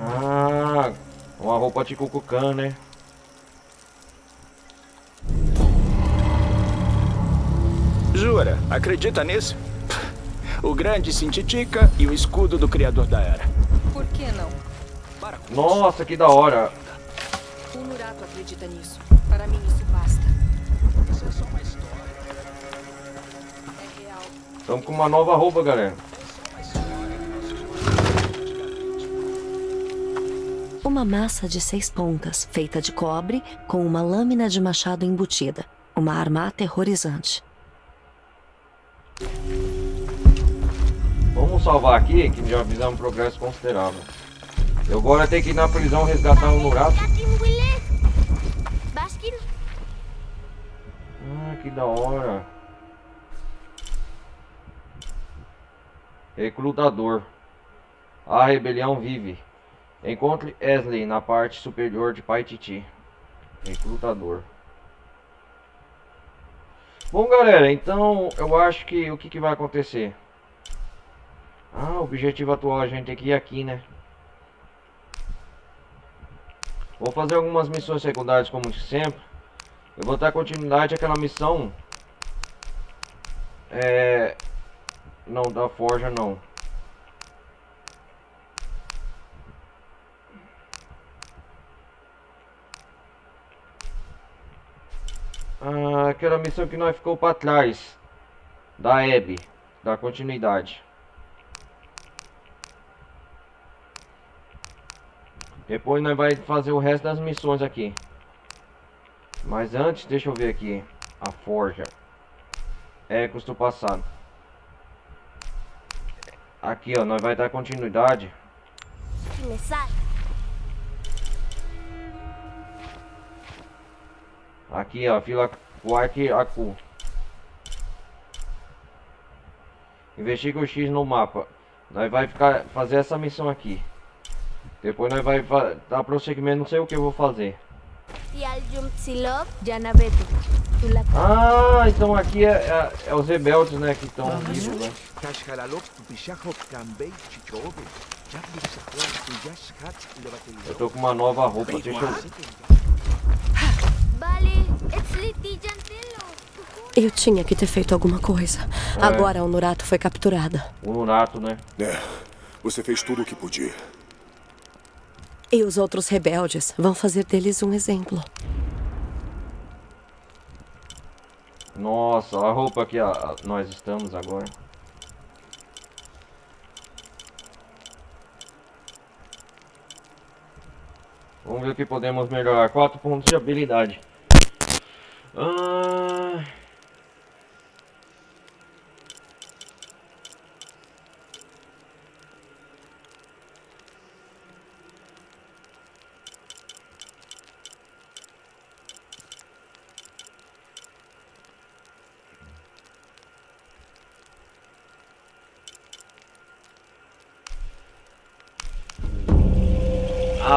Ah, uma roupa de Kukulkan, né? Jura? Acredita nisso? O grande Sintitica e o escudo do Criador da Era. Por que não? Nossa, que da hora. O Nurato acredita nisso. Para mim isso basta. Isso é só uma história. É real. Estamos com uma nova roupa, galera. Uma massa de 6 pontas, feita de cobre, com uma lâmina de machado embutida. Uma arma aterrorizante. Vamos salvar aqui, que já fizemos um progresso considerável. Eu agora tenho que ir na prisão resgatar o Nurato. Baskin? Ah, que da hora. Recrutador. A rebelião vive. Encontre Esley na parte superior de Paititi. Recrutador. Bom, galera, então eu acho que o que vai acontecer? Ah, o objetivo atual a gente tem que ir aqui, né? Vou fazer algumas missões secundárias como sempre. Eu vou dar continuidade àquela missão. Não, da Forja não. Ah, aquela missão que nós ficou para trás. Da Abby. Da continuidade. Depois nós vai fazer o resto das missões aqui. Mas antes, deixa eu ver aqui. A Forja. Ecos do passado. Aqui, ó, nós vai dar continuidade. Aqui, ó, fila Quark Aku. Investiga o X no mapa. Nós vai fazer essa missão aqui. Depois nós vai dar prosseguimento, não sei o que eu vou fazer. Ah, então aqui é os rebeldes, né, que estão vivos, né? Eu tô com uma nova roupa, deixa eu... Eu tinha que ter feito alguma coisa. Agora o Nurato foi capturada. O Nurato, né? Você fez tudo o que podia. E os outros rebeldes vão fazer deles um exemplo. Nossa, a roupa que nós estamos agora. Vamos ver o que podemos melhorar. 4 pontos de habilidade.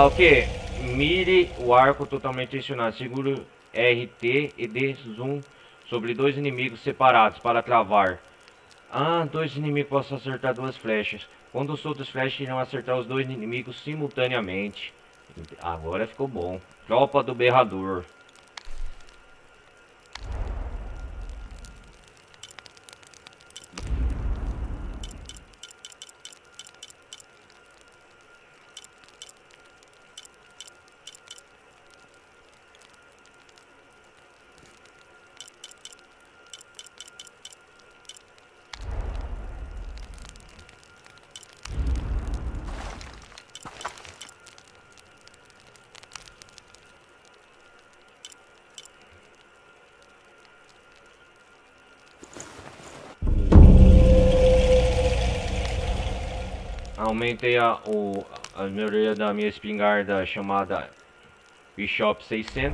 Ok. Mire o arco totalmente direcionado. Segure RT e dê zoom sobre 2 inimigos separados para travar. 2 inimigos possam acertar 2 flechas. Quando os outros flechas irão acertar os 2 inimigos simultaneamente. Agora ficou bom. Tropa do Berrador. Aumentei a melhoria da minha espingarda chamada Bishop 600.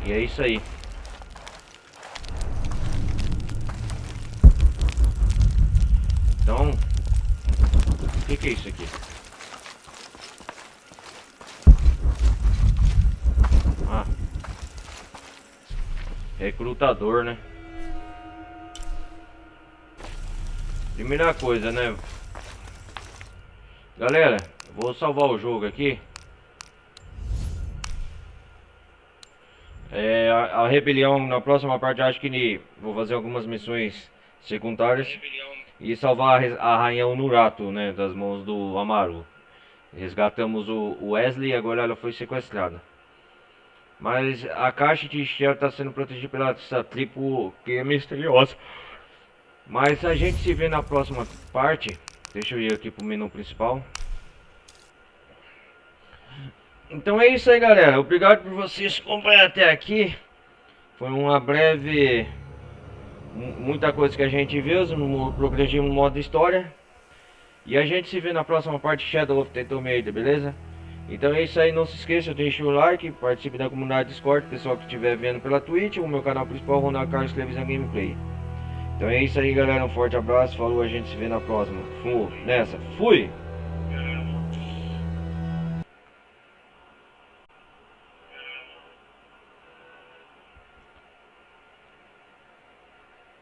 E é isso aí. Então, o que é isso aqui? Recrutador, né? Primeira coisa, né? Galera, vou salvar o jogo aqui. A rebelião, na próxima parte, acho que vou fazer algumas missões secundárias e salvar a rainha Unurato, né, das mãos do Amaru. Resgatamos o Wesley e agora ela foi sequestrada. Mas a caixa de Shell está sendo protegida pela essa tribo que é misteriosa. Mas a gente se vê na próxima parte. Deixa eu ir aqui pro menu principal. Então é isso aí, galera. Obrigado por vocês acompanhar até aqui. Foi uma breve... Muita coisa que a gente viu. Progredimos no modo história. E a gente se vê na próxima parte de Shadow of the Tomb Raider, beleza? Então é isso aí, não se esqueça, deixe o like, participe da comunidade Discord, pessoal que estiver vendo pela Twitch, o meu canal principal, Ronaldo Carlos Televisão Gameplay. Então é isso aí, galera, um forte abraço, falou, a gente se vê na próxima. Nessa, fui!